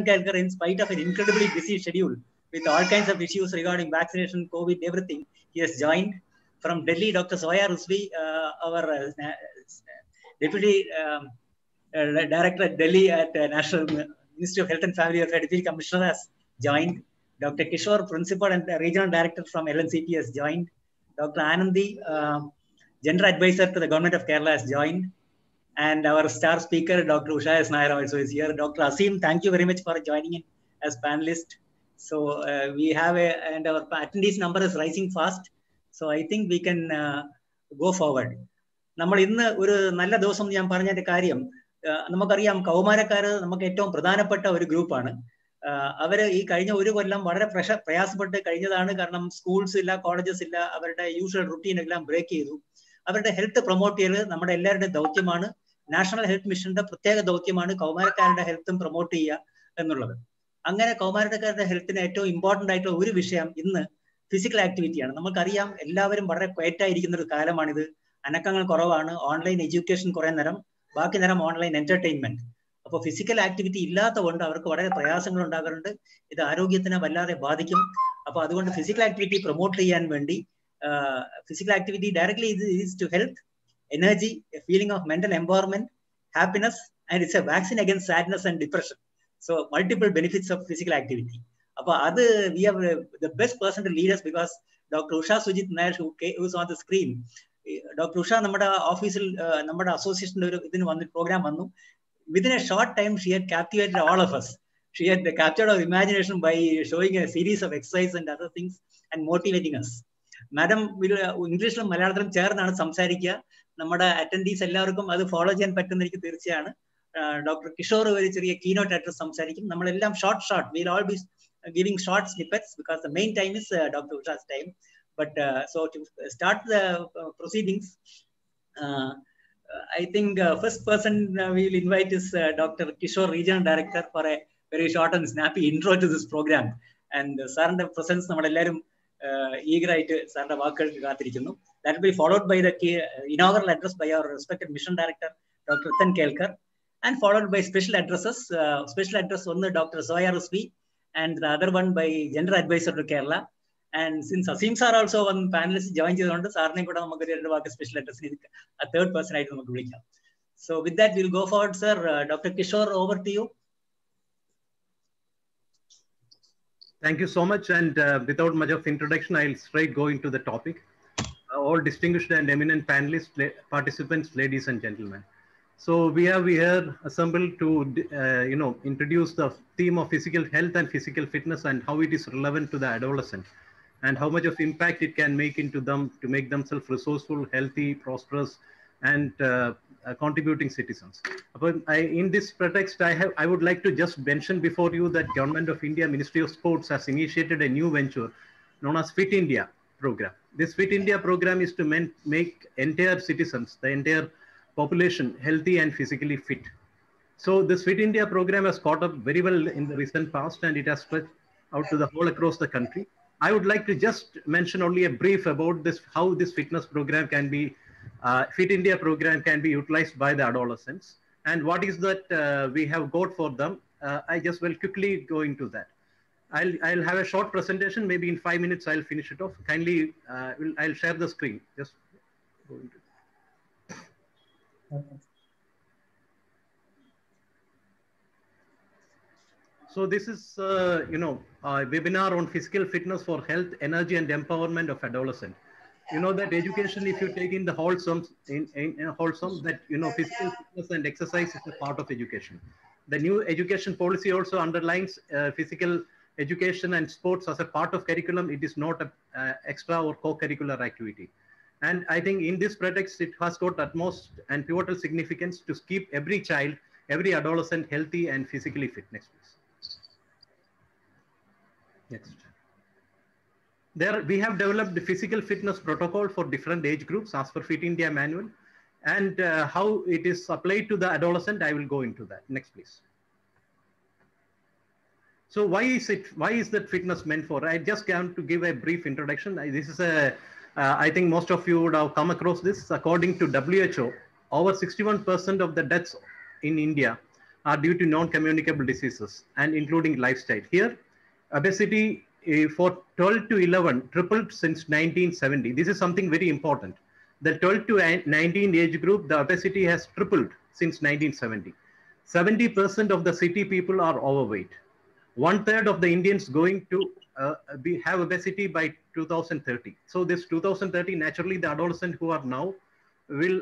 Kelkar, in spite of an incredibly busy schedule with all kinds of issues regarding vaccination, COVID, everything, he has joined. From Delhi, Dr. Zoya Rusvi, our Deputy Director at Delhi at National Ministry of Health and Family Affairs, Deputy Commissioner, has joined. Dr. Kishore, Principal and Regional Director from LNCP, has joined. Dr. Anandi, Gender Advisor to the Government of Kerala, has joined. And our star speaker, Dr. Usha S. Nair, also is here. Dr. Asim, thank you very much for joining in as panelist. So we have and our attendees number is rising fast. So I think we can go forward. നമ്മൾ ഇന്ന് ഒരു നല്ല ദിവസം ഞാൻ പറഞ്ഞതിന്റെ കാര്യം, നമുക്കറിയാം കൗമാരക്കാര് നമുക്ക് ഏറ്റവും പ്രധാനപ്പെട്ട ഒരു ഗ്രൂപ്പാണ്. അവര് ഈ കഴിഞ്ഞ ഒരു കൊല്ലം വളരെ പ്രയാസപ്പെട്ട് കഴിഞ്ഞതാണ്. കാരണം സ്കൂൾസ് ഇല്ല, കോളേജസ് ഇല്ല, അവരുടെ യൂഷ്വൽ റുട്ടീൻ എല്ലാം ബ്രേക്ക് ചെയ്തു. അവരുടെ ഹെൽത്ത് പ്രൊമോട്ട് ചെയ്യൽ നമ്മുടെ എല്ലാവരുടെയും ദൗത്യമാണ്. നാഷണൽ ഹെൽത്ത് മിഷന്റെ പ്രത്യേക ദൗത്യമാണ് കൗമാരക്കാരുടെ ഹെൽത്തും പ്രൊമോട്ട് ചെയ്യുക എന്നുള്ളത്. അങ്ങനെ കൗമാരക്കാരുടെ ഹെൽത്തിന് ഏറ്റവും ഇമ്പോർട്ടന്റ് ആയിട്ടുള്ള ഒരു വിഷയം ഇന്ന് ഫിസിക്കൽ ആക്ടിവിറ്റിയാണ്. നമുക്കറിയാം എല്ലാവരും വളരെ ക്വയറ്റായിരിക്കുന്ന ഒരു കാലമാണിത്. അനക്കങ്ങൾ കുറവാണ്, ഓൺലൈൻ എഡ്യൂക്കേഷൻ കുറെ നേരം, ബാക്കി നേരം ഓൺലൈൻ എന്റർടൈൻമെന്റ്. അപ്പോൾ ഫിസിക്കൽ ആക്ടിവിറ്റി ഇല്ലാത്ത കൊണ്ട് അവർക്ക് വളരെ പ്രയാസങ്ങൾ ഉണ്ടാകാറുണ്ട്. ഇത് ആരോഗ്യത്തിനെ വല്ലാതെ ബാധിക്കും. അപ്പൊ അതുകൊണ്ട് ഫിസിക്കൽ ആക്ടിവിറ്റി പ്രൊമോട്ട് ചെയ്യാൻ വേണ്ടി physical activity directly is to health, energy, a feeling of mental empowerment, happiness, and it's a vaccine against sadness and depression. So multiple benefits of physical activity. We have the best person to lead us because Dr. Usha Sujit Nair, who's on the screen. Dr. Usha, നമ്മുടെ ഓഫീസിൽ നമ്മുടെ അസോസിയേഷൻ്റെ ഒരു ഇതിന് programme വന്നു. Within a short time, she had captivated all of us. She had captured our imagination by showing a series of exercises and other things and motivating us. Madam ഇംഗ്ലീഷിലും മലയാളത്തിലും ചേർന്നാണ് സംസാരിക്കുക. നമ്മുടെ അറ്റൻഡീസ് എല്ലാവർക്കും അത് ഫോളോ ചെയ്യാൻ പറ്റുന്ന എനിക്ക് തീർച്ചയാണ്. ഡോക്ടർ കിഷോർ ഒരു ചെറിയ കീനോട്ട് അഡ്രസ് സംസാരിക്കും. നമ്മളെല്ലാം short will all be giving short snippets because the main time is doctor Usha's time. But so to start the proceedings, I think first person we will invite is Dr. Kishore, Regional Director, for a very short and snappy intro to this program. And Sar's presence നമ്മളെല്ലാവരും ഈഗറായിട്ട് സാറിന്റെ വാക്കുകൾക്ക് കാത്തിരിക്കുന്നു. That will be followed by the inaugural address by our respected Mission Director, Dr. Adolescents Kelkar, and followed by special addresses. Special address one Dr. Zoya Rusvi, and the other one by Gender Advisor to Kerala. And since Asim sir also one panelist joined ചെയ്തുകൊണ്ട് സാറിനെ കൂടെ നമുക്ക് രണ്ട് വാക്ക് special address a third person ആയിട്ട് നമുക്ക് വിളിക്കാം. So with that we'll go forward, sir. Dr. Kishore, over to you. Thank you so much, and without much of introduction, I'll straight go into the topic. All distinguished and eminent panelists, participants, ladies and gentlemen. So we are here assembled to introduce the theme of physical health and physical fitness and how it is relevant to the adolescent and how much of impact it can make into them to make themselves resourceful, healthy, prosperous, and contributing citizens. But in this pretext, I would like to just mention before you that Government of India, Ministry of Sports has initiated a new venture known as Fit India program. This Fit India program is to make entire citizens, the entire population, healthy and physically fit. So this Fit India program has caught up very well in the recent past, and it has spread out to the whole across the country. I would like to just mention only a brief about this, how this fitness program can be Fit India program can be utilized by the adolescents, and what is that we have got for them. I just will quickly go into that. I'll have a short presentation. Maybe in 5 minutes I'll finish it off. Kindly, I'll share the screen. Just go into it. So this is, a webinar on physical fitness for health, energy, and empowerment of adolescent. You know that education, if you take in the wholesome, that, physical fitness and exercise is a part of education. The new education policy also underlines physical education and sports as a part of curriculum. It is not an extra or co-curricular activity. And I think in this pretext, it has got utmost and pivotal significance to keep every child, every adolescent healthy and physically fit. Next, please. Next. There, we have developed the physical fitness protocol for different age groups as per Fit India manual, and how it is applied to the adolescent, I will go into that. Next, please. So why is that fitness meant for? I just want to give a brief introduction. This is I think most of you would have come across this. According to WHO, over 61% of the deaths in India are due to non-communicable diseases and including lifestyle. Here, obesity for 12 to 11 tripled since 1970. This is something very important. The 12 to 19 age group, the obesity has tripled since 1970. 70% of the city people are overweight. 1/3 of the Indians going to have obesity by 2030. So this 2030, naturally the adolescents who are now will,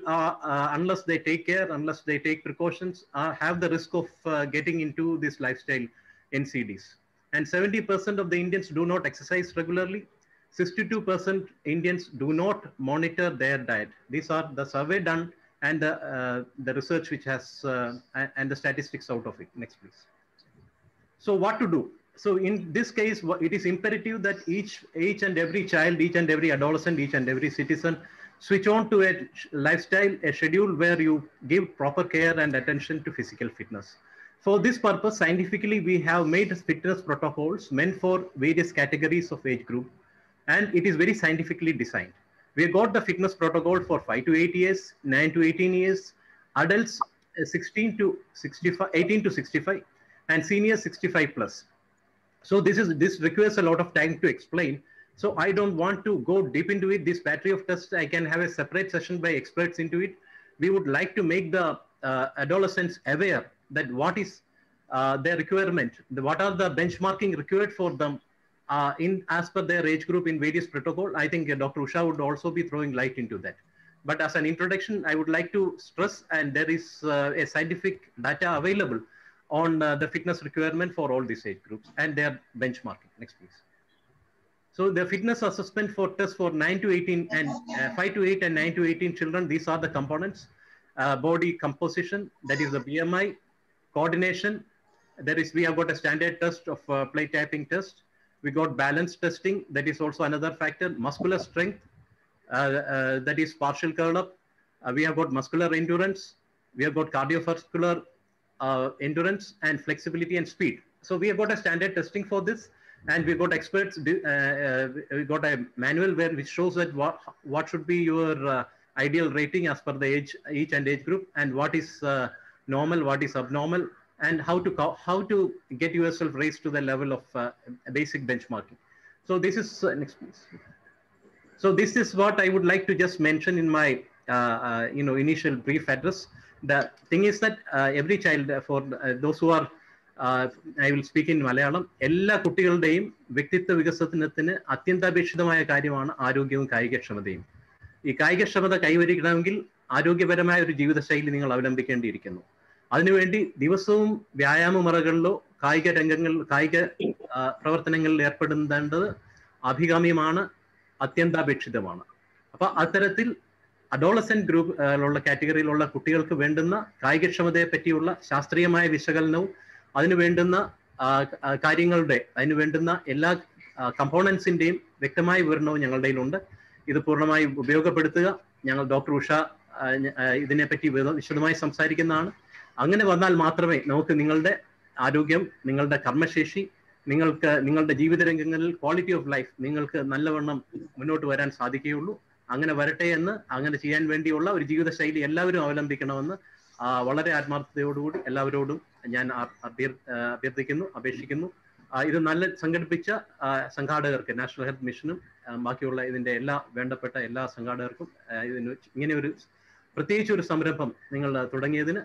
unless they take care, unless they take precautions, have the risk of getting into this lifestyle NCDs. And 70% of the Indians do not exercise regularly. 62% Indians do not monitor their diet. These are the survey done and the research which has, and the statistics out of it. Next, please. So what to do? So in this case, it is imperative that each and every child, each and every adolescent, each and every citizen switch on to a lifestyle, a schedule where you give proper care and attention to physical fitness. For this purpose, scientifically, we have made fitness protocols meant for various categories of age group, and it is very scientifically designed. We have got the fitness protocol for 5 to 8 years, 9 to 18 years, adults 16 to 65, 18 to 65, and seniors 65 plus. So this requires a lot of time to explain. So I don't want to go deep into it. This battery of tests, I can have a separate session by experts into it. We would like to make the adolescents aware that what is their requirement, what are the benchmarking required for them as per their age group in various protocol. I think Dr. Usha would also be throwing light into that. But as an introduction, I would like to stress, and there is a scientific data available on the fitness requirement for all these age groups and their benchmarking. Next, please. So the fitness assessment for tests for 9 to 18 and 5 to 8 and 9 to 18 children, these are the components. Body composition, that is the BMI, coordination. We have got a standard test of plate tapping test. We got balance testing, that is also another factor. Muscular strength, that is partial curl up. We have got muscular endurance. We have got cardiovascular endurance and flexibility and speed. So we have got a standard testing for this, and we got experts. We got a manual which shows that what should be your ideal rating as per the each and age group, and what is normal, what is abnormal, and how to get yourself raised to the level of basic benchmarking. So this is next, please. So this is what I would like to just mention in my initial brief address. The thing is that every child, for those who are, I will speak in Malayalam, എല്ലാ കുട്ടികളുടെയും വ്യക്തിത്വ വികസനത്തിന് അത്യന്താപേക്ഷിതമായ കാര്യമാണ് ആരോഗ്യവും കായികക്ഷമതയും. ഈ കായികക്ഷമത കൈവരിക്കണമെങ്കിൽ ആരോഗ്യപരമായ ഒരു ജീവിതശൈലി നിങ്ങൾ അവലംബിക്കേണ്ടിയിരിക്കുന്നു. അതിനുവേണ്ടി ദിവസവും വ്യായാമമുറകളിലോ കായിക പ്രവർത്തനങ്ങളിൽ ഏർപ്പെടുത്തേണ്ടത് അഭികാമ്യമാണ്, അത്യന്താപേക്ഷിതമാണ്. അപ്പൊ അത്തരത്തിൽ അഡോളസെന്റ് ഗ്രൂപ്പിലുള്ള കാറ്റഗറിയിലുള്ള കുട്ടികൾക്ക് വേണ്ടുന്ന കായികക്ഷമതയെ പറ്റിയുള്ള ശാസ്ത്രീയമായ വിശകലനവും അതിനു വേണ്ടുന്ന അതിനു വേണ്ടുന്ന എല്ലാ കമ്പോണൻസിന്റെയും വ്യക്തമായ വിവരണവും ഞങ്ങളുടെ കയ്യിലുണ്ട്. ഇത് പൂർണ്ണമായി ഉപയോഗപ്പെടുത്തുക. ഞങ്ങൾ ഡോക്ടർ ഉഷ ഇതിനെപ്പറ്റി വിശദമായി സംസാരിക്കുന്നതാണ്. അങ്ങനെ വന്നാൽ മാത്രമേ നമുക്ക് നിങ്ങളുടെ ആരോഗ്യം, നിങ്ങളുടെ കർമ്മശേഷി, നിങ്ങളുടെ ജീവിത രംഗങ്ങളിൽ ക്വാളിറ്റി ഓഫ് ലൈഫ് നിങ്ങൾക്ക് നല്ലവണ്ണം മുന്നോട്ട് വരാൻ സാധിക്കുകയുള്ളൂ. അങ്ങനെ വരട്ടെ എന്ന്, അങ്ങനെ ചെയ്യാൻ വേണ്ടിയുള്ള ഒരു ജീവിതശൈലി എല്ലാവരും അവലംബിക്കണമെന്ന് വളരെ ആത്മാർത്ഥതയോടുകൂടി എല്ലാവരോടും ഞാൻ അഭ്യർത്ഥിക്കുന്നു, അപേക്ഷിക്കുന്നു. ഇത് നല്ല സംഘടിപ്പിച്ച സംഘാടകർക്ക്, നാഷണൽ ഹെൽത്ത് മിഷനും ബാക്കിയുള്ള ഇതിന്റെ വേണ്ടപ്പെട്ട എല്ലാ സംഘാടകർക്കും ഇങ്ങനെ ഒരു പ്രത്യേകിച്ച് ഒരു സംരംഭം നിങ്ങൾ തുടങ്ങിയതിന്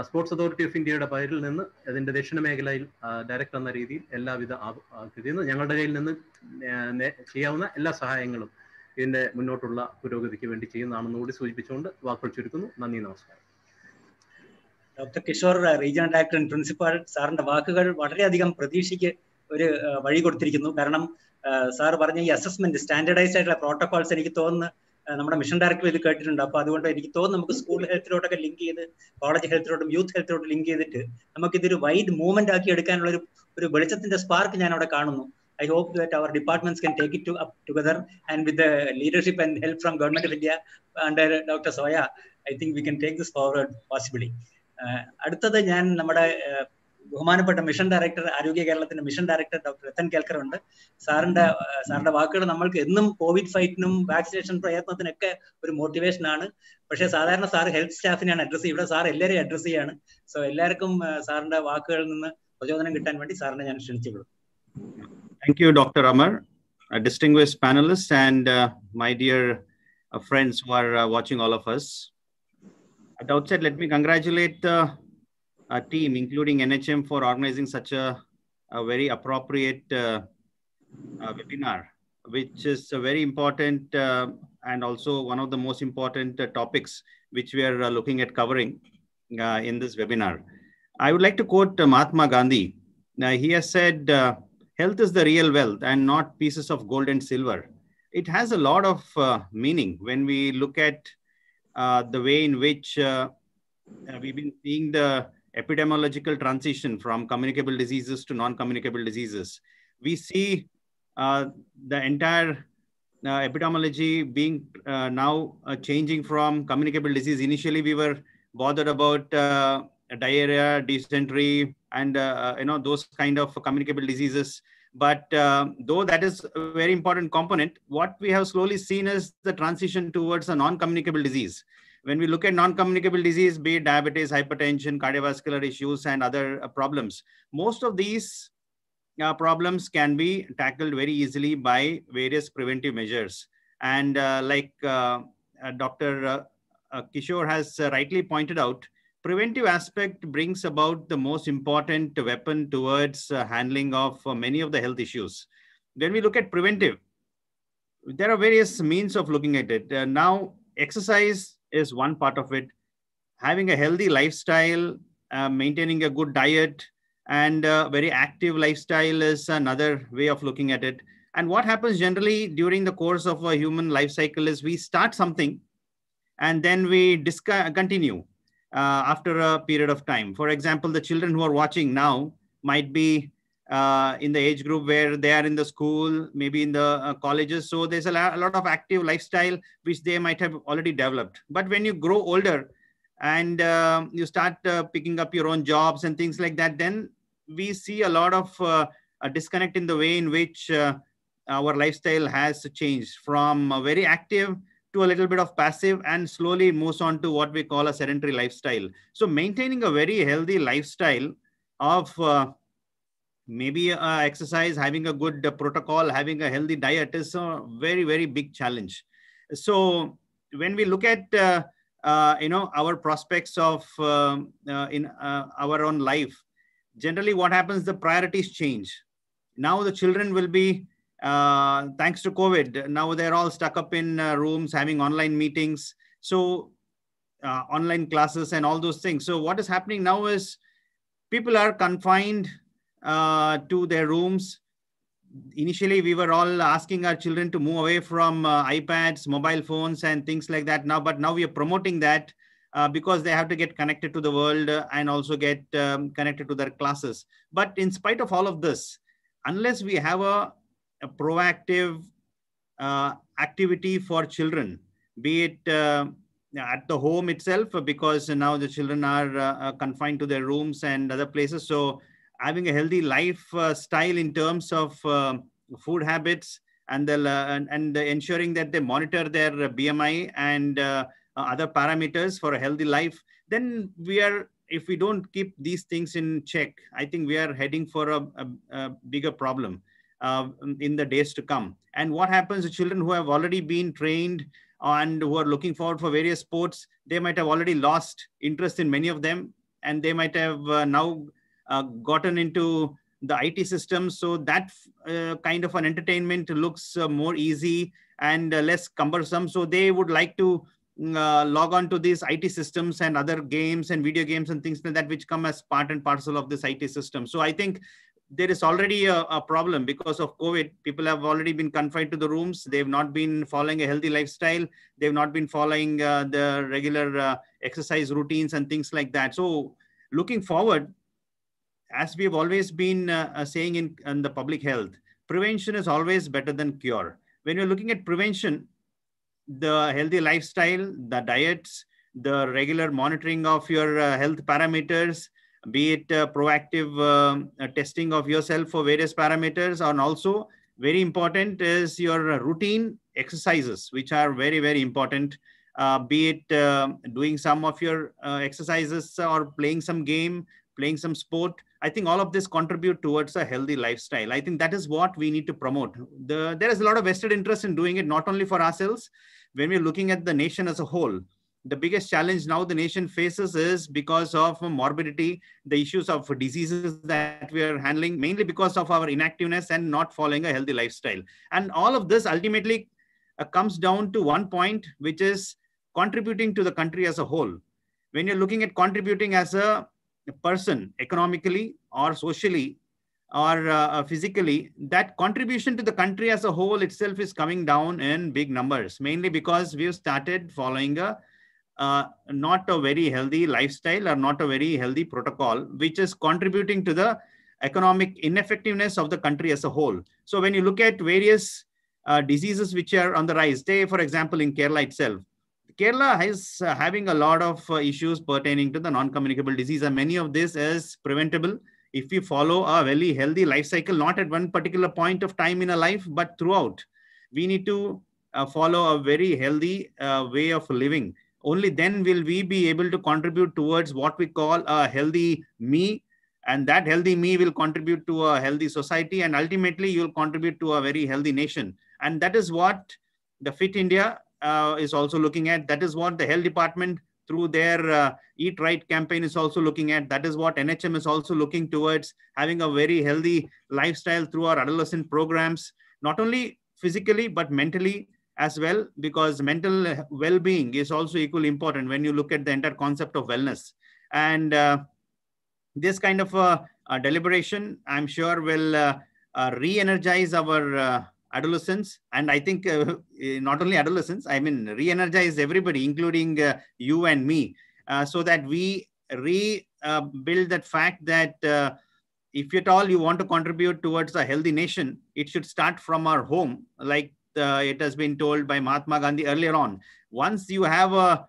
സ്പോർട്സ് അതോറിറ്റി ഓഫ് ഇന്ത്യയുടെ പേരിൽ നിന്ന് ഇതിന്റെ ദക്ഷിണ മേഖലയിൽ ഡയറക്ടർ എന്ന രീതിയിൽ എല്ലാവിധ ഞങ്ങളുടെ കയ്യിൽ നിന്ന് ചെയ്യാവുന്ന എല്ലാ സഹായങ്ങളും ഇതിന്റെ മുന്നോട്ടുള്ള പുരോഗതിക്ക് വേണ്ടി ചെയ്യുന്നതാണെന്ന് കൂടി സൂചിപ്പിച്ചുകൊണ്ട് വാക്കുകൾ ചുരുക്കുന്നു. നന്ദി, നമസ്കാരം. Doctor Kishore, regional director and principal, സാറിന്റെ വാക്കുകൾ വളരെയധികം പ്രതീക്ഷയ്ക്ക് ഒരു വഴി കൊടുത്തിരിക്കുന്നു. കാരണം സാർ പറഞ്ഞ ഈ അസസ്മെന്റ്, സ്റ്റാൻഡർഡൈസ്ഡ് ആയിട്ടുള്ള പ്രോട്ടോകോൾസ് എനിക്ക് തോന്നുന്നു നമ്മുടെ മിഷൻ ഡയറക്ടർ ഇത് കേട്ടിട്ടുണ്ട്. അപ്പൊ അതുകൊണ്ട് എനിക്ക് തോന്നുന്നു നമുക്ക് സ്കൂൾ ഹെൽത്തിലോട്ടൊക്കെ ലിങ്ക് ചെയ്ത് കോളേജ് ഹെൽത്തിലോട്ടും യൂത്ത് ഹെൽത്തിലോട്ടും ലിങ്ക് ചെയ്തിട്ട് നമുക്ക് ഇതൊരു വൈഡ് മൂവ്മെന്റ് ആക്കി എടുക്കാനുള്ള ഒരു വെളിച്ചത്തിന്റെ സ്പാർക്ക് ഞാൻ അവിടെ കാണുന്നു. I hope that our departments can take it up together, and with the leadership and help from Government of India under Dr. Soya, I think we can take this forward possibly. അടുത്തത് ഞാൻ നമ്മുടെ ബഹുമാനപ്പെട്ട mission director, ആരോഗ്യ കേരളത്തിന്റെ mission director doctor Rathan Kelkar ഉണ്ട്. സാറിന്റെ വാക്കുകൾ നമ്മൾക്ക് എന്നും കോവിഡ് ഫൈറ്റിനും വാക്സിനേഷൻ പ്രയത്നത്തിനൊക്കെ ഒരു മോട്ടിവേഷൻ ആണ്. പക്ഷേ സാധാരണ സാർ ഹെൽത്ത് സ്റ്റാഫിനെയാണ് അഡ്രസ് ചെയ്യുക. ഇവിടെ സാർ എല്ലാവരെയും അഡ്രസ് ചെയ്യാണ്. സോ എല്ലാവർക്കും സാറിന്റെ വാക്കുകളിൽ നിന്ന് പ്രചോദനം കിട്ടാൻ വേണ്ടി സാറിനെ ഞാൻ ക്ഷണിച്ചുകൊള്ളും. Thank you, Dr. Amar, a distinguished panelist, and my dear friends who are watching all of us. At the outset, let me congratulate the team, including NHM, for organizing such a very appropriate webinar, which is very important and also one of the most important topics which we are looking at covering in this webinar. I would like to quote Mahatma Gandhi. He has said, health is the real wealth and not pieces of gold and silver. It has a lot of meaning when we look at the way in which we've been seeing the epidemiological transition from communicable diseases to non-communicable diseases. We see the entire epidemiology being now changing from communicable disease. Initially, we were bothered about diarrhea, dysentery, and those kind of communicable diseases. But though that is a very important component, what we have slowly seen is the transition towards a non-communicable disease. When we look at non-communicable disease, be it diabetes, hypertension, cardiovascular issues, and other problems, most of these problems can be tackled very easily by various preventive measures. And like Dr. Kishore has rightly pointed out, preventive aspect brings about the most important weapon towards handling of many of the health issues. When we look at preventive, there are various means of looking at it. Now, exercise is one part of it. Having a healthy lifestyle, maintaining a good diet, and a very active lifestyle is another way of looking at it. And what happens generally during the course of a human life cycle is we start something and then we discontinue after a period of time. For example, the children who are watching now might be in the age group where they are in the school, maybe in the colleges. So there's a lot of active lifestyle which they might have already developed. But when you grow older and you start picking up your own jobs and things like that, then we see a lot of a disconnect in the way in which our lifestyle has changed from very active to a little bit of passive, and slowly moves on to what we call a sedentary lifestyle. So maintaining a very healthy lifestyle of maybe exercise, having a good protocol, having a healthy diet is a very, very big challenge. So when we look at our prospects of in our own life, generally what happens, the priorities change. Now the children will be thanks to COVID, now they're all stuck up in rooms having online meetings, so online classes and all those things. So what is happening now is people are confined to their rooms. Initially, we were all asking our children to move away from iPads, mobile phones, and things like that now. But now we are promoting that because they have to get connected to the world and also get connected to their classes. But in spite of all of this, unless we have a proactive activity for children, be it at the home itself, because now the children are confined to their rooms and other places. So having a healthy lifestyle in terms of food habits and ensuring that they monitor their BMI and other parameters for a healthy life, then if we don't keep these things in check, I think we are heading for a bigger problem in the days to come. And what happens, the children who have already been trained and who are looking forward for various sports, they might have already lost interest in many of them, and they might have now gotten into the IT system. So that kind of an entertainment looks more easy and less cumbersome. So they would like to log on to these IT systems and other games and video games and things like that, which come as part and parcel of this IT system. So I think there is already a problem because of COVID. People have already been confined to the rooms. They've not been following a healthy lifestyle. They've not been following the regular exercise routines and things like that. So looking forward, as we've always been saying in the public health, prevention is always better than cure. When you're looking at prevention, the healthy lifestyle, the diets, the regular monitoring of your health parameters, be it proactive testing of yourself for various parameters, and also very important is your routine exercises, which are very, very important. Be it doing some of your exercises or playing some game, playing some sport. I think all of this contribute towards a healthy lifestyle. I think that is what we need to promote. There is a lot of vested interest in doing it, not only for ourselves. When we're looking at the nation as a whole, the biggest challenge now the nation faces is because of morbidity, the issues of diseases that we are handling, mainly because of our inactiveness and not following a healthy lifestyle. And all of this ultimately comes down to one point, which is contributing to the country as a whole. When you're looking at contributing as a person, economically or socially or physically, that contribution to the country as a whole itself is coming down in big numbers, mainly because we've started following a not a very healthy lifestyle or not a very healthy protocol, which is contributing to the economic ineffectiveness of the country as a whole. So when you look at various diseases which are on the rise, say, for example, in Kerala itself, Kerala is having a lot of issues pertaining to the non-communicable disease, and many of this is preventable if we follow a very healthy life cycle, not at one particular point of time in a life, but throughout. We need to follow a very healthy way of living. Only then will we be able to contribute towards what we call a healthy me, and that healthy me will contribute to a healthy society, and ultimately you'll contribute to a very healthy nation. And that is what the Fit India is also looking at. That is what the health department through their Eat Right campaign is also looking at. That is what NHM is also looking towards, having a very healthy lifestyle through our adolescent programs, not only physically, but mentally as well, because mental well-being is also equally important when you look at the entire concept of wellness. And this kind of a deliberation, I'm sure, will re-energize our adolescents. And I think not only adolescents, I mean, re-energize everybody, including you and me, so that we rebuild that fact that if at all you want to contribute towards a healthy nation, it should start from our home, like it has been told by Mahatma Gandhi earlier on. Once you have a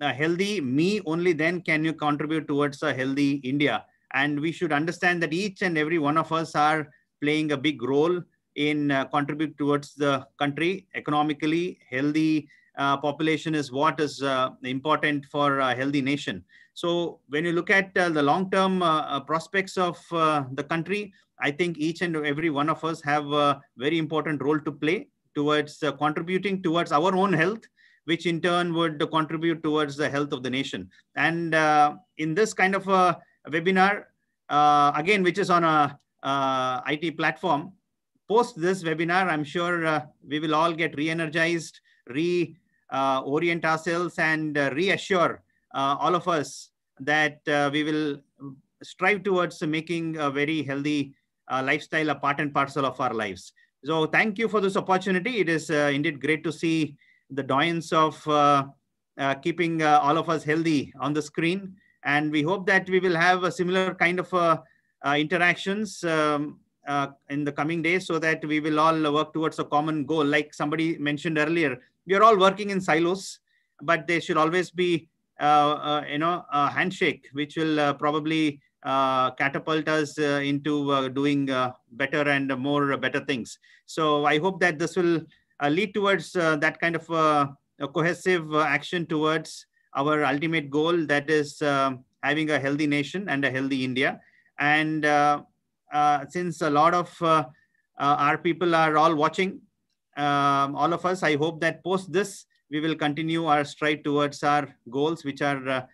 healthy me, only then can you contribute towards a healthy India. And we should understand that each and every one of us are playing a big role in contribute towards the country economically. Healthy population is what is important for a healthy nation. So when you look at the long-term prospects of the country, I think each and every one of us have a very important role to play towards contributing towards our own health, which in turn would contribute towards the health of the nation. And in this kind of a webinar, again, which is on a IT platform, post this webinar, I'm sure we will all get re-energized, orient ourselves, and reassure all of us that we will strive towards making a very healthy lifestyle a part and parcel of our lives. So thank you for this opportunity. It is indeed great to see the doyens of keeping all of us healthy on the screen. And we hope that we will have a similar kind of interactions in the coming days, so that we will all work towards a common goal. Like somebody mentioned earlier, we are all working in silos, but there should always be a handshake, which will probably catapult us into doing better and more better things. So I hope that this will lead towards that kind of a cohesive action towards our ultimate goal, that is having a healthy nation and a healthy India. And since a lot of our people are all watching, all of us, I hope that post this, we will continue our stride towards our goals, which are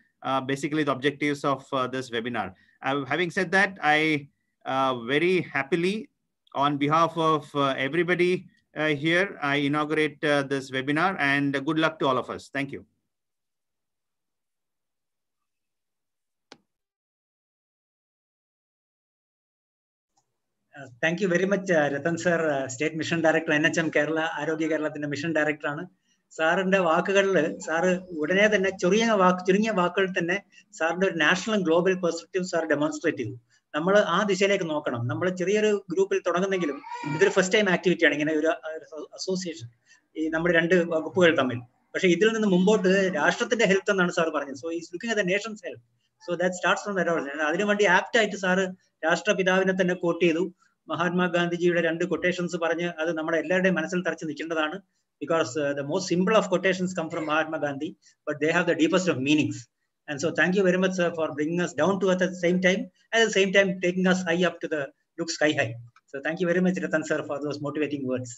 basically the objectives of this webinar. Having said that, I very happily, on behalf of everybody here, I inaugurate this webinar, and good luck to all of us. Thank you. Thank you very much, Ratan sir, State Mission Director, NHM Kerala, Arogya Kerala Mission Director. സാറിന്റെ വാക്കുകളിൽ sir ഉടനെ തന്നെ ചുരുങ്ങിയ വാക്കുകളിൽ തന്നെ സാറിന്റെ ഒരു national and global perspective sir demonstrate ചെയ്തു. നമ്മൾ ആ ദിശയിലേക്ക് നോക്കണം. നമ്മൾ ചെറിയൊരു ഗ്രൂപ്പിൽ തുടങ്ങുന്നെങ്കിലും ഇതൊരു ഫസ്റ്റ് ടൈം ആക്ടിവിറ്റിയാണ്, ഇങ്ങനെ ഒരു അസോസിയേഷൻ, ഈ നമ്മുടെ രണ്ട് വകുപ്പുകൾ തമ്മിൽ. പക്ഷെ ഇതിൽ നിന്ന് മുമ്പോട്ട് രാഷ്ട്രത്തിന്റെ ഹെൽത്ത് എന്നാണ് സാർ പറഞ്ഞത്. So is looking at the Nations health. So that starts from the adolescent. അതിനു വേണ്ടി ആപ്റ്റ് ആയിട്ട് സാറ് രാഷ്ട്രപിതാവിനെ തന്നെ കോട്ട് ചെയ്തു. മഹാത്മാഗാന്ധിജിയുടെ 2 quotations പറഞ്ഞ് അത് നമ്മുടെ എല്ലാവരുടെയും മനസ്സിൽ തറച്ച് നിൽക്കേണ്ടതാണ്. Because the most simple of quotations come from Mahatma Gandhi, but they have the deepest of meanings. And so thank you very much, sir, for bringing us down to earth at the same time, and at the same time taking us high up to the look sky high. So thank you very much, Ratan sir, for those motivating words.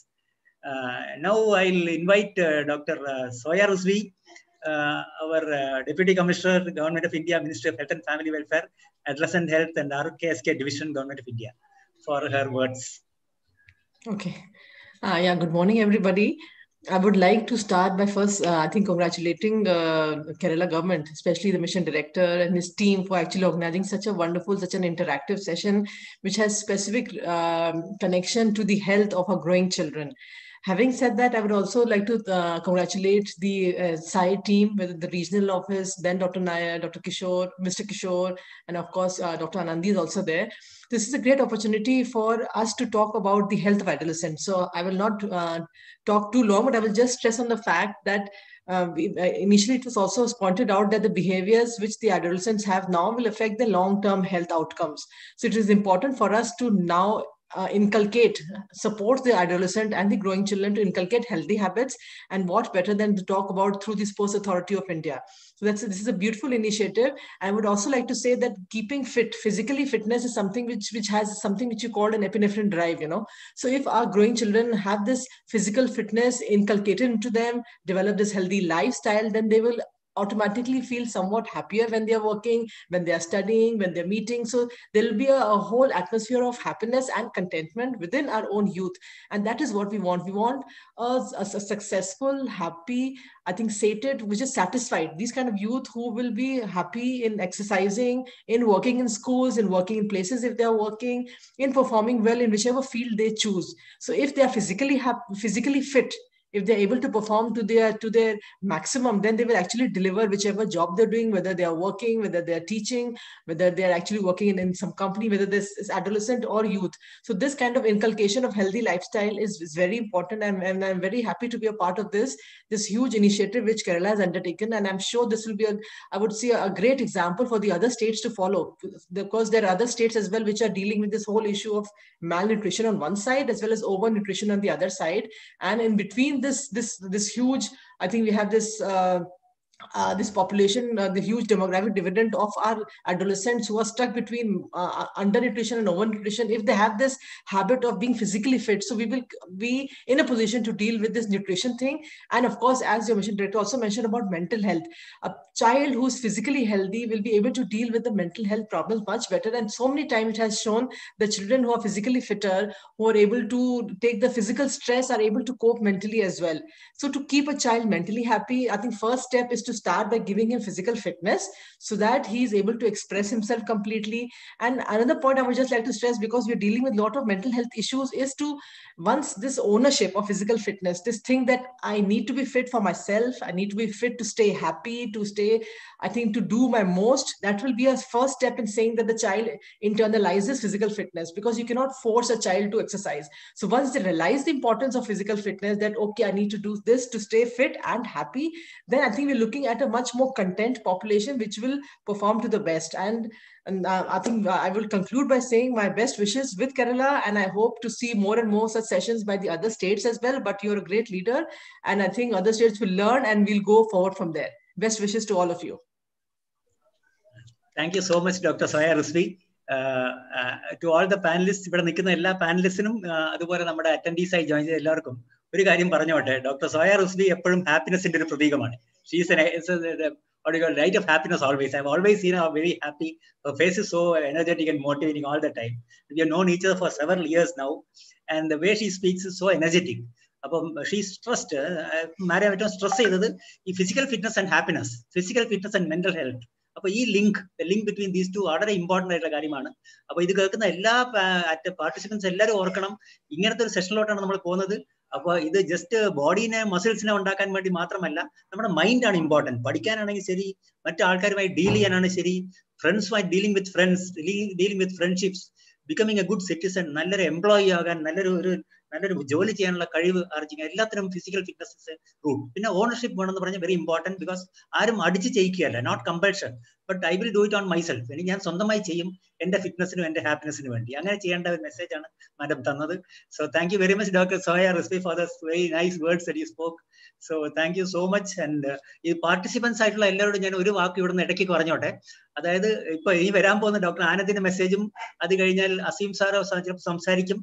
Now I'll invite Dr. Soya Rusvi, our Deputy Commissioner, Government of India, Ministry of Health and Family Welfare, Adolescent Health and RKSK Division, Government of India, for her words. Okay. Yeah, good morning, everybody. I would like to start by first, I think, congratulating the Kerala government, especially the mission director and his team for actually organizing such a wonderful, such an interactive session, which has specific connection to the health of our growing children. Having said that, I would also like to congratulate the SAI team with the regional office, then Dr. Nair, Dr. Kishore, Mr. Kishore, and of course, Dr. Anandi is also there. This is a great opportunity for us to talk about the health of adolescents. So I will not talk too long, but I will just stress on the fact that initially it was also pointed out that the behaviors which the adolescents have now will affect the long-term health outcomes. So it is important for us to now support the adolescent and the growing children to inculcate healthy habits, and what better than to talk about through the Sports Authority of India. So this is a beautiful initiative. I would also like to say that keeping fit, physically fitness is something which has something which you call an epinephrine drive, you know. So if our growing children have this physical fitness inculcated into them, develop this healthy lifestyle, then they will automatically feel somewhat happier when they are working, when they are studying, when they're meeting. So there will be a whole atmosphere of happiness and contentment within our own youth. And that is what we want. We want a successful, happy, I think sated, which is satisfied. These kind of youth who will be happy in exercising, in working in schools, in working in places if they are working, in performing well in whichever field they choose. So if they are physically fit, if they're able to perform to their maximum, then they will actually deliver whichever job they're doing, whether they are working, whether they're teaching, whether they're actually working in some company, whether this is adolescent or youth. So this kind of inculcation of healthy lifestyle is very important, and I'm very happy to be a part of this huge initiative which Kerala has undertaken. And I'm sure this will be I would say a great example for the other states to follow, because there are other states as well which are dealing with this whole issue of malnutrition on one side as well as overnutrition on the other side. And in between this huge, I think we have this population, the huge demographic dividend of our adolescents who are stuck between undernutrition and overnutrition. If they have this habit of being physically fit, so we will be in a position to deal with this nutrition thing. And of course, as your mission director also mentioned about mental health, a child who's physically healthy will be able to deal with the mental health problems much better. And so many times it has shown the children who are physically fitter, who are able to take the physical stress, are able to cope mentally as well. So to keep a child mentally happy, I think first step is to start by giving him physical fitness so that he is able to express himself completely. And another point I would just like to stress, because we're dealing with a lot of mental health issues, is to once this ownership of physical fitness, this thing that I need to be fit for myself, I need to be fit to stay happy, to stay, I think, to do my most, that will be a first step in saying that the child internalizes physical fitness, because you cannot force a child to exercise. So once they realize the importance of physical fitness, that okay, I need to do this to stay fit and happy, then I think we're looking at a much more content population which will perform to the best. And I think I will conclude by saying my best wishes with Kerala, and I hope to see more and more such sessions by the other states as well. But you're a great leader, and I think other states will learn and we'll go forward from there. Best wishes to all of you. Thank you so much, Dr. Soya Rusvi. To all the panelists, ഇവിടെ നിൽക്കുന്ന എല്ലാ പാനലിസ്റ്റിനും അതുപോലെ നമ്മുടെ attendees ആയി join ചെയ്ത എല്ലാവർക്കും ഒരു കാര്യം പറഞ്ഞോട്ടെ. ഡോക്ടർ സോയ റുസ്ലി എപ്പോഴും ഹാപ്പിനെസിന്റെ ഒരു പ്രതീകമാണ്. Light of happiness always. I've always seen her very happy. Her face is so energetic and motivating all the time. We have known each other for several years now, and the way she speaks is so energetic. She stressed, Maria stress the physical fitness and happiness, physical fitness and mental health. The link between these two are very important. Participants session ഇത് just ബോഡീനെ മസിൽസിനെ ഉണ്ടാക്കാൻ വേണ്ടി മാത്രമല്ല, നമ്മുടെ മൈൻഡാണ് important. പഠിക്കാനാണെങ്കിൽ ശരി, മറ്റു ആൾക്കാരുമായി deal ചെയ്യാനാണ് ശരി, ഫ്രണ്ട്സുമായി dealing with friendships, becoming a good citizen, നല്ലൊരു എംപ്ലോയി ആകാൻ, നല്ലൊരു ജോലി ചെയ്യാനുള്ള കഴിവ് ആർജിക്കുക, എല്ലാത്തിനും ഫിസിക്കൽ ഫിറ്റ്നസ് റൂട്ട്. പിന്നെ ഓണർഷിപ്പ് വേണമെന്ന് പറഞ്ഞാൽ വെരി ഇമ്പോർട്ടൻറ്റ്, ബിക്കോസ് ആരും അടിച്ച് ചെയ്യിക്കുകയല്ല, not compulsion, but I will do it on myself. എനിക്ക് ഞാൻ സ്വന്തമായി ചെയ്യും, എന്റെ ഫിറ്റ്നസിനും എന്റെ ഹാപ്പിനെസിനും വേണ്ടി. അങ്ങനെ ചെയ്യേണ്ട ഒരു മെസ്സേജാണ് മാഡം തന്നത്. So thank you very much doctor soya Rizvi for the very nice words that you spoke. So thank you so much. And ഈ പാർട്ടിസിപ്പൻസ് ആയിട്ടുള്ള എല്ലാവരോടും ഞാൻ ഒരു വാക്ക് ഇവിടുന്ന് ഇടയ്ക്ക് പറഞ്ഞോട്ടെ. അതായത് ഇപ്പൊ ഈ വരാൻ പോകുന്ന ഡോക്ടർ ആനന്ദിന്റെ മെസ്സേജും, അത് കഴിഞ്ഞാൽ അസീം സാറോ സംസാരിക്കും.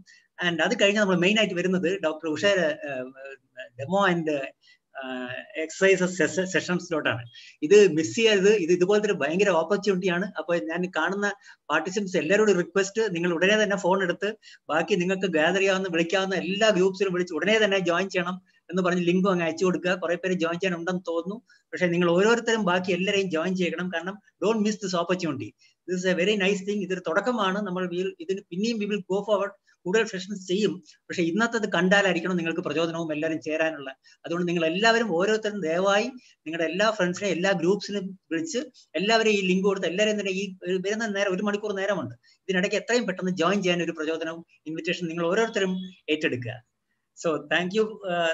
ആൻഡ് അത് കഴിഞ്ഞാൽ നമ്മൾ മെയിൻ ആയിട്ട് വരുന്നത് ഡോക്ടർ ഉഷയുടെ ഡെമോ ആൻഡ് എക്സസൈസസ് സെഷൻസിലോട്ടാണ്. ഇത് മിസ് ചെയ്യരുത്. ഇത് ഇതുപോലത്തെ ഒരു ഭയങ്കര ഓപ്പർച്യൂണിറ്റിയാണ്. അപ്പോൾ ഞാൻ കാണുന്ന പാർട്ടിസിപ്പൻസ് എല്ലാവരോടും റിക്വസ്റ്റ്, നിങ്ങൾ ഉടനെ തന്നെ ഫോൺ എടുത്ത് ബാക്കി നിങ്ങൾക്ക് ഗ്യാദർ ചെയ്യാവുന്ന വിളിക്കാവുന്ന എല്ലാ ഗ്രൂപ്പ്സിലും വിളിച്ച് ഉടനെ തന്നെ ജോയിൻ ചെയ്യണം എന്ന് പറഞ്ഞ് ലിങ്കും അങ്ങ് അയച്ചു കൊടുക്കുക. കുറെ പേര് ജോയിൻ ചെയ്യാൻ ഉണ്ടെന്ന് തോന്നുന്നു. പക്ഷേ നിങ്ങൾ ഓരോരുത്തരും ബാക്കി എല്ലാവരെയും ജോയിൻ ചെയ്യണം. കാരണം don't miss this opportunity. This is A very nice thing. ഇതൊരു തുടക്കമാണ്. നമ്മൾ ഇതിന് പിന്നെയും വി വിൽ ഗോ ഫോർവേഡ്, കൂടുതൽ സെഷൻസ് ചെയ്യും. പക്ഷെ ഇന്നത്തെ കണ്ടാലായിരിക്കണം നിങ്ങൾക്ക് പ്രചോദനവും എല്ലാവരും ചേരാനുള്ള. അതുകൊണ്ട് നിങ്ങൾ എല്ലാവരും ഓരോരുത്തരും ദയവായി നിങ്ങളുടെ എല്ലാ ഫ്രണ്ട്സിനെ എല്ലാ ഗ്രൂപ്പ്സിനും വിളിച്ച് എല്ലാവരെയും ഈ ലിങ്ക് കൊടുത്ത് എല്ലാവരെയും തന്നെ ഈ വരുന്ന നേരം 1 മണിക്കൂർ നേരമുണ്ട്, ഇതിനിടയ്ക്ക് എത്രയും പെട്ടെന്ന് ജോയിൻ ചെയ്യാൻ ഒരു പ്രചോദനവും ഇൻവിറ്റേഷൻ നിങ്ങൾ ഓരോരുത്തരും ഏറ്റെടുക്കുക. So thank you,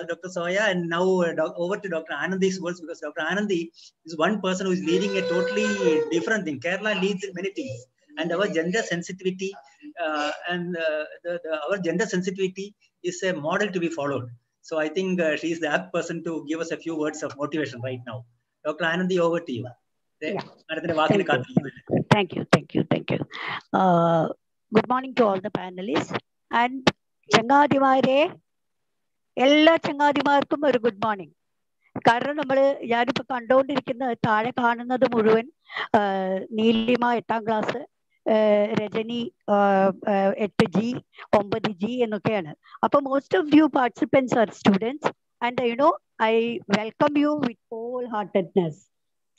Dr. Soya. And now over to Dr. Anandi's words, because Dr. Anandi is one person who is leading a totally different thing. Kerala leads in many things, and our gender sensitivity our gender sensitivity is a model to be followed. So I think she is the apt person to give us a few words of motivation right now. Dr. Anandi, over to you. Yeah. Thank you. Good morning to all the panelists. And ചങ്ങാതിമാരെ, എല്ലാ ചങ്ങാതിമാർക്കും ഒരു good morning. കാരണം ഞാനിപ്പോൾ കണ്ടുകൊണ്ടിരിക്കുന്ന താഴെ കാണുന്നത് മുഴുവൻ നീലിമ 8ാം class, Rajani 8G, 9G എന്നൊക്കെയാണ്. അപ്പോൾ most of you participants are students, and I welcome you with whole heartedness.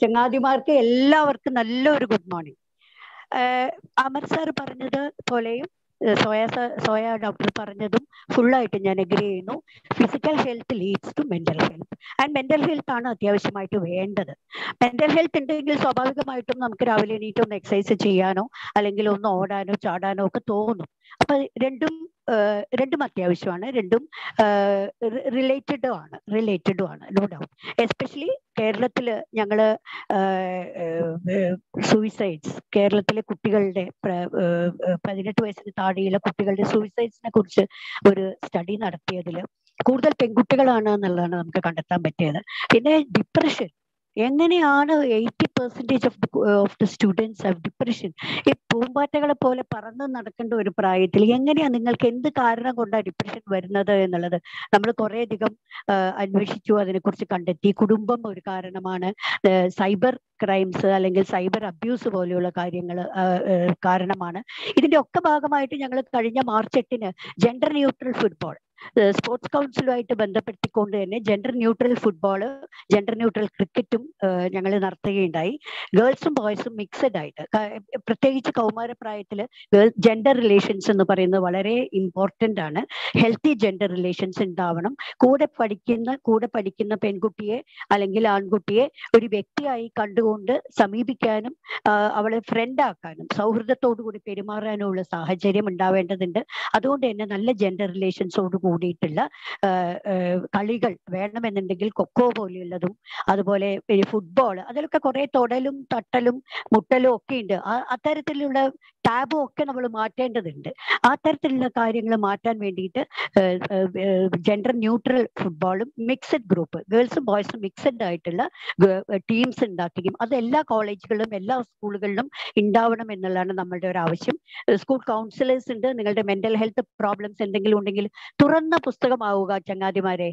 ചങ്ങാതിമാർക്ക് എല്ലാവർക്കും നല്ലൊരു ഗുഡ് മോർണിംഗ്. അമർ സാർ പറഞ്ഞത് പോലെയും സോയ ഡോക്ടർ പറഞ്ഞതും ഫുള്ളായിട്ട് ഞാൻ എഗ്രി ചെയ്യുന്നു. Physical health leads to mental health, and mental health ആണ് അത്യാവശ്യമായിട്ട് വേണ്ടത്. മെന്റൽ ഹെൽത്ത് ഉണ്ടെങ്കിൽ സ്വാഭാവികമായിട്ടും നമുക്ക് രാവിലെ എണീറ്റ് ഒന്ന് എക്സസൈസ് ചെയ്യാനോ അല്ലെങ്കിൽ ഒന്ന് ഓടാനോ ചാടാനോ ഒക്കെ തോന്നും. അപ്പൊ രണ്ടും അത്യാവശ്യമാണ്, രണ്ടും റിലേറ്റഡും ആണ്, നോ ഡൗട്ട്. എസ്പെഷ്യലി കേരളത്തില് ഞങ്ങള് സൂയിസൈഡ്സ്, കേരളത്തിലെ കുട്ടികളുടെ 18 വയസ്സിന് താഴെയുള്ള കുട്ടികളുടെ സൂയിസൈഡ്സിനെ കുറിച്ച് ഒരു സ്റ്റഡി നടത്തിയതിൽ കൂടുതൽ പെൺകുട്ടികളാണ് എന്നുള്ളതാണ് നമുക്ക് കണ്ടെത്താൻ പറ്റിയത്. പിന്നെ ഡിപ്രഷൻ, എങ്ങനെയാണ് 80% of the students have depression? ഈ പൂമ്പാറ്റകളെ പോലെ പറന്ന് നടക്കേണ്ട ഒരു പ്രായത്തിൽ എങ്ങനെയാണ്, നിങ്ങൾക്ക് എന്ത് കാരണം കൊണ്ടാണ് ഡിപ്രഷൻ വരുന്നത് എന്നുള്ളത് നമ്മൾ കുറേയധികം അന്വേഷിച്ചു, അതിനെക്കുറിച്ച് കണ്ടെത്തി. കുടുംബം ഒരു കാരണമാണ്, സൈബർ ക്രൈംസ് അല്ലെങ്കിൽ സൈബർ അബ്യൂസ് പോലെയുള്ള കാര്യങ്ങൾ കാരണമാണ്. ഇതിന്റെ ഒക്കെ ഭാഗമായിട്ട് ഞങ്ങൾ കഴിഞ്ഞ മാർച്ച് 8-ന് ജെൻഡർ ന്യൂട്രൽ ഫുട്ബോൾ സ്പോർട്സ് കൗൺസിലുമായിട്ട് ബന്ധപ്പെടുത്തിക്കൊണ്ട് തന്നെ gender neutral football, gender neutral ക്രിക്കറ്റും ഞങ്ങൾ നടത്തുകയുണ്ടായി. ഗേൾസും ബോയ്സും മിക്സഡ് ആയിട്ട്, പ്രത്യേകിച്ച് കൗമാരപ്രായത്തിൽ ജെൻഡർ റിലേഷൻസ് എന്ന് പറയുന്നത് വളരെ ഇമ്പോർട്ടൻ്റ് ആണ്. ഹെൽത്തി ജെൻഡർ റിലേഷൻസ് ഉണ്ടാവണം. കൂടെ പഠിക്കുന്ന പെൺകുട്ടിയെ അല്ലെങ്കിൽ ആൺകുട്ടിയെ ഒരു വ്യക്തിയായി കണ്ടുകൊണ്ട് സമീപിക്കാനും അവളെ ഫ്രണ്ടാക്കാനും സൗഹൃദത്തോടു കൂടി പെരുമാറാനുമുള്ള സാഹചര്യം ഉണ്ടാവേണ്ടതുണ്ട്. അതുകൊണ്ട് തന്നെ നല്ല ജെൻഡർ റിലേഷൻസോട് കൂടിയിട്ടുള്ള കളികൾ വേണമെന്നുണ്ടെങ്കിൽ കൊക്കോ പോലെയുള്ളതും അതുപോലെ ഫുട്ബോൾ, അതിലൊക്കെ കുറെ തൊടലും തട്ടലും മുട്ടലും ഒക്കെ ഉണ്ട്. അത്തരത്തിലുള്ള ടാബും ഒക്കെ നമ്മൾ മാറ്റേണ്ടതുണ്ട്. ആ തരത്തിലുള്ള കാര്യങ്ങൾ മാറ്റാൻ വേണ്ടിയിട്ട് ജെൻഡർ ന്യൂട്രൽ ഫുട്ബോളും മിക്സഡ് ഗ്രൂപ്പ്, ഗേൾസും ബോയ്സും മിക്സഡ് ആയിട്ടുള്ള ടീംസ് ഉണ്ടാക്കുകയും അത് എല്ലാ കോളേജുകളിലും എല്ലാ സ്കൂളുകളിലും ഉണ്ടാവണം എന്നുള്ളതാണ് നമ്മളുടെ ഒരു ആവശ്യം. സ്കൂൾ കൗൺസിലേഴ്സ് ഉണ്ട്. നിങ്ങളുടെ മെന്റൽ ഹെൽത്ത് പ്രോബ്ലംസ് എന്തെങ്കിലും ഉണ്ടെങ്കിൽ തുറന്ന പുസ്തകമാവുക ചങ്ങാതിമാരെ.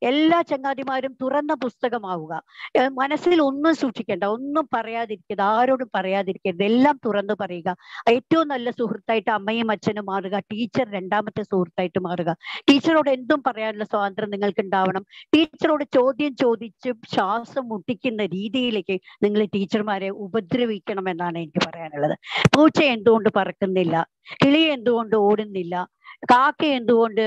എല്ലാ ചങ്ങാതിമാരും തുറന്ന പുസ്തകമാവുക. മനസ്സിൽ ഒന്നും സൂക്ഷിക്കേണ്ട, ഒന്നും പറയാതിരിക്കരുത്, ആരോടും പറയാതിരിക്കരുത്, എല്ലാം തുറന്നു പറയുക. ഏറ്റവും നല്ല സുഹൃത്തായിട്ട് അമ്മയും അച്ഛനും മാറുക. ടീച്ചർ 2ാമത്തെ സുഹൃത്തായിട്ട് മാറുക. ടീച്ചറോട് എന്തും പറയാനുള്ള സ്വാതന്ത്ര്യം നിങ്ങൾക്ക് ഉണ്ടാവണം. ടീച്ചറോട് ചോദ്യം ചോദിച്ച് ശ്വാസം മുട്ടിക്കുന്ന രീതിയിലേക്ക് നിങ്ങൾ ടീച്ചർമാരെ ഉപദ്രവിക്കണം എന്നാണ് എനിക്ക് പറയാനുള്ളത്. പൂച്ച എന്തുകൊണ്ട് പറക്കുന്നില്ല, കിളി എന്തുകൊണ്ട് ഓടുന്നില്ല, കാക്ക എന്തുകൊണ്ട്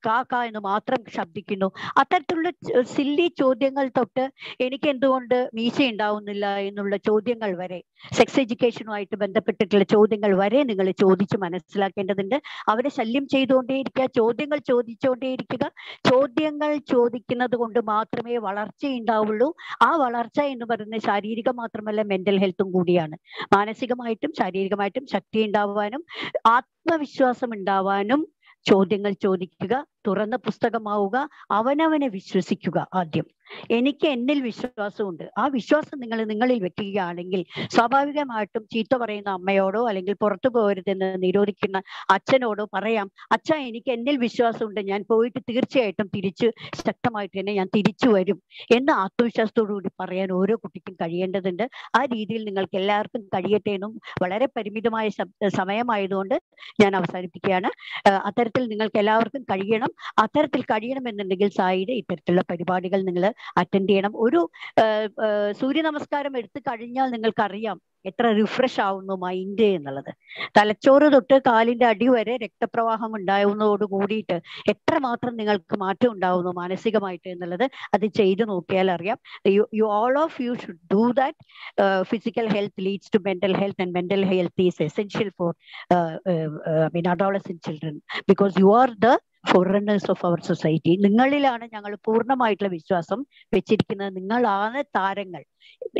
കാ കാ എന്ന് മാത്രം ശബ്ദിക്കുന്നു. അത്തരത്തിലുള്ള സില്ലി ചോദ്യങ്ങൾ തൊട്ട് എനിക്ക് എന്തുകൊണ്ട് മീശ ഉണ്ടാവുന്നില്ല എന്നുള്ള ചോദ്യങ്ങൾ വരെ, സെക്സ് എഡ്യൂക്കേഷനുമായിട്ട് ബന്ധപ്പെട്ടിട്ടുള്ള ചോദ്യങ്ങൾ വരെ നിങ്ങൾ ചോദിച്ച് മനസ്സിലാക്കേണ്ടതുണ്ട്. അവരെ ശല്യം ചെയ്തുകൊണ്ടേയിരിക്കുക, ചോദ്യങ്ങൾ ചോദിച്ചുകൊണ്ടേയിരിക്കുക. ചോദ്യങ്ങൾ ചോദിക്കുന്നത് കൊണ്ട് മാത്രമേ വളർച്ചയുണ്ടാവുള്ളൂ. ആ വളർച്ച എന്ന് പറയുന്നത് ശാരീരികം മാത്രമല്ല, മെന്റൽ ഹെൽത്തും കൂടിയാണ്. മാനസികമായിട്ടും ശാരീരികമായിട്ടും ശക്തി ഉണ്ടാവാനും ആത്മവിശ്വാസം ഉണ്ടാവാനും ചോദ്യങ്ങൾ ചോദിക്കുക, തുറന്ന പുസ്തകമാവുക, അവനവനെ വിശ്വസിക്കുക. ആദ്യം എനിക്ക് എന്നിൽ വിശ്വാസമുണ്ട്, ആ വിശ്വാസം നിങ്ങൾ നിങ്ങളിൽ വെക്കുകയാണെങ്കിൽ സ്വാഭാവികമായിട്ടും ചീത്ത പറയുന്ന അമ്മയോടോ അല്ലെങ്കിൽ പുറത്തു പോകരുതെന്ന് നിരോധിക്കുന്ന അച്ഛനോടോ പറയാം, അച്ഛാ എനിക്ക് എന്നിൽ വിശ്വാസമുണ്ട്, ഞാൻ പോയിട്ട് തീർച്ചയായിട്ടും തിരിച്ച് ശക്തമായിട്ട് തന്നെ ഞാൻ തിരിച്ചു വരും എന്ന് ആത്മവിശ്വാസത്തോടു കൂടി പറയാൻ ഓരോ കുട്ടിക്കും കഴിയേണ്ടതുണ്ട്. ആ രീതിയിൽ നിങ്ങൾക്ക് എല്ലാവർക്കും കഴിയട്ടെ എന്നും വളരെ പരിമിതമായ സമയമായതുകൊണ്ട് ഞാൻ അവസാനിപ്പിക്കുകയാണ്. അത്തരത്തിൽ നിങ്ങൾക്ക് എല്ലാവർക്കും കഴിയണം. അത്തരത്തിൽ കഴിയണമെന്നുണ്ടെങ്കിൽ സായിയുടെ ഇത്തരത്തിലുള്ള പരിപാടികൾ നിങ്ങൾ അറ്റൻഡ് ചെയ്യണം. ഒരു സൂര്യ നമസ്കാരം എടുത്തു കഴിഞ്ഞാൽ നിങ്ങൾക്കറിയാം എത്ര റിഫ്രഷ് ആവുന്നു മൈൻഡ് എന്നുള്ളത്. തലച്ചോറ് തൊട്ട് കാലിന്റെ അടി വരെ രക്തപ്രവാഹം ഉണ്ടാവുന്നതോട് കൂടിയിട്ട് എത്രമാത്രം നിങ്ങൾക്ക് മാറ്റം ഉണ്ടാവുന്നു മാനസികമായിട്ട് എന്നുള്ളത് അത് ചെയ്തു നോക്കിയാൽ അറിയാം. You all of you should do that. Physical health leads to mental health and mental health is essential for adolescent children because you are the forerunners of our society. നിങ്ങളിലാണ് ഞങ്ങൾ പൂർണ്ണമായിട്ടുള്ള വിശ്വാസം വെച്ചിരിക്കുന്നത്. നിങ്ങളാണ് താരങ്ങൾ.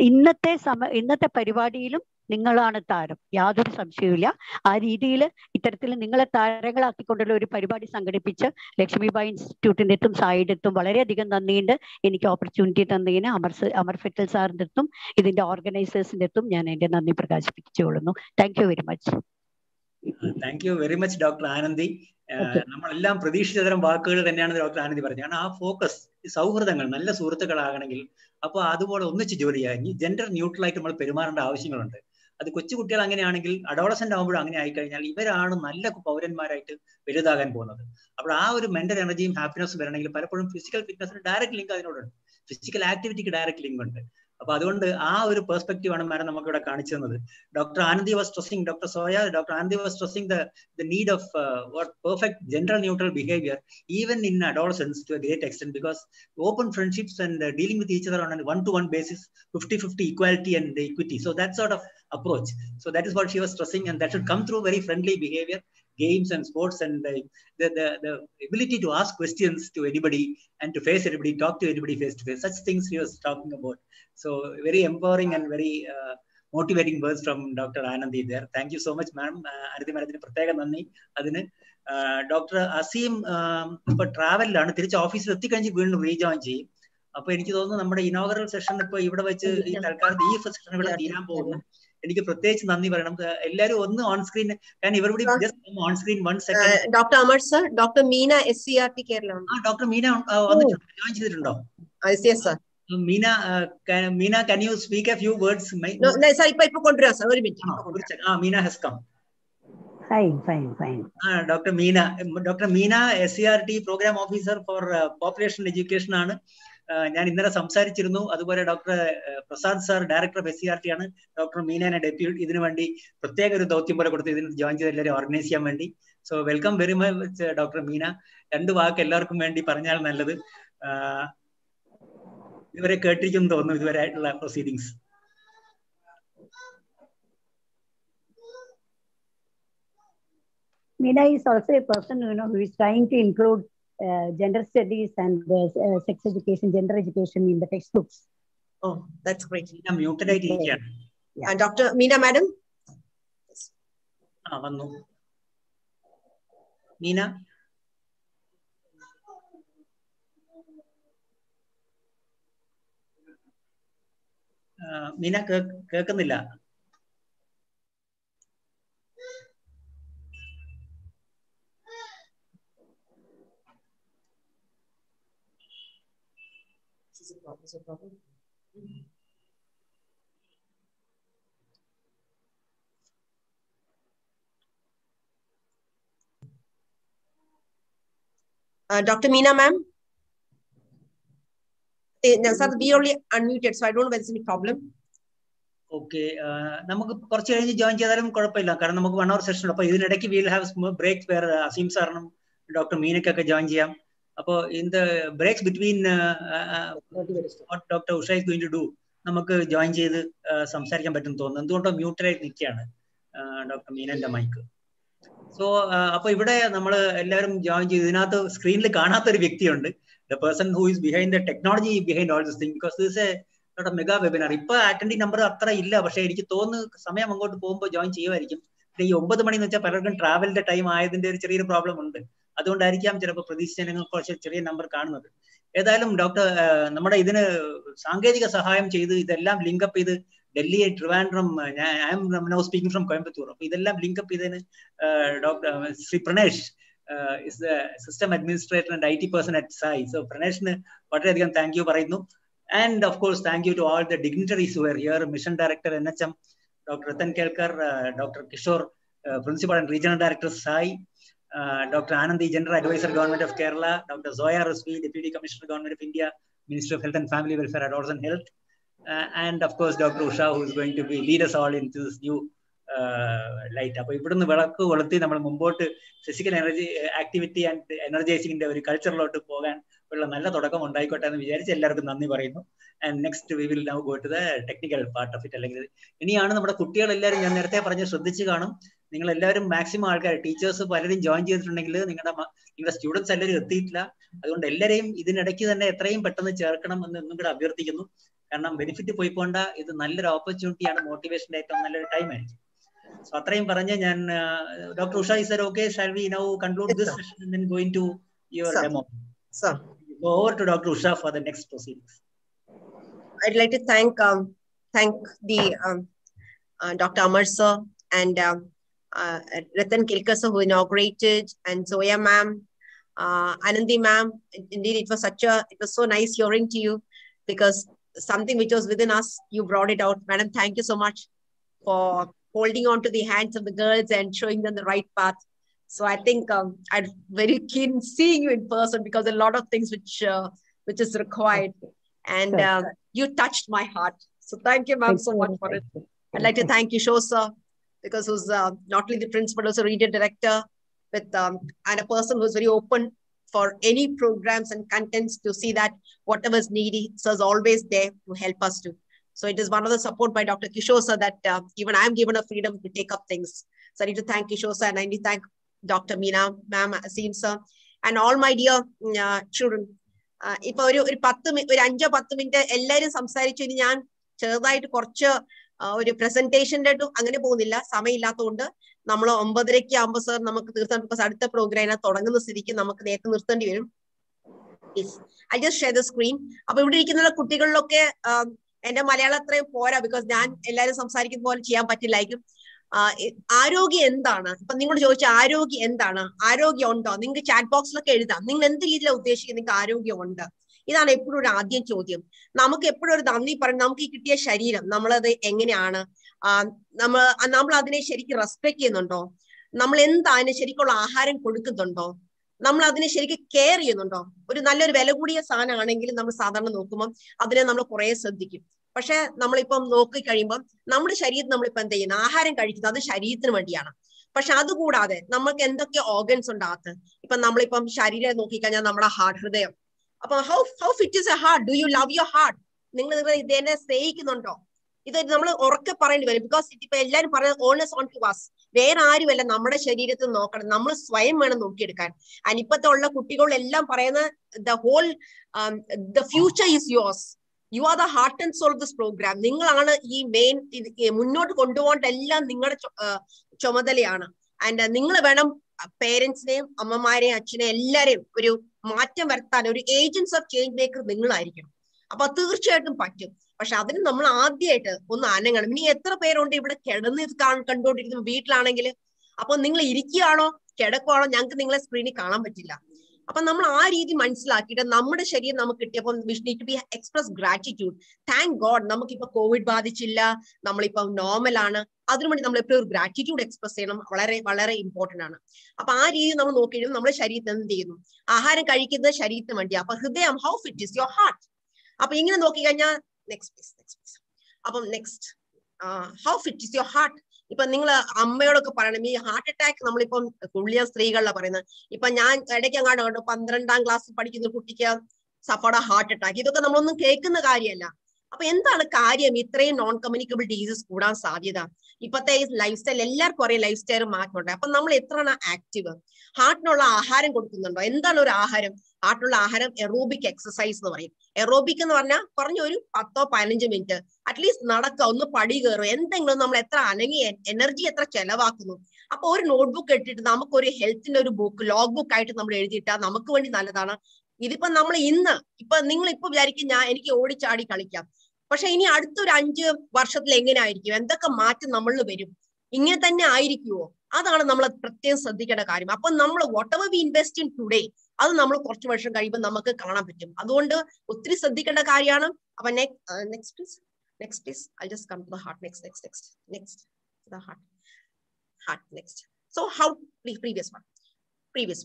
ഇന്നത്തെ പരിപാടിയിലും നിങ്ങളാണ് താരം, യാതൊരു സംശയവുമില്ല. ആ രീതിയിൽ ഇത്തരത്തിൽ നിങ്ങളെ താരങ്ങളാക്കിക്കൊണ്ടുള്ള ഒരു പരിപാടി സംഘടിപ്പിച്ച് ലക്ഷ്മിബായി ഇൻസ്റ്റിറ്റ്യൂട്ടിൻ്റെ അടുത്തും സായിയുടെ അടുത്തും വളരെയധികം നന്ദിയുണ്ട്. എനിക്ക് ഓപ്പർച്യൂണിറ്റി തന്നതിന് അമർ ഫെറ്റൽ സാറിൻ്റെ അടുത്തും ഇതിന്റെ ഓർഗനൈസേഴ്സിൻ്റെ അടുത്തും ഞാൻ എൻ്റെ നന്ദി പ്രകാശിപ്പിച്ചുകൊള്ളുന്നു. Thank you very much. Thank you very much doctor Anandi. നമ്മളെല്ലാം പ്രതീക്ഷിച്ച തരം വാക്കുകൾ തന്നെയാണ് ഡോക്ടർ ആനന്ദി പറഞ്ഞത്. കാരണം ആ ഫോക്കസ്, സൗഹൃദങ്ങൾ, നല്ല സുഹൃത്തുക്കളാകണമെങ്കിൽ അപ്പോൾ അതുപോലെ ഒന്നിച്ച് ജോലി ചെയ്യാൻ ജെൻഡർ ന്യൂട്രൽ ആയിട്ട് നമ്മൾ പെരുമാറേണ്ട ആവശ്യങ്ങളുണ്ട്. അത് കൊച്ചുകുട്ടികൾ അങ്ങനെയാണെങ്കിൽ അഡോളസെന്റ് ആകുമ്പോഴും അങ്ങനെ ആയിക്കഴിഞ്ഞാൽ ഇവരാണ് നല്ല പൗരന്മാരായിട്ട് വലുതാകാൻ പോകുന്നത്. അപ്പോൾ ആ ഒരു മെന്റൽ എനർജിയും ഹാപ്പിനെസ്സും വരണമെങ്കിൽ പലപ്പോഴും ഫിസിക്കൽ ഫിറ്റ്നസിന് ഡയറക്റ്റ് ലിങ്ക് അതിനോടുണ്ട്, ഫിസിക്കൽ ആക്ടിവിറ്റിക്ക് ഡയറക്റ്റ് ലിങ്ക് ഉണ്ട്. അപ്പൊ അതുകൊണ്ട് ആ ഒരു പെർസ്പെക്റ്റീവ് ആണ് മാഡം നമുക്ക് ഇവിടെ കാണിച്ചു തന്നത്. Doctor Anandi was stressing, doctor Anandi was stressing the need of what perfect gender neutral behavior even in adolescence to a great extent, because open friendships and dealing with each other on a one-to-one basis, 50-50 equality and equity, so that sort of approach, so that is what she was stressing, and that should come through very friendly behavior, games and sports, and the ability to ask questions to anybody and to face anybody, talk to anybody face to face, such things she was talking about. So very empowering and very motivating words from Dr. Anandi there. Thank you so much, ma'am. Anandi madamine pratheka nanni adinu. Dr. Asim ipo travel-ilanu, തിരിച്ച് ഓഫീസിൽ എത്തിക്കഴിഞ്ഞ് വീണ്ടും rejoin ചെയ്യും. അപ്പൊ എനിക്ക് തോന്നുന്നു നമ്മുടെ inaugural session ഇപ്പൊ ഇവിടെ വെച്ച് ഈ തൽക്കാലത്ത് ഈ സെഷൻ ഇവിടെ തീരാൻ പോകുന്നു. എനിക്ക് പ്രത്യേകിച്ച് നന്ദി പറയണം. എല്ലാവരും ഒന്ന് on screen, can everybody just come on screen 1 second. Dr. Amar sir, Dr. Meena SCRT Kerala. Doctor Meena വന്നിട്ടുണ്ട്, ജോയിൻ ചെയ്തിട്ടുണ്ടോ? Yes sir. Meena, can you speak a few words? No, sir, ipo kondra sir, oru minute. Meena has come. Fine. Dr. Meena, SCRT program officer for population education ആണ്. ഞാൻ ഇന്നലെ സംസാരിച്ചിരുന്നു. അതുപോലെ doctor Prasad sir director of SCRT ആണ്. Doctor മീനനെ depute ഇതിനു വേണ്ടി പ്രത്യേക ഒരു ദൗത്യം പോലെ കൊടുത്ത് ഇതിന് ജോയിൻ ചെയ്ത് എല്ലാവരും ഓർഗനൈസ് ചെയ്യാൻ വേണ്ടി. So welcome very much doctor Meena. 2 വാക്ക് എല്ലാവർക്കും വേണ്ടി പറഞ്ഞാൽ നല്ലത്. ഇതുവരെ കേട്ടിരിക്കുന്നു തോന്നുന്നു ഇതുവരെ ആയിട്ടുള്ള proceedings. Meena is also a person who is trying to include gender studies and sex education, gender education in the textbooks. Oh, that's great. I'm muted here. And Dr. Meena madam? Vannu. Meena? Meena കേൾക്കുന്നില്ല. Dr. Meena ma'am? Sir, we only unmuted, so I don't know whether it's any problem. Okay, നമുക്ക് കുറച്ച് കഴിഞ്ഞ് join ചെയ്താലും കുഴപ്പമില്ല, കാരണം നമുക്ക് 1 hour session ഉണ്ട്. അപ്പൊ ഇതിനിടയ്ക്ക് we'll have break where Aseem സാറിനും ഡോക്ടർ മീനക്കൊക്കെ ജോയിൻ ചെയ്യാം. അപ്പോൾ in the breaks between what doctor Usha is going to do നമുക്ക് ജോയിൻ ചെയ്ത് സംസാരിക്കാൻ പറ്റും തോന്നുന്നു. എന്തുകൊണ്ടോ മ്യൂട്ടഡായിട്ട് നിൽക്കുകയാണ് ഡോക്ടർ മീനന്റെ മൈക്ക്. സോ അപ്പൊ ഇവിടെ നമ്മൾ എല്ലാവരും ജോയിൻ ചെയ്ത് ഇതിനകത്ത് സ്ക്രീനിൽ കാണാത്തൊരു വ്യക്തിയുണ്ട്, the person who is behind the technology behind all this thing, because this a mega webinar. ഇപ്പൊ അറ്റൻഡിങ് നമ്പർ അത്ര ഇല്ല, പക്ഷെ എനിക്ക് തോന്നുന്നു സമയം അങ്ങോട്ട് പോകുമ്പോൾ ജോയിൻ ചെയ്യുമായിരിക്കും. ഈ 9 മണി എന്ന് വെച്ചാൽ പലർക്കും ട്രാവലിന്റെ ടൈം ആയതിന്റെ ഒരു ചെറിയൊരു പ്രോബ്ലം ഉണ്ട്. അതുകൊണ്ടായിരിക്കാം ചിലപ്പോൾ പ്രതീക്ഷിച്ച കുറച്ച് ചെറിയ നമ്പർ കാണുന്നത്. ഏതായാലും ഡോക്ടർ നമ്മുടെ ഇതിന് സാങ്കേതിക സഹായം ചെയ്ത് ഇതെല്ലാം ലിങ്കപ്പ് ചെയ്ത് Delhi, Trivandrum, I am now speaking from Coimbatore. അപ്പൊ ഇതെല്ലാം ലിങ്കപ്പ് ചെയ്തതിന് doctor Shri Pranesh is the system administrator and IT person at Sai. So പ്രണേഷിന് വളരെയധികം താങ്ക് യു പറയുന്നു. And of course thank you to all the dignitaries who are here, mission director NHM Dr. Ratan Kelkar, Dr. Kishore, Principal and Regional Director SAI, Dr. Anandi, General Advisor, Government of Kerala, Dr. Zoya Rusvi, Deputy Commissioner, Government of India, Minister of Health and Family Welfare, Adolescent Health, and of course Dr. Usha, who is going to lead us all into this new light. അപ്പോൾ ഇവിടുന്ന് വിളക്ക് കൊളുത്തി നമ്മൾ മുമ്പോട്ട് physical energy activity and എനർജൈസിങ്ങിന്റെ ഒരു കൾച്ചറിലോട്ട് പോകാൻ ഉള്ള നല്ല തുടക്കം ഉണ്ടായിക്കോട്ടെ എന്ന് വിചാരിച്ച് എല്ലാവർക്കും നന്ദി പറയുന്നു. And next we will now go to the technical part of it. അല്ലെങ്കിൽ ഇനിയാണ് നമ്മുടെ കുട്ടികളെല്ലാവരും, ഞാൻ നേരത്തെ പറഞ്ഞ് ശ്രദ്ധിച്ച് കാണും, നിങ്ങൾ എല്ലാവരും മാക്സിമം ആൾക്കാർ, ടീച്ചേഴ്സ് പലരും ജോയിൻ ചെയ്തിട്ടുണ്ടെങ്കിൽ നിങ്ങളുടെ സ്റ്റുഡൻസ് എല്ലാവരും എത്തിയിട്ടില്ല. അതുകൊണ്ട് എല്ലാവരെയും ഇതിനിടയ്ക്ക് തന്നെ എത്രയും പെട്ടെന്ന് ചേർക്കണം എന്ന് ഒന്നും കൂടെ അഭ്യർത്ഥിക്കുന്നു. കാരണം ബെനിഫിറ്റ് പോയിക്കൊണ്ട ഇത് നല്ലൊരു ഓപ്പർച്യൂണിറ്റിയാണ്, മോട്ടിവേഷൻ്റെ ഏറ്റവും നല്ലൊരു ടൈം ആയിരിക്കും. സോ അത്രയും പറഞ്ഞ് ഞാൻ doctor Usha, is that okay? Shall we now conclude this session and then go into your demo? Sir. Go over to Dr. Usha for the next proceedings. I'd like to thank the Dr. Amar sir and Ratan Kelkar sir who inaugurated, and Zoya ma'am, Anandi ma'am. Indeed, it was so nice hearing to you, because something which was within us, you brought it out. Madam, thank you so much for holding on to the hands of the girls and showing them the right path. So I think I'm very keen seeing you in person, because a lot of things which is required. And you touched my heart. So thank you, ma'am, so much for it. I'd like to thank you, Kishore sir, because who's not only the principal, also regional director, with and a person who's very open for any programs and contents to see that whatever is needy, sir is always there to help us to. So it is one of the support by Dr. Kishore sir that even I'm given a freedom to take up things. So I need to thank Kishore sir, and I need to thank Dr. Meena, ma'am, Asim sir, and all my dear children. ഇപ്പൊ ഒരു 5-10 minute എല്ലാവരും സംസാരിച്ചു. ഇനി ഞാൻ ചെറുതായിട്ട് കുറച്ച് ഒരു പ്രസന്റേഷൻ്റെ അങ്ങനെ പോകുന്നില്ല, സമയമില്ലാത്തതുകൊണ്ട് നമ്മൾ 9:30 ആകുമ്പോൾ സാർ നമുക്ക് തീർത്താൻ, ബിക്കോസ് അടുത്ത പ്രോഗ്രാം തുടങ്ങുന്ന സ്ഥിതിക്ക് നമുക്ക് നേരത്തെ നിർത്തേണ്ടി വരും. I just share the screen. അപ്പൊ ഇവിടെ ഇരിക്കുന്ന കുട്ടികളിലൊക്കെ എന്റെ മലയാളം അത്രയും പോരാ, ബിക്കോസ് ഞാൻ എല്ലാവരും സംസാരിക്കുന്ന പോലെ ചെയ്യാൻ പറ്റില്ലായിരിക്കും. ആരോഗ്യം എന്താണ്, ഇപ്പൊ നിങ്ങളോട് ചോദിച്ച ആരോഗ്യം എന്താണ്, ആരോഗ്യം ഉണ്ടോ, നിങ്ങൾക്ക് ചാറ്റ് ബോക്സിലൊക്കെ എഴുതാം. നിങ്ങൾ എന്ത് രീതിയിലാണ് ഉദ്ദേശിക്കുന്നത്, നിങ്ങൾക്ക് ആരോഗ്യം ഉണ്ട്? ഇതാണ് എപ്പോഴും ഒരു ആദ്യം ചോദ്യം. നമുക്ക് എപ്പോഴും ഒരു നന്ദി പറയും. നമുക്ക് ഈ കിട്ടിയ ശരീരം നമ്മളത് എങ്ങനെയാണ്, നമ്മൾ അതിനെ ശരിക്കും റെസ്പെക്ട് ചെയ്യുന്നുണ്ടോ, നമ്മൾ എന്താ അതിന് ശരിക്കുള്ള ആഹാരം കൊടുക്കുന്നുണ്ടോ, നമ്മൾ അതിനെ ശരിക്കും കെയർ ചെയ്യുന്നുണ്ടോ? ഒരു നല്ലൊരു വില കൂടിയ സാധനമാണെങ്കിൽ നമ്മൾ സാധാരണ നോക്കുമ്പോൾ അതിനെ നമ്മൾ കുറെ ശ്രദ്ധിക്കും. പക്ഷെ നമ്മളിപ്പം നോക്കി കഴിയുമ്പോൾ നമ്മുടെ ശരീരത്തിൽ നമ്മളിപ്പോ എന്ത് ചെയ്യുന്നത്, ആഹാരം കഴിക്കുന്നത് അത് ശരീരത്തിന് വേണ്ടിയാണ്. പക്ഷെ അതുകൂടാതെ നമുക്ക് എന്തൊക്കെ ഓർഗൻസ് ഉണ്ടാകത്ത്. ഇപ്പൊ നമ്മളിപ്പം ശരീരം നോക്കിക്കഴിഞ്ഞാൽ നമ്മുടെ ഹാർട്ട്, ഹൃദയം. അപ്പൊ how fit is A heart? Do you love your heart? നിങ്ങൾ ഇതിനെ സ്നേഹിക്കുന്നുണ്ടോ? ഇത് നമ്മൾ ഉറക്കെ പറയേണ്ടി വരും. ബിക്കോസ് ഇപ്പൊ എല്ലാവരും പറയുന്നത് ഓണേഴ്സ് ഓൺ ടു വാസ്, വേറെ ആരുമല്ല നമ്മുടെ ശരീരത്തിൽ നോക്കണം, നമ്മൾ സ്വയം വേണം നോക്കിയെടുക്കാൻ. ആൻഡ് ഇപ്പത്തെ ഉള്ള കുട്ടികളെല്ലാം പറയുന്നത് the future is yours. You are the heart and soul of this programme. നിങ്ങളാണ് ഈ മെയിൻ മുന്നോട്ട് കൊണ്ടുപോകേണ്ട എല്ലാം നിങ്ങളുടെ ചുമതലയാണ്. ആൻഡ് നിങ്ങൾ വേണം പേരൻസിനെയും അമ്മമാരെയും അച്ഛനെയും എല്ലാരെയും ഒരു മാറ്റം വരുത്താൻ, ഒരു ഏജൻസ് ഓഫ് ചേഞ്ച് മേക്കർ നിങ്ങളായിരിക്കണം. അപ്പൊ തീർച്ചയായിട്ടും പറ്റും. പക്ഷെ അതിന് നമ്മൾ ആദ്യമായിട്ട് ഒന്ന് അനങ്ങണം. ഇനി എത്ര പേരുണ്ട് ഇവിടെ കിടന്ന് കണ്ടുകൊണ്ടിരിക്കുന്നു വീട്ടിലാണെങ്കിൽ? അപ്പൊ നിങ്ങൾ ഇരിക്കുകയാണോ കിടക്കുവാണോ ഞങ്ങൾക്ക് നിങ്ങളെ സ്ക്രീനിൽ കാണാൻ പറ്റില്ല. അപ്പൊ നമ്മൾ ആ രീതി മനസ്സിലാക്കിയിട്ട് നമ്മുടെ ശരീരം നമുക്ക് കിട്ടിയപ്പോൾ we need to be express gratitude. Thank God നമുക്കിപ്പോ കോവിഡ് ബാധിച്ചില്ല, നമ്മളിപ്പം നോർമൽ ആണ്. അതിനുവേണ്ടി നമ്മൾ എപ്പോഴും ഒരു ഗ്രാറ്റിറ്റ്യൂഡ് എക്സ്പ്രസ് ചെയ്യണം. വളരെ വളരെ ഇമ്പോർട്ടന്റ് ആണ്. അപ്പൊ ആ രീതി നമ്മൾ നോക്കിയിട്ട് നമ്മുടെ ശരീരത്തിൽ എന്ത് ചെയ്യുന്നു, ആഹാരം കഴിക്കുന്നത് ശരീരത്തിന് വേണ്ടിയാണ്. അപ്പൊ ഹൃദയം, how fit is your heart? അപ്പൊ ഇങ്ങനെ നോക്കിക്കഴിഞ്ഞാൽ നെക്സ്റ്റ്. അപ്പം next, how fit is your heart? ഇപ്പൊ നിങ്ങൾ അമ്മയോടൊക്കെ പറയണം, ഈ ഹാർട്ട് അറ്റാക്ക് നമ്മളിപ്പം കുള്ളിയ സ്ത്രീകളിലാണ് പറയുന്നത്. ഇപ്പൊ ഞാൻ ഇടയ്ക്ക് അങ്ങാണ്ട് കണ്ടു 12ാം ക്ലാസ്സിൽ പഠിക്കുന്ന കുട്ടിക്ക് സഫർഡ് ഹാർട്ട് അറ്റാക്ക്. ഇതൊക്കെ നമ്മളൊന്നും കേൾക്കുന്ന കാര്യമല്ല. അപ്പൊ എന്താണ് കാര്യം ഇത്രയും നോൺ കമ്മ്യൂണിക്കബിൾ ഡിസീസ് കൂടാൻ സാധ്യത? ഇപ്പത്തെ ലൈഫ് സ്റ്റൈൽ എല്ലാവർക്കും അറിയാം, ലൈഫ് സ്റ്റൈൽ മാറ്റമുണ്ട്. അപ്പൊ നമ്മൾ എത്രയാണ് ആക്റ്റീവ്? ഹാർട്ടിനുള്ള ആഹാരം കൊടുക്കുന്നുണ്ടോ? എന്താണ് ഒരു ആഹാരം? ഹാർട്ടിനുള്ള ആഹാരം എറോബിക് എക്സസൈസ് എന്ന് പറയും. എറോബിക് എന്ന് പറഞ്ഞാൽ കുറഞ്ഞ ഒരു 10-15 മിനിറ്റ് അറ്റ്ലീസ്റ്റ് നടക്കുക, ഒന്ന് പടി കയറുക, എന്തെങ്കിലും. നമ്മൾ എത്ര അനങ്ങി എനർജി എത്ര ചെലവാക്കുന്നു. അപ്പൊ ഒരു നോട്ട്ബുക്ക് ഇട്ടിട്ട് നമുക്കൊരു ഹെൽത്തിന്റെ ഒരു ബുക്ക് ലോഗ് ബുക്ക് ആയിട്ട് നമ്മൾ എഴുതിയിട്ടാൽ നമുക്ക് വേണ്ടി നല്ലതാണ്. ഇതിപ്പോ നമ്മൾ ഇപ്പൊ നിങ്ങൾ ഇപ്പൊ വിചാരിക്കും എനിക്ക് ഓടിച്ചാടി കളിക്കാം, പക്ഷെ ഇനി അടുത്തൊരു 5 വർഷത്തിൽ എങ്ങനെ ആയിരിക്കും? എന്തൊക്കെ മാറ്റം നമ്മളിൽ വരും? ഇങ്ങനെ തന്നെ ആയിരിക്കുമോ? അതാണ് നമ്മൾ പ്രത്യേകം ശ്രദ്ധിക്കേണ്ട കാര്യം. അപ്പൊ നമ്മൾ whatever we invest in today, അത് നമ്മൾ കുറച്ച് വർഷം കഴിയുമ്പോൾ നമുക്ക് കാണാൻ പറ്റും. അതുകൊണ്ട് ഒത്തിരി ശ്രദ്ധിക്കേണ്ട കാര്യമാണ്. അപ്പൊ next please I just come to the heart. Next the heart next. So how previous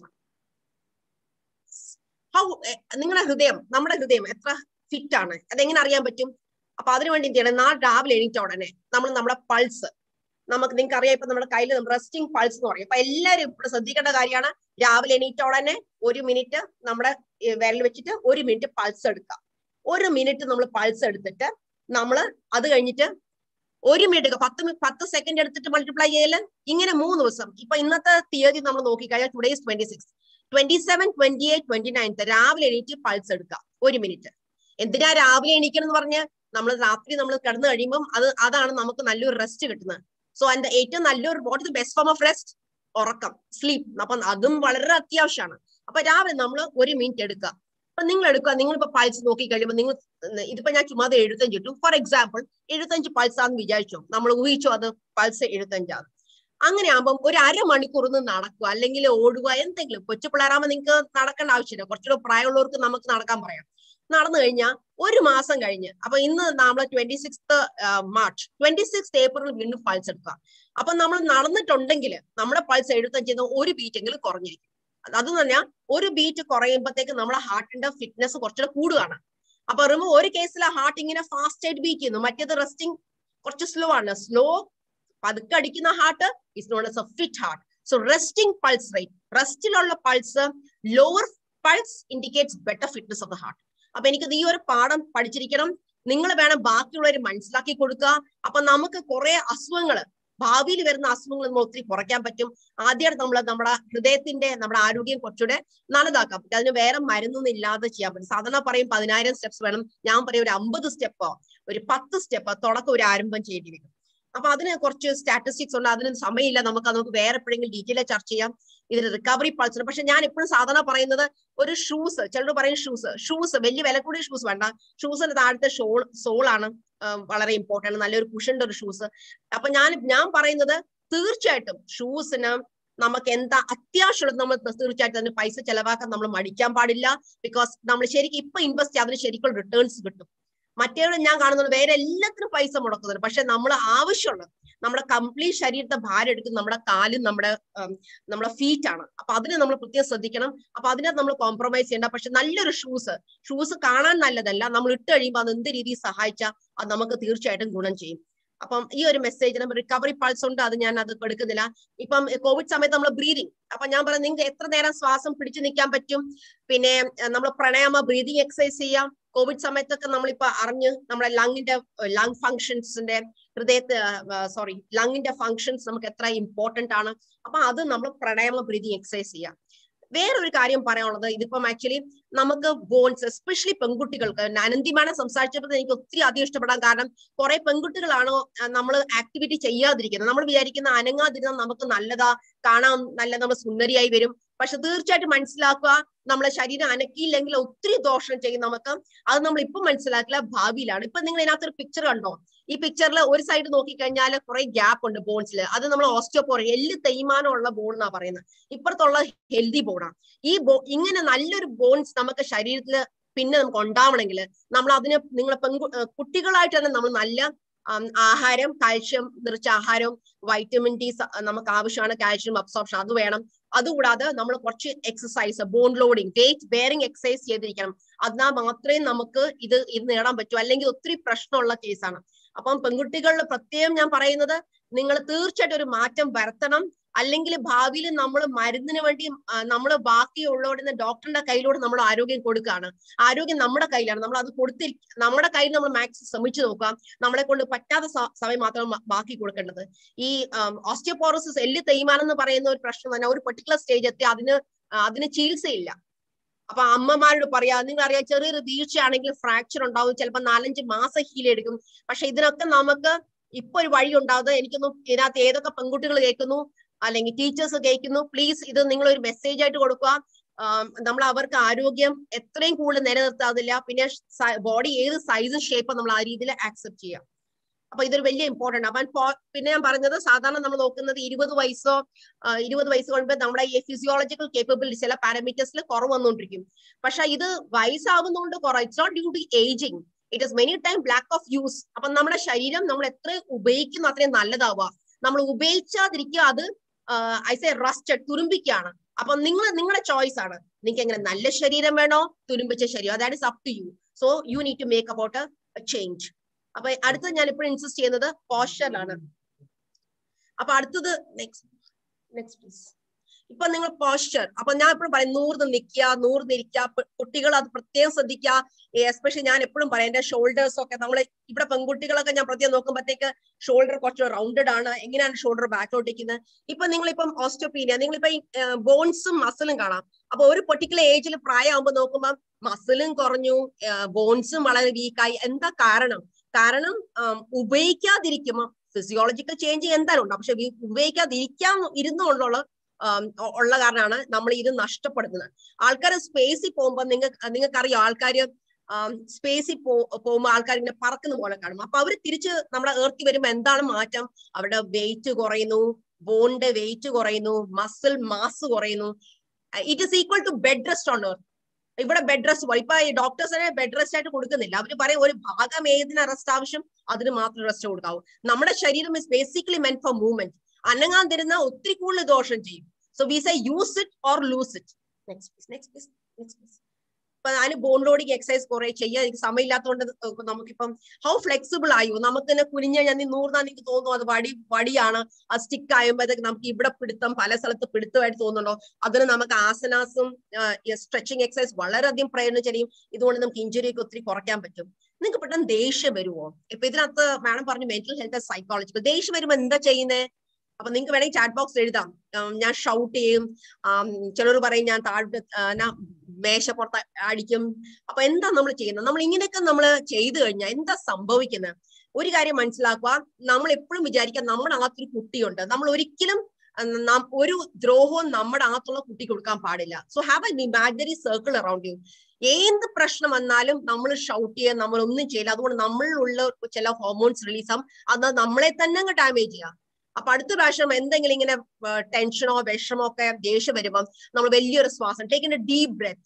one how നിങ്ങളുടെ ഹൃദയം, നമ്മുടെ ഹൃദയം എത്ര ഫിറ്റ് ആണ്, അതെങ്ങനെ അറിയാൻ പറ്റും? അപ്പൊ അതിനുവേണ്ടി എന്ത് ചെയ്യണം? നാളെ രാവിലെ എണീറ്റ ഉടനെ നമ്മൾ നമ്മുടെ പൾസ്, നിങ്ങൾക്ക് അറിയാം, ഇപ്പൊ നമ്മുടെ കയ്യിൽ റെസ്റ്റിംഗ് പൾസ് എന്ന് പറയും. അപ്പൊ എല്ലാവരും ഇവിടെ ശ്രദ്ധിക്കേണ്ട കാര്യമാണ്, രാവിലെ എണീറ്റ ഉടനെ 1 മിനിറ്റ് നമ്മുടെ വിരൽ വെച്ചിട്ട് 1 മിനിറ്റ് പൾസ് എടുക്കാം. 1 മിനിറ്റ് നമ്മൾ പൾസ് എടുത്തിട്ട് നമ്മൾ അത് കഴിഞ്ഞിട്ട് 1 മിനിറ്റ് 10 സെക്കൻഡ് എടുത്തിട്ട് മൾട്ടിപ്ലൈ ചെയ്യല്. ഇങ്ങനെ 3 ദിവസം. ഇപ്പൊ ഇന്നത്തെ തീയതി നമ്മൾ നോക്കിക്കഴിഞ്ഞാൽ ടുഡേ 26, 27, 28, 29 രാവിലെ എണീറ്റ് പൾസ് എടുക്കാം 1 മിനിറ്റ്. എന്തിനാ രാവിലെ എണീക്കണം എന്ന് പറഞ്ഞ് നമ്മൾ രാത്രി നമ്മൾ കിടന്നു കഴിയുമ്പോൾ അതാണ് നമുക്ക് നല്ലൊരു റെസ്റ്റ് കിട്ടുന്നത്. സോ അതിന്റെ ഏറ്റവും നല്ലൊരു what is the best form of rest? ഉറക്കം, സ്ലീപ്പ്. അപ്പൊ അതും വളരെ അത്യാവശ്യമാണ്. അപ്പൊ രാവിലെ നമ്മൾ 1 മിനിറ്റ് എടുക്കുക. അപ്പൊ നിങ്ങൾ എടുക്കുക, നിങ്ങളിപ്പോ പൾസ് നോക്കി കഴിയുമ്പോൾ ഇതിപ്പോ ഞാൻ ചുമ്മാ 75 ഇട്ടു. ഫോർ എക്സാമ്പിൾ 75 പൾസാന്ന് വിചാരിച്ചോ, നമ്മൾ ഊഹിച്ചോ അത് പൾസ് 75 അങ്ങനെ ആകുമ്പോൾ ഒരു അരമണിക്കൂർ നടക്കുക, അല്ലെങ്കിൽ ഓടുക, എന്തെങ്കിലും. കൊച്ചു പിള്ളേരാകുമ്പോൾ നിങ്ങൾക്ക് നടക്കേണ്ട ആവശ്യമില്ല, കുറച്ചുകൂടെ പ്രായമുള്ളവർക്ക് നമുക്ക് നടക്കാൻ പറയാം. നടന്നു കഴിഞ്ഞാൽ 1 മാസം കഴിഞ്ഞ്, അപ്പൊ ഇന്ന് നമ്മൾ 26th മാർച്ച്, 26th ഏപ്രിൽ വീണ്ടും പൾസ് എടുക്കുക. അപ്പൊ നമ്മൾ നടന്നിട്ടുണ്ടെങ്കിൽ നമ്മുടെ പൾസ് 75 1 ബീറ്റെങ്കിലും കുറഞ്ഞിരിക്കും. അത് പറഞ്ഞാൽ 1 ബീറ്റ് കുറയുമ്പോഴത്തേക്ക് നമ്മുടെ ഹാർട്ടിന്റെ ഫിറ്റ്നസ് കുറച്ചുകൂടെ കൂടുകയാണ്. അപ്പൊ ഒരു കേസിൽ ഹാർട്ട് ഇങ്ങനെ ഫാസ്റ്റ് ആയിട്ട് ബീറ്റ് ചെയ്യുന്നു, മറ്റേത് റെസ്റ്റിംഗ് കുറച്ച് സ്ലോ ആണ്. സ്ലോ പതുക്കെ അടിക്കുന്ന heart is known as a fit heart. So resting pulse rate, റെസ്റ്റിലുള്ള pulse, lower pulse indicates better fitness of the heart. അപ്പൊ എനിക്കത് ഈ ഒരു പാഠം പഠിച്ചിരിക്കണം. നിങ്ങൾ വേണം ബാക്കിയുള്ളവർ മനസ്സിലാക്കി കൊടുക്കുക. അപ്പൊ നമുക്ക് കുറെ അസുഖങ്ങൾ, ഭാവിയിൽ വരുന്ന അസുഖങ്ങൾ നമ്മൾ ഒത്തിരി കുറയ്ക്കാൻ പറ്റും. ആദ്യമായിട്ട് നമ്മുടെ ഹൃദയത്തിന്റെ നമ്മുടെ ആരോഗ്യം കുറച്ചുകൂടെ നല്ലതാക്കാൻ പറ്റും. അതിന് വേറെ മരുന്നൊന്നും ഇല്ലാതെ ചെയ്യാൻ പറ്റും. സാധാരണ പറയും 10,000 സ്റ്റെപ്സ് വേണം. ഞാൻ പറയും ഒരു 50 സ്റ്റെപ്പോ ഒരു 10 സ്റ്റെപ്പോ തുടക്കം ഒരു ആരംഭം ചെയ്യേണ്ടി വരും. അപ്പൊ അതിന് കുറച്ച് സ്റ്റാറ്റിസ്റ്റിക്സ് ഉണ്ട്, അതിന് സമയമില്ല. നമുക്ക് വേറെ എപ്പോഴെങ്കിലും ഡീറ്റെയിൽ ചർച്ച ചെയ്യാം. ഇതിന് റിക്കവറി പൾസ്. പക്ഷെ ഞാൻ എപ്പോഴും സാധാരണ പറയുന്നത് ഒരു ഷൂസ്, ചിലർ പറയും ഷൂസ് വലിയ വില കൂടിയ ഷൂസ് വേണ്ട. ഷൂസിന്റെ താഴത്തെ സോളാണ് വളരെ ഇമ്പോർട്ടന്റ്, നല്ലൊരു കുഷന്റെ ഒരു ഷൂസ്. അപ്പൊ ഞാൻ പറയുന്നത് തീർച്ചയായിട്ടും ഷൂസിന് നമുക്ക് എന്താ അത്യാവശ്യമുള്ളത് നമ്മൾ തീർച്ചയായിട്ടും അതിന് പൈസ ചെലവാക്കാൻ നമ്മൾ മടിക്കാൻ പാടില്ല. ബിക്കോസ് നമ്മൾ ശരിക്കും ഇപ്പൊ ഇൻവെസ്റ്റ് ചെയ്യാൻ അതിന് ശരിക്കും റിട്ടേൺസ് കിട്ടും. മറ്റേവിടെ ഞാൻ കാണുന്നത് വേറെ എല്ലാത്തിനും പൈസ മുടക്കുന്നുണ്ട്. പക്ഷെ നമ്മൾ ആവശ്യമുള്ളത് നമ്മുടെ കംപ്ലീറ്റ് ശരീരത്തെ ഭാരം എടുക്കുന്നത് നമ്മുടെ കാലും നമ്മുടെ ഫീറ്റ് ആണ്. അപ്പൊ അതിനെ നമ്മൾ പ്രത്യേകം ശ്രദ്ധിക്കണം. അപ്പൊ അതിനകത്ത് നമ്മൾ കോംപ്രമൈസ് ചെയ്യേണ്ട. പക്ഷെ നല്ലൊരു ഷൂസ് കാണാൻ നല്ലതല്ല, നമ്മൾ ഇട്ട് കഴിയുമ്പോൾ അത് എന്ത് രീതിയിൽ സഹായിച്ചാൽ അത് നമുക്ക് തീർച്ചയായിട്ടും ഗുണം ചെയ്യും. അപ്പം ഈ ഒരു മെസ്സേജ് നമ്മൾ റിക്കവറി പൾസ് ഉണ്ട്, അത് ഞാൻ അത് എടുക്കുന്നില്ല. ഇപ്പം കോവിഡ് സമയത്ത് നമ്മൾ ബ്രീതിങ്, അപ്പൊ ഞാൻ പറയാം നിങ്ങൾക്ക് എത്ര നേരം ശ്വാസം പിടിച്ചു നിൽക്കാൻ പറ്റും. പിന്നെ നമ്മൾ പ്രാണായാമ ബ്രീതിങ് എക്സസൈസ് ചെയ്യാം. കോവിഡ് സമയത്തൊക്കെ നമ്മളിപ്പോ അറിഞ്ഞ് നമ്മുടെ ലങ് ഫങ്ഷൻസിന്റെ ലങ്ങിന്റെ ഫങ്ഷൻസ് നമുക്ക് എത്ര ഇമ്പോർട്ടന്റ് ആണ്. അപ്പൊ അത് നമ്മൾ പ്രാണായാമ ബ്രീതിങ് എക്സസൈസ് ചെയ്യാം. വേറൊരു കാര്യം പറയാനുള്ളത്, ഇതിപ്പം ആക്ച്വലി നമുക്ക് ബോൺസ്, എസ്പെഷ്യലി പെൺകുട്ടികൾക്ക്, അനന്തിമാണ് സംസാരിച്ചപ്പോൾ എനിക്ക് ഒത്തിരി അധികം ഇഷ്ടപ്പെടാൻ കാരണം കുറെ പെൺകുട്ടികളാണോ നമ്മൾ ആക്ടിവിറ്റി ചെയ്യാതിരിക്കുന്നത്. നമ്മൾ വിചാരിക്കുന്ന അനങ്ങാതിരുന്നാൽ നമുക്ക് നല്ലതാ, കാണാൻ നല്ല നമ്മൾ സുന്ദരിയായി വരും. പക്ഷെ തീർച്ചയായിട്ടും മനസ്സിലാക്കുക, നമ്മളെ ശരീരം അനക്കിയില്ലെങ്കിൽ ഒത്തിരി ദോഷം ചെയ്യും നമുക്ക്. അത് നമ്മൾ ഇപ്പം മനസ്സിലാക്കില്ല, ഭാവിയിലാണ്. ഇപ്പൊ നിങ്ങൾ ഇതിനകത്തൊരു പിക്ചർ കണ്ടോ? ഈ പിക്ചറിൽ ഒരു സൈഡ് നോക്കിക്കഴിഞ്ഞാൽ കുറെ ഗ്യാപ്പ് ഉണ്ട് ബോൺസിൽ. അത് നമ്മൾ ഓസ്റ്റിയോപോർ, എല്ല് തേയ്മാനം ഉള്ള ബോൺ എന്നാ പറയുന്നത്. ഇപ്പുറത്തുള്ള ഹെൽത്തി ബോണാണ്. ഇങ്ങനെ നല്ലൊരു ബോൺസ് നമുക്ക് ശരീരത്തിൽ പിന്നെ നമുക്ക് ഉണ്ടാവണമെങ്കിൽ നമ്മൾ അതിന് കുട്ടികളായിട്ട് തന്നെ നമ്മൾ നല്ല ആഹാരം, കാൽഷ്യം നിറച്ച ആഹാരം, വൈറ്റമിൻ ഡി നമുക്ക് ആവശ്യമാണ്, കാൽഷ്യം അബ്സോർപ്ഷൻ അത് വേണം. അതുകൂടാതെ നമ്മൾ കുറച്ച് exercise, bone loading, weight bearing exercise ചെയ്തിരിക്കണം. എന്നാൽ മാത്രമേ നമുക്ക് ഇത് നേടാൻ പറ്റൂ. അല്ലെങ്കിൽ ഒത്തിരി പ്രശ്നമുള്ള കേസാണ്. അപ്പം പെൺകുട്ടികളിൽ പ്രത്യേകം ഞാൻ പറയുന്നത്, നിങ്ങൾ തീർച്ചയായിട്ടും ഒരു മാറ്റം വരുത്തണം. അല്ലെങ്കിൽ ഭാവിയിൽ നമ്മൾ മരുന്നിന് വേണ്ടി നമ്മൾ ബാക്കിയുള്ളവരുടെ ഡോക്ടറിന്റെ കയ്യിലൂടെ നമ്മൾ ആരോഗ്യം കൊടുക്കുകയാണ്. ആരോഗ്യം നമ്മുടെ കയ്യിലാണ്. നമ്മൾ അത് നമ്മുടെ കയ്യിൽ നമ്മൾ മാക്സിമം ശ്രമിച്ചു നോക്കാം. നമ്മളെ കൊണ്ട് പറ്റാത്ത സമയം മാത്രം ബാക്കി കൊടുക്കേണ്ടത്. ഈ ഓസ്റ്റിയോപോറോസിസ്, എല്ല് തേയ്മാനം എന്ന് പറയുന്ന ഒരു പ്രശ്നം തന്നെ ഒരു പെർട്ടിക്കുലർ സ്റ്റേജ് എത്തി അതിന് ചികിത്സയില്ല. അപ്പൊ അമ്മമാരോട് പറയാ, നിങ്ങൾ അറിയാം, ചെറിയൊരു വീഴ്ചയാണെങ്കിൽ ഫ്രാക്ചർ ഉണ്ടാവും, ചിലപ്പോൾ 4-5 മാസം ഹീലെടുക്കും. പക്ഷെ ഇതിനൊക്കെ നമുക്ക് ഇപ്പൊ ഒരു വഴി ഉണ്ടാവുന്നത്, എനിക്കൊന്നും ഇതിനകത്ത് ഏതൊക്കെ പെൺകുട്ടികൾ കേൾക്കുന്നു അല്ലെങ്കിൽ ടീച്ചേഴ്സ് കേൾക്കുന്നു, പ്ലീസ് ഇത് നിങ്ങൾ ഒരു മെസ്സേജ് ആയിട്ട് കൊടുക്കുക. നമ്മൾ അവർക്ക് ആരോഗ്യം എത്രയും കൂടുതൽ നിലനിർത്താതില്ല. പിന്നെ ബോഡി ഏത് സൈസും ഷേപ്പും നമ്മൾ ആ രീതിയിൽ ആക്സെപ്റ്റ് ചെയ്യാം. അപ്പൊ ഇതൊരു വലിയ ഇമ്പോർട്ടന്റ്. അപ്പൊ പിന്നെ ഞാൻ പറഞ്ഞത്, സാധാരണ നമ്മൾ നോക്കുന്നത് 20 വയസ്സ് കൊണ്ട് നമ്മുടെ ഈ ഫിസിയോളജിക്കൽ കേപ്പബിലിറ്റി ചില പാരാമീറ്റേഴ്സിൽ കുറവ് വന്നുകൊണ്ടിരിക്കും. പക്ഷെ ഇത് വയസ്സാവുന്നതുകൊണ്ട് കുറവ്. It's not due to ageing, it is many time lack of use. അപ്പൊ നമ്മുടെ ശരീരം നമ്മൾ എത്ര ഉപയോഗിക്കുന്നു അത്രയും നല്ലതാവുക. നമ്മൾ ഉപയോഗിച്ചാതിരിക്കുക, അത് റസ്റ്റഡ്, തുരുമ്പിക്കാണ്. അപ്പൊ നിങ്ങളുടെ ചോയ്സ് ആണ്. നിങ്ങൾക്ക് എങ്ങനെ നല്ല ശരീരം വേണോ, തുരുമ്പിച്ച ശരീരം, that is up to you. So you need to make about a change. അപ്പൊ അടുത്തത് ഞാൻ ഇപ്പോഴും ഇൻസിസ്റ്റ് ചെയ്യുന്നത് പോസ്ചറിലാണ്. അപ്പൊ അടുത്തത് നെക്സ്റ്റ് പ്ലീസ്. ഇപ്പൊ നിങ്ങൾ പോസ്ചർ, അപ്പൊ ഞാൻ എപ്പോഴും പറയും നൂർന്നിരിക്കുക. കുട്ടികൾ അത് പ്രത്യേകം ശ്രദ്ധിക്കുക. എസ്പെഷ്യലി ഞാൻ എപ്പോഴും പറയാം, എന്റെ ഷോൾഡേഴ്സ് ഒക്കെ നമ്മൾ ഇവിടെ പെൺകുട്ടികളൊക്കെ ഞാൻ പ്രത്യേകം നോക്കുമ്പോഴത്തേക്ക് ഷോൾഡർ കുറച്ച് റൗണ്ടഡ് ആണ്. എങ്ങനെയാണ് ഷോൾഡർ ബാക്കോട്ടിരിക്കുന്നത്? ഇപ്പൊ നിങ്ങളിപ്പം ഓസ്റ്റോപീനിയ, നിങ്ങളിപ്പോ ഈ ബോൺസും മസിലും കാണാം. അപ്പൊ ഒരു പെർട്ടിക്കുലർ ഏജിൽ പ്രായമാകുമ്പോൾ നോക്കുമ്പോൾ മസിലും കുറഞ്ഞു, ബോൺസും വളരെ വീക്കായി. എന്താ കാരണം? ഉപയോഗിക്കാതിരിക്കുമ്പോൾ ഫിസിയോളജിക്കൽ ചേഞ്ച് എന്തായാലും ഉണ്ടാവും. പക്ഷെ ഉള്ള കാരണമാണ് നമ്മൾ ഇത് നഷ്ടപ്പെടുന്നത്. ആൾക്കാർ സ്പേസിൽ പോകുമ്പോൾ നിങ്ങൾക്കറിയാം, ആൾക്കാര് സ്പേസിൽ പോകുമ്പോൾ ആൾക്കാർ ഇങ്ങനെ പറക്കുന്ന പോലെ കാണും. അപ്പൊ അവർ തിരിച്ച് നമ്മുടെ ഏർത്തി വരുമ്പോൾ എന്താണ് മാറ്റം? അവരുടെ വെയിറ്റ് കുറയുന്നു, ബോണിന്റെ വെയിറ്റ് കുറയുന്നു, മസിൽ മാസ് കുറയുന്നു. It is equal to bed rest on earth. ഇവിടെ ബെഡ് റെസ്റ്റ്, ഇപ്പൊ ഈ ഡോക്ടേഴ്സിനെ ബെഡ് റെസ്റ്റ് ആയിട്ട് കൊടുക്കുന്നില്ല. അവര് പറയും ഒരു ഭാഗം ഏതിന് റെസ്റ്റ് ആവശ്യം അതിന് മാത്രം റെസ്റ്റ് കൊടുക്കാവൂ. നമ്മുടെ ശരീരം ഇസ് ബേസിക്കലി മെന്റ് ഫോർ മൂവ്മെന്റ്. അനങ്ങാൻ തരുന്ന ഒത്തിരി കൂടുതൽ ദോഷം ചെയ്യും. So we say use it or loose it. Next please. ഇപ്പൊ അതിന് ബോൺ ലോഡിങ് എക്സസൈസ് കുറെ ചെയ്യാൻ എനിക്ക് സമയമില്ലാത്തതുകൊണ്ട് നമുക്കിപ്പം ഹൗ ഫ്ലെക്സിബിൾ ആയോ, നമുക്ക് തന്നെ കുനിഞ്ഞ ഞാൻ നൂർന്നാ എനിക്ക് തോന്നുന്നു അത് വടിയാണ്. അത് സ്റ്റിക്ക് ആയുമ്പോഴത്തേക്ക് നമുക്ക് ഇവിടെ പിടുത്തം, പല സ്ഥലത്ത് പിടുത്തമായിട്ട് തോന്നുന്നുണ്ടോ? അതിന് നമുക്ക് ആസനാസും സ്ട്രെച്ചിങ് എക്സസൈസ് വളരെയധികം പ്രയോജനം ചെയ്യും. ഇതുകൊണ്ട് നമുക്ക് ഇഞ്ചുറി ഒക്കെ ഒത്തിരി കുറയ്ക്കാൻ പറ്റും. നിങ്ങൾക്ക് പെട്ടെന്ന് ദേഷ്യം വരുമോ? ഇപ്പൊ ഇതിനകത്ത് മാഡം പറഞ്ഞു മെന്റൽ ഹെൽത്ത് സൈക്കോളജിക്കൽ. ദേഷ്യം വരുമ്പോ എന്താ ചെയ്യുന്നത്? അപ്പൊ നിങ്ങൾക്ക് വേണമെങ്കിൽ ചാറ്റ് ബോക്സ് എഴുതാം. ഞാൻ ഷൗട്ട് ചെയ്യും, ചിലർ പറയും ഞാൻ മേശപ്പുറത്ത് അടിക്കും. അപ്പൊ എന്താ നമ്മൾ ചെയ്യുന്നത്? നമ്മൾ ഇങ്ങനെയൊക്കെ നമ്മൾ ചെയ്തു കഴിഞ്ഞാൽ എന്താ സംഭവിക്കുന്നത്? ഒരു കാര്യം മനസ്സിലാക്കുക, നമ്മൾ എപ്പോഴും വിചാരിക്കുക നമ്മുടെ അകത്തൊരു കുട്ടിയുണ്ട്. നമ്മൾ ഒരിക്കലും ഒരു ദ്രോഹവും നമ്മുടെ അകത്തുള്ള കുട്ടിക്ക് കൊടുക്കാൻ പാടില്ല. So have an imaginary circle around you. എന്ത് പ്രശ്നം വന്നാലും നമ്മൾ ഷൗട്ട് ചെയ്യാൻ, നമ്മൾ ഒന്നും ചെയ്യില്ല. അതുകൊണ്ട് നമ്മളിലുള്ള ചില ഹോർമോൺസ് റിലീസ് ആവും, അത് നമ്മളെ തന്നെ അങ്ങ് ഡാമേജ് ചെയ്യാം. അപ്പൊ അടുത്ത പ്രാവശ്യം എന്തെങ്കിലും ഇങ്ങനെ ടെൻഷനോ വിഷമോ ഒക്കെ ദേഷ്യം വരുമ്പം നമ്മൾ വലിയൊരു ശ്വാസം, take in a deep breath,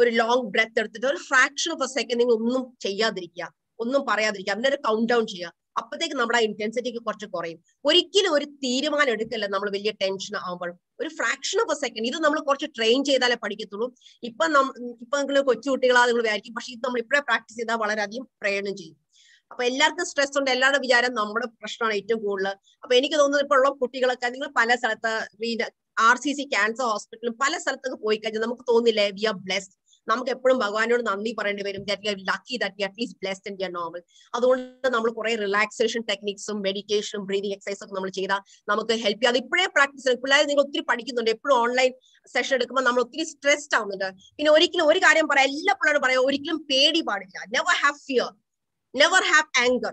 ഒരു ലോങ് ബ്രെത്ത് എടുത്തിട്ട് ഒരു ഫ്രാക്ഷൻ ഓഫ് എ സെക്കൻഡ് നിങ്ങൾ ഒന്നും ചെയ്യാതിരിക്കുക, ഒന്നും പറയാതിരിക്കുക, അതിന്റെ ഒരു കൗണ്ട് ഡൗൺ ചെയ്യുക. അപ്പോഴത്തേക്ക് നമ്മുടെ ഇന്റൻസിറ്റിക്ക് കുറച്ച് കുറയും. ഒരിക്കലും ഒരു തീരുമാനം എടുക്കല്ല നമ്മൾ വലിയ ടെൻഷൻ ആകുമ്പോൾ. ഒരു ഫ്രാക്ഷൻ ഓഫ് എ സെക്കൻഡ്, ഇത് നമ്മൾ കുറച്ച് ട്രെയിൻ ചെയ്താലേ പഠിക്കത്തുള്ളൂ. ഇപ്പൊ നിങ്ങൾ കൊച്ചു കുട്ടികളാ നിങ്ങൾ വിചാരിക്കും, പക്ഷെ ഇത് നമ്മൾ ഇപ്പോഴേ പ്രാക്ടീസ് ചെയ്താൽ വളരെയധികം പ്രയോജനം ചെയ്യും. അപ്പൊ എല്ലാവർക്കും സ്ട്രെസ് ഉണ്ട്, എല്ലാവരുടെ വിചാരം നമ്മുടെ പ്രശ്നമാണ് ഏറ്റവും കൂടുതൽ. അപ്പൊ എനിക്ക് തോന്നുന്നത് ഇപ്പോൾ ഉള്ള കുട്ടികളൊക്കെ നിങ്ങൾ പല സ്ഥലത്ത് RCC ക്യാൻസർ ഹോസ്പിറ്റലും പല സ്ഥലത്തൊക്കെ പോയി കഴിഞ്ഞാൽ നമുക്ക് തോന്നില്ലേ വി ആർ ബ്ലെസ്ഡ്. നമുക്ക് എപ്പോഴും ഭഗവാനോട് നന്ദി പറയേണ്ടി വരും. Lucky that we at least blessed and we are normal. അതുകൊണ്ട് നമ്മൾ കുറെ റിലാക്സേഷൻ ടെക്നിക്സും മെഡിറ്റേഷനും ബ്രീതിങ് എക്സസൈസും ഒക്കെ നമ്മൾ ചെയ്താൽ നമുക്ക് ഹെൽപ്പ് ചെയ്യാം. അത് ഇപ്പോഴേ പ്രാക്ടീസ് ചെയ്യും. പിള്ളേർ നിങ്ങൾ ഒത്തിരി പഠിക്കുന്നുണ്ട്, എപ്പോഴും ഓൺലൈൻ സെഷൻ എടുക്കുമ്പോൾ നമ്മൾ ഒത്തിരി സ്ട്രെസ്ഡ് ആവുന്നുണ്ട്. പിന്നെ ഒരിക്കലും ഒരു കാര്യം പറയാം, എല്ലാ പിള്ളേരോടും പറയാം, ഒരിക്കലും പേടി പാടില്ല. Never have fear, never have anchor.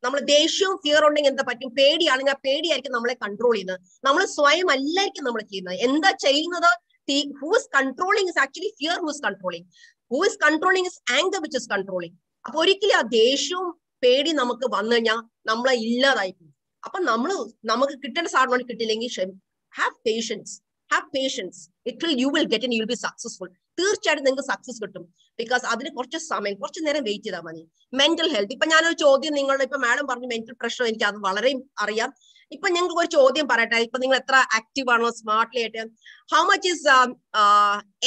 നമ്മൾ ദേഷ്യവും ഫിയർ ഉണ്ടെങ്കിൽ എന്താ പറ്റും? പേടിയാണെങ്കിൽ ആ പേടിയായിരിക്കും നമ്മളെ കൺട്രോൾ ചെയ്യുന്നത്. നമ്മൾ സ്വയം അല്ലായിരിക്കും നമ്മൾ ചെയ്യുന്നത്. എന്താ ചെയ്യുന്നത്? Who is controlling is actually fear who is controlling. Who is controlling is anger which is controlling. അപ്പൊ ഒരിക്കലും ആ ദേഷ്യവും പേടി നമുക്ക് വന്നു കഴിഞ്ഞാൽ നമ്മളെ ഇല്ലാതായിരിക്കും. അപ്പൊ നമുക്ക് കിട്ടേണ്ട സാധനം കിട്ടില്ലെങ്കിൽ have patience. You will get and you will be successful. തീർച്ചയായിട്ടും നിങ്ങൾക്ക് സക്സസ് കിട്ടും. ബിക്കോസ് അതിന് കുറച്ച് സമയം, കുറച്ച് നേരം വെയിറ്റ് ചെയ്താൽ മതി. മെന്റൽ ഹെൽത്ത്, ഇപ്പൊ ഞാനൊരു ചോദ്യം നിങ്ങളുടെ, ഇപ്പൊ മാഡം പറഞ്ഞു മെന്റൽ പ്രഷർ, എനിക്ക് അത് വളരെ അറിയാം. ഇപ്പൊ ഞങ്ങൾക്ക് ഒരു ചോദ്യം പറയട്ടെ. ഇപ്പൊ നിങ്ങൾ എത്ര ആക്റ്റീവ് ആണോ സ്മാർട്ട്ലി ആയിട്ട്? How much is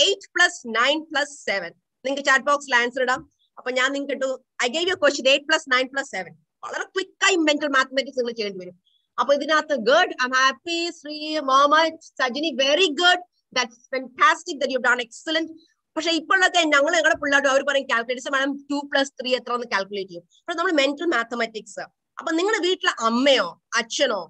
8 + 9 + 7? നിങ്ങൾക്ക് ചാറ്റ് ബോക്സിൽ ആൻസർ ഇടാം. അപ്പൊ ഞാൻ നിങ്ങൾക്ക് ഐ ഗേവ് യു ക്വസ്റ്റ്യൻ 8 + 9 + 7. വളരെ ക്വിക്കായി മെന്റൽ മാത്തമാറ്റിക്സ് നിങ്ങൾ ചെയ്യേണ്ടി വരും. Apo idinathu good. I'm happy. Sri, Mohammed, Sajini, very good. That's fantastic that you've done excellent. പക്ഷെ ഇപ്പോഴൊക്കെ ഞങ്ങൾ ഞങ്ങളുടെ പിള്ളേരുടെ അവർ പറയും കാൽക്കുലേറ്റേഴ്സ് മാഡം 2+3 എത്ര ഒന്ന് കാൽക്കുലേറ്റ് ചെയ്യും. പക്ഷെ നമ്മൾ മെന്റൽ മാത്തമാറ്റിക്സ്. അപ്പൊ നിങ്ങളുടെ വീട്ടിലെ അമ്മയോ അച്ഛനോ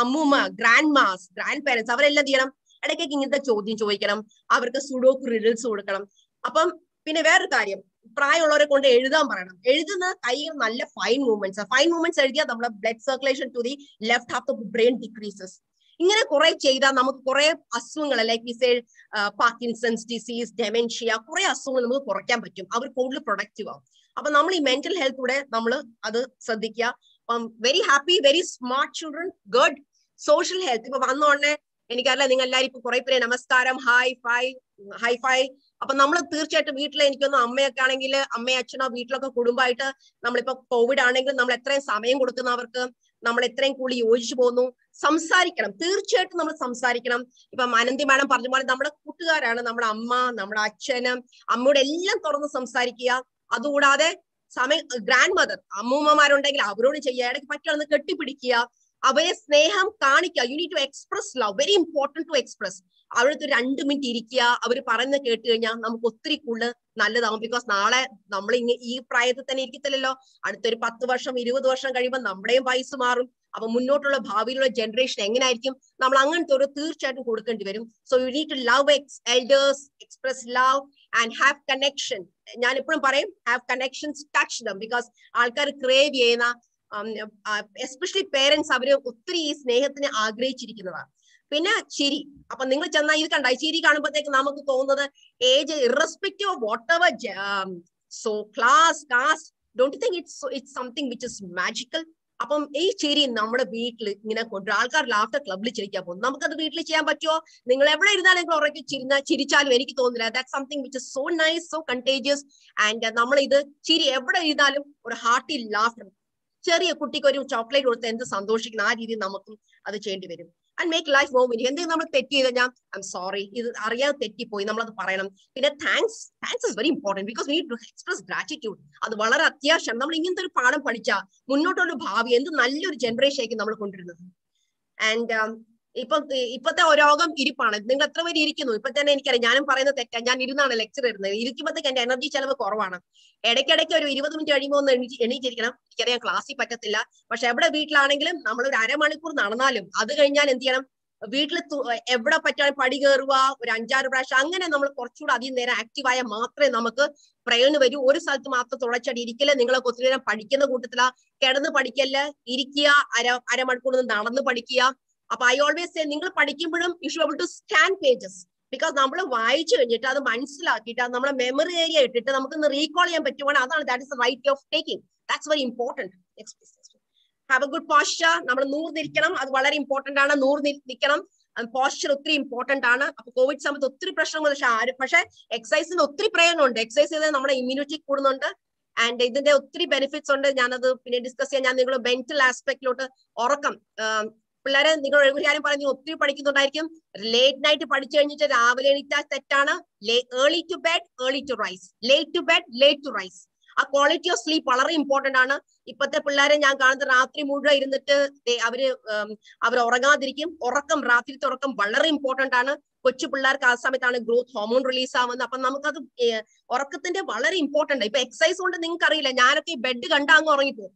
അമ്മൂമ്മ ഗ്രാൻഡ് മാസ് ഗ്രാൻഡ് പേരൻസ് അവരെല്ലാം ചെയ്യണം, ഇടയ്ക്കൊക്കെ ഇങ്ങനത്തെ ചോദ്യം ചോദിക്കണം, അവർക്ക് സുഡോക്ക് റിഡിൽസ് കൊടുക്കണം. അപ്പം പിന്നെ വേറൊരു കാര്യം, പ്രായമുള്ളവരെ കൊണ്ട് എഴുതാൻ പറയണം. എഴുതുന്ന കൈകൾ നല്ല ഫൈൻ മൂവ്മെന്റ്സ് എഴുതിയാൽ നമ്മുടെ blood circulation to the left half of brain decreases. ഇങ്ങനെ കുറെ ചെയ്താൽ നമുക്ക് കുറെ അസുഖങ്ങൾ like we say Parkinson's disease, dementia, കുറെ അസുഖങ്ങൾ നമുക്ക് കുറയ്ക്കാൻ പറ്റും. അവർ കൂടുതൽ പ്രൊഡക്റ്റീവ് ആവും. അപ്പൊ നമ്മൾ ഈ മെന്റൽ ഹെൽത്തൂടെ നമ്മൾ അത് ശ്രദ്ധിക്കുക. അപ്പം very happy, very smart children, good. Social health ഇപ്പൊ വന്നോടനെ എനിക്കറിയില്ല നിങ്ങൾ എല്ലാവരും ഇപ്പൊ കുറെ പേര് നമസ്കാരം, ഹൈ ഫൈ. അപ്പൊ നമ്മൾ തീർച്ചയായിട്ടും വീട്ടിൽ എനിക്കൊന്നും അമ്മയൊക്കെ ആണെങ്കിൽ അമ്മയും അച്ഛനോ വീട്ടിലൊക്കെ കുടുംബമായിട്ട് നമ്മളിപ്പോ കോവിഡ് ആണെങ്കിൽ നമ്മൾ എത്രയും സമയം കൊടുക്കുന്നവർക്ക്, നമ്മൾ എത്രയും കൂടി യോജിച്ചു പോകുന്നു, സംസാരിക്കണം. തീർച്ചയായിട്ടും നമ്മൾ സംസാരിക്കണം. ഇപ്പൊ അനന്തി മാഡം പറഞ്ഞ പോലെ നമ്മുടെ കൂട്ടുകാരാണ് നമ്മുടെ അമ്മ, നമ്മുടെ അച്ഛനും അമ്മയോട് എല്ലാം തുറന്ന് സംസാരിക്കുക. അതുകൂടാതെ ഗ്രാൻഡ് മദർ അമ്മൂമ്മമാരുണ്ടെങ്കിൽ അവരോട് ചെയ്യുക, ഇടയ്ക്ക് പറ്റുന്ന കെട്ടിപ്പിടിക്കുക, അവരെ സ്നേഹം കാണിക്കുക. You need to express love, very important to express. അവിടുത്തെ 2 മിനിറ്റ് ഇരിക്കുക, അവർ പറയുന്നത് കേട്ട് കഴിഞ്ഞാൽ നമുക്ക് ഒത്തിരി കൂടുതൽ നല്ലതാവും. ബിക്കോസ് നാളെ നമ്മൾ ഈ പ്രായത്തിൽ തന്നെ ഇരിക്കത്തില്ലല്ലോ, അടുത്തൊരു 10 വർഷം 20 വർഷം കഴിയുമ്പോൾ നമ്മുടെയും വയസ്സ് മാറും. അപ്പൊ മുന്നോട്ടുള്ള ഭാവിയിലുള്ള ജനറേഷൻ എങ്ങനെയായിരിക്കും, നമ്മൾ അങ്ങനത്തെ ഒരു തീർച്ചയായിട്ടും കൊടുക്കേണ്ടി വരും. So you need to love elders, express love and have connection. ഞാൻ എപ്പോഴും പറയും have connections, touch them. Because ആൾക്കാർ ക്രേവ് ചെയ്യുന്ന എസ്പെഷ്യലി പേരൻസ് അവര് ഒത്തിരി ഈ സ്നേഹത്തിന് ആഗ്രഹിച്ചിരിക്കുന്നതാണ്. പിന്നെ ചിരി. അപ്പൊ നിങ്ങൾ ചെന്നാൽ ഇത് കണ്ട ചിരി കാണുമ്പോഴത്തേക്ക് നമുക്ക് തോന്നുന്നത് age irrespective of what ever so class cast, don't you think it's something which is magical. അപ്പം ഈ ചിരി നമ്മുടെ വീട്ടിൽ ഇങ്ങനെ കൊണ്ടുവരും. ആൾക്കാർ ലാഫ്റ്റർ ക്ലബിൽ ചിരിക്കാൻ പോകും. നമുക്കത് വീട്ടിൽ ചെയ്യാൻ പറ്റുമോ? നിങ്ങൾ എവിടെ ഇരുന്നാലും നിങ്ങൾ ഉറക്കെ ചിരിച്ചാലും എനിക്ക് തോന്നുന്നില്ല. That's something which is so nice, so contagious. And നമ്മൾ ഇത് ചിരി എവിടെ ഇരുന്നാലും ഒരു ഹാർട്ടി ലാഫ്റ്റർ. ചെറിയ കുട്ടിക്ക് ഒരു ചോക്ലേറ്റ് കൊടുത്ത് എന്ത് സന്തോഷിക്കണം, ആ രീതിയിൽ നമുക്കും അത് ചെയ്യേണ്ടി വരും. And make life more meaning. എന്തെങ്കിലും നമ്മൾ തെറ്റ് ചെയ്ത് കഴിഞ്ഞാൽ ഐ എം സോറി, ഇത് അറിയാതെ തെറ്റിപ്പോയി, നമ്മളത് പറയണം. പിന്നെ thanks is very important because we need to express gratitude. അത് വളരെ അത്യാവശ്യം. നമ്മൾ ഇങ്ങനത്തെ ഒരു പാഠം പഠിച്ചാൽ മുന്നോട്ടുള്ള ഭാവി എന്ത് നല്ലൊരു ജനറേഷനായിരിക്കും നമ്മൾ കൊണ്ടുവരുന്നത്. ആൻഡ് ഇപ്പത്തെ രോഗം ഇരിപ്പാണ്. നിങ്ങൾ എത്ര പേര് ഇരിക്കുന്നു? ഇപ്പൊ തന്നെ എനിക്കറിയാം, ഞാനും പറയുന്നത് തെറ്റാ. ഞാൻ ഇരുന്നാണ് ലെക്ചർ ഇരുന്നത്. ഇരിക്കുമ്പോഴത്തേക്ക് എന്റെ എനർജി ചെലവ് കുറവാണ്. ഇടയ്ക്കിടയ്ക്ക് ഒരു 20 മിനിറ്റ് കഴിയുമ്പോൾ ഒന്ന് എണീറ്റിരിക്കണം. എനിക്കറിയാം ക്ലാസ്സിൽ പറ്റത്തില്ല. പക്ഷെ എവിടെ വീട്ടിലാണെങ്കിലും നമ്മൾ ഒരു അരമണിക്കൂർ നടന്നാലും അത് കഴിഞ്ഞാൽ എന്ത് ചെയ്യണം, വീട്ടിൽ എവിടെ പറ്റാൻ പടി കയറുക, ഒരു 5-6 പ്രാവശ്യം അങ്ങനെ നമ്മൾ കുറച്ചുകൂടെ അധികം നേരം ആക്റ്റീവായ മാത്രമേ നമുക്ക് പ്രയോജനം വരൂ. ഒരു സ്ഥലത്ത് മാത്രം തുടച്ചടി ഇരിക്കല്. നിങ്ങളൊക്കെ ഒത്തിരി നേരം പഠിക്കുന്ന കൂട്ടത്തില, കിടന്ന് പഠിക്കല്ല, ഇരിക്കുക, അരമണിക്കൂർ നടന്ന് പഠിക്കുക. അപ്പൊ ഐ ഓൾവേസ് സേ, നിങ്ങൾ പഠിക്കുമ്പോഴും you should able to scan pages. Because നമ്മൾ വായിച്ചു കഴിഞ്ഞിട്ട് അത് മനസ്സിലാക്കിയിട്ട് അത് നമ്മളെ മെമ്മറി ഏരിയ ഇട്ടിട്ട് നമുക്കൊന്ന് റീകോൾ ചെയ്യാൻ പറ്റുവാണെങ്കിൽ അതാണ് that is the right of taking. That's very important. Have a good posture. നമ്മൾ നൂർന്നിരിക്കണം, അത് വളരെ ഇമ്പോർട്ടന്റ് ആണ്. നൂർന്നിരിക്കണം, പോസ്ചർ ഒത്തിരി ഇമ്പോർട്ടന്റ് ആണ്. അപ്പൊ കോവിഡ് സമയത്ത് ഒത്തിരി പ്രശ്നങ്ങൾ, പക്ഷെ എക്സസൈസിന് ഒത്തിരി പ്രയോജനമുണ്ട്. എക്സസൈസ് ചെയ്താൽ നമ്മുടെ ഇമ്മ്യൂണിറ്റി കൂടുന്നുണ്ട്. ആൻഡ് ഇതിന്റെ ഒത്തിരി ബെനിഫിറ്റ്സ് ഉണ്ട്. ഞാനത് പിന്നെ ഡിസ്കസ് ചെയ്യാൻ. ഞാൻ നിങ്ങൾ മെന്റൽ ആസ്പെക്ടിലോട്ട് ഉറക്കം, പിള്ളേരെ നിങ്ങൾ ഒരു കാര്യം പറയുന്നത് ഒത്തിരി പഠിക്കുന്നുണ്ടായിരിക്കും. ലേറ്റ് നൈറ്റ് പഠിച്ചു കഴിഞ്ഞിട്ട് രാവിലെ എണീറ്റാൽ തെറ്റാണ്. Early to bed early to rise, late to bed late to rise. ആ ക്വാളിറ്റി ഓഫ് സ്ലീപ്പ് വളരെ ഇമ്പോർട്ടന്റ് ആണ്. ഇപ്പോഴത്തെ പിള്ളേരെ ഞാൻ കാണുന്നത് രാത്രി മുഴുവൻ ഇരുന്നിട്ട് അവർ ഉറങ്ങാതിരിക്കും. രാത്രിത്തെ ഉറക്കം വളരെ ഇമ്പോർട്ടന്റ് ആണ്. കൊച്ചു പിള്ളേർക്ക് ആ സമയത്താണ് ഗ്രോത്ത് ഹോർമോൺ റിലീസ് ആവുന്നത്. അപ്പൊ നമുക്കത് ഉറക്കത്തിന്റെ വളരെ ഇമ്പോർട്ടന്റ്. ഇപ്പൊ എക്സസൈസ് കൊണ്ട് നിങ്ങൾക്ക് അറിയില്ല, ഞാനൊക്കെ ഈ ബെഡ് കണ്ടാ അങ്ങ് ഉറങ്ങിപ്പോ.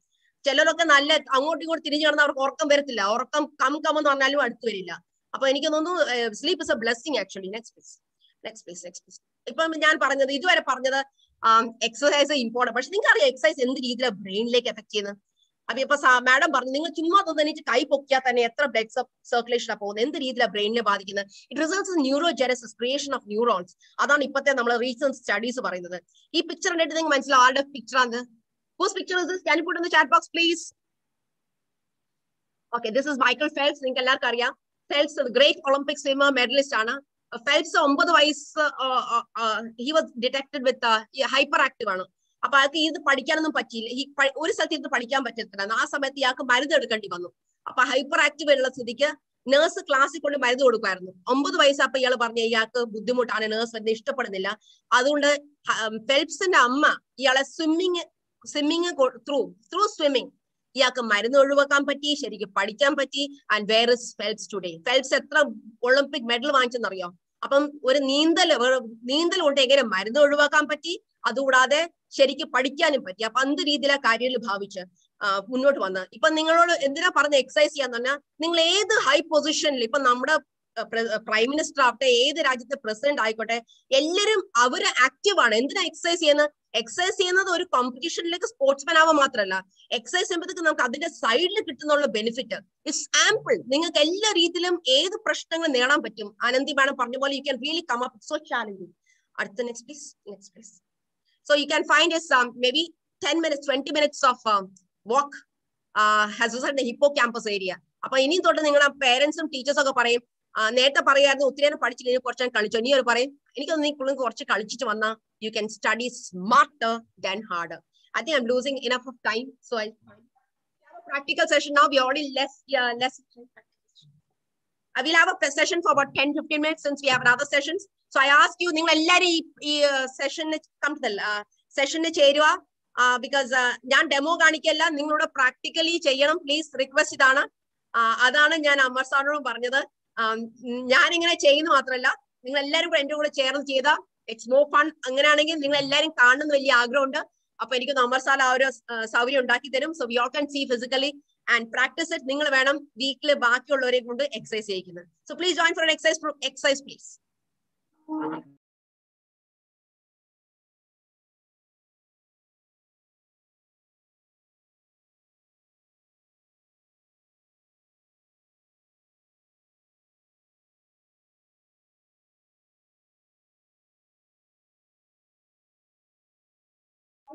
ചിലരൊക്കെ നല്ല അങ്ങോട്ടും ഇങ്ങോട്ടും തിരിഞ്ഞു കിടന്ന് അവർക്ക് ഉറക്കം വരത്തില്ല. ഉറക്കം കമെന്ന് പറഞ്ഞാലും അടുത്ത് വരില്ല. അപ്പൊ എനിക്ക് തോന്നുന്നു sleep is A blessing actually. Next please. ഇപ്പൊ ഞാൻ പറഞ്ഞത് ഇതുവരെ പറഞ്ഞത് എക്സസൈസ് ഇമ്പോർട്ടന്റ്. പക്ഷെ നിങ്ങൾക്ക് അറിയാം എക്സസൈസ് എന്ത് രീതിയിലാണ് ബ്രെയിനിലേക്ക് എഫക്ട് ചെയ്യുന്നത്. അപ്പൊ ഇപ്പൊ മാഡം പറഞ്ഞു, നിങ്ങൾ ചുമ്മാ തോന്നിട്ട് കൈ പൊക്കിയാൽ തന്നെ എത്ര ബ്ലഡ് സർക്കുലേഷനാണ് പോകുന്നത്, എന്ത് രീതിയിലാണ് ബ്രെയിനിനെ ബാധിക്കുന്നത്. It results in neurogenesis, creation of neurons. അതാണ് ഇപ്പത്തെ നമ്മൾ റീസെന്റ് സ്റ്റഡീസ് പറയുന്നത്. ഈ പിക്ചർ കണ്ടിട്ട് നിങ്ങൾക്ക് മനസ്സിലാവും ആരുടെ പിക്ചർ ആണ്. Whose picture is this? Can you put in the chat box, please? Okay, this is Michael Phelps. നിങ്ങൾക്ക് എല്ലാവർക്കും അറിയാം. Phelps, the great Olympic swimmer, medalist ആണ്. Phelps 9 വയസ്സ് he was detected with hyperactive ആണ്. അപ്പൊ അയാൾക്ക് ഇത് പഠിക്കാനൊന്നും പറ്റിയില്ല. ഒരു സ്ഥലത്ത് ഇത് പഠിക്കാൻ പറ്റത്തില്ല. ആ സമയത്ത് ഇയാൾക്ക് മരുന്ന് എടുക്കേണ്ടി വന്നു. അപ്പൊ ഹൈപ്പർ ആക്റ്റീവ് ഉള്ള സ്ഥിതിക്ക് നേഴ്സ് ക്ലാസ്സിൽ കൊണ്ട് മരുന്ന് കൊടുക്കുമായിരുന്നു. 9 വയസ്സപ്പോ ഇയാൾ പറഞ്ഞു ഇയാൾക്ക് ബുദ്ധിമുട്ടാണ്, നേഴ്സ് വരുന്നത് ഇഷ്ടപ്പെടുന്നില്ല. അതുകൊണ്ട് ഫെൽപ്സിന്റെ അമ്മ ഇയാളെ സ്വിമ്മിങ് ത്രൂ സ്വിമ്മിങ് ഇയാൾക്ക് മരുന്ന് ഒഴിവാക്കാൻ പറ്റി, ശരിക്കും പഠിക്കാൻ പറ്റി. And where is Phelps today? Phelps എത്ര ഒളിമ്പിക് മെഡൽ വാങ്ങിച്ചെന്നറിയോ? അപ്പം ഒരു നീന്തൽ കൊണ്ട് എങ്ങനെ മരുന്ന് ഒഴിവാക്കാൻ പറ്റി, അതുകൂടാതെ ശരിക്കും പഠിക്കാനും പറ്റി. അപ്പൊ എന്ത് രീതിയിലാണ് കാര്യങ്ങൾ ഭാവിച്ച് മുന്നോട്ട് വന്നത്. ഇപ്പൊ നിങ്ങളോട് എന്തിനാ പറഞ്ഞ എക്സസൈസ് ചെയ്യാന്ന് പറഞ്ഞാൽ, നിങ്ങൾ ഏത് ഹൈ പൊസിഷനിൽ, ഇപ്പൊ നമ്മുടെ പ്രൈം മിനിസ്റ്റർ ആവട്ടെ, ഏത് രാജ്യത്തെ പ്രസിഡന്റ് ആയിക്കോട്ടെ, എല്ലാവരും അവര് ആക്റ്റീവ് ആണ്. എന്തിനാ എക്സസൈസ് ചെയ്യുന്നത്? എക്സസൈസ് ചെയ്യുന്നത് ഒരു കോമ്പറ്റീഷനിലേക്ക് സ്പോർട്സ്മാൻ ആവാൻ മാത്രമല്ല, എക്സസൈസ് ചെയ്യുമ്പോഴത്തേക്ക് നമുക്ക് അതിന്റെ സൈഡിൽ കിട്ടുന്നുള്ള ബെനിഫിറ്റ് ഇറ്റ്സ് ആംപിൾ. നിങ്ങൾക്ക് എല്ലാ രീതിയിലും ഏത് പ്രശ്നങ്ങൾ നേടാൻ പറ്റും. ആനന്ദി മാഡം പറഞ്ഞ പോലെ you can really come up so challenging. അടുത്ത next please. So you can find is maybe 10 minutes, 20 minutes of walk has resulted in the hippocampus area. അപ്പൊ ഇനിയും തൊട്ട് നിങ്ങളുടെ പേരൻസും ടീച്ചേഴ്സും ഒക്കെ പറയും, നേരത്തെ പറയായിരുന്നു ഒത്തിരി നേരം പഠിച്ചില്ല, കുറച്ച് കളിച്ചോ. ഇനി അവർ പറയും, എനിക്കൊന്ന് നീ കുറച്ച് കളിച്ചിട്ട് വന്നാൽ you can study smarter than harder. I think I'm losing enough of time, so I'll have a practical session now. We already less. We'll have a session for about 10-15 minutes since we have another sessions. So I ask you, നിങ്ങൾ എല്ലാവരും ഈ session come to the session ചേരുക. Because ഞാൻ demo കാണിക്കല്ല, നിങ്ങളോട് practically ചെയ്യണം. Please request ഇതാണ്. അതാണ് ഞാൻ അമർ സാറിനോടും പറഞ്ഞത്. ഞാനിങ്ങനെ ചെയ്യുന്ന മാത്രമല്ല, നിങ്ങൾ എല്ലാവരും കൂടെ എന്റെ കൂടെ ചേർന്ന് ചെയ്ത ഇറ്റ്സ് മോർ ഫൺ. അങ്ങനെയാണെങ്കിൽ നിങ്ങൾ എല്ലാവരും കാണുന്ന വലിയ ആഗ്രഹമുണ്ട്. അപ്പൊ എനിക്ക് അമർ സാർ ആ ഒരു സൗകര്യം ഉണ്ടാക്കി തരും. So we all can see physically and practice it. നിങ്ങൾ വേണം വീക്കിൽ ബാക്കിയുള്ളവരെ കൊണ്ട് എക്സസൈസ് ചെയ്യിക്കുന്നത്. So please join for exercise please.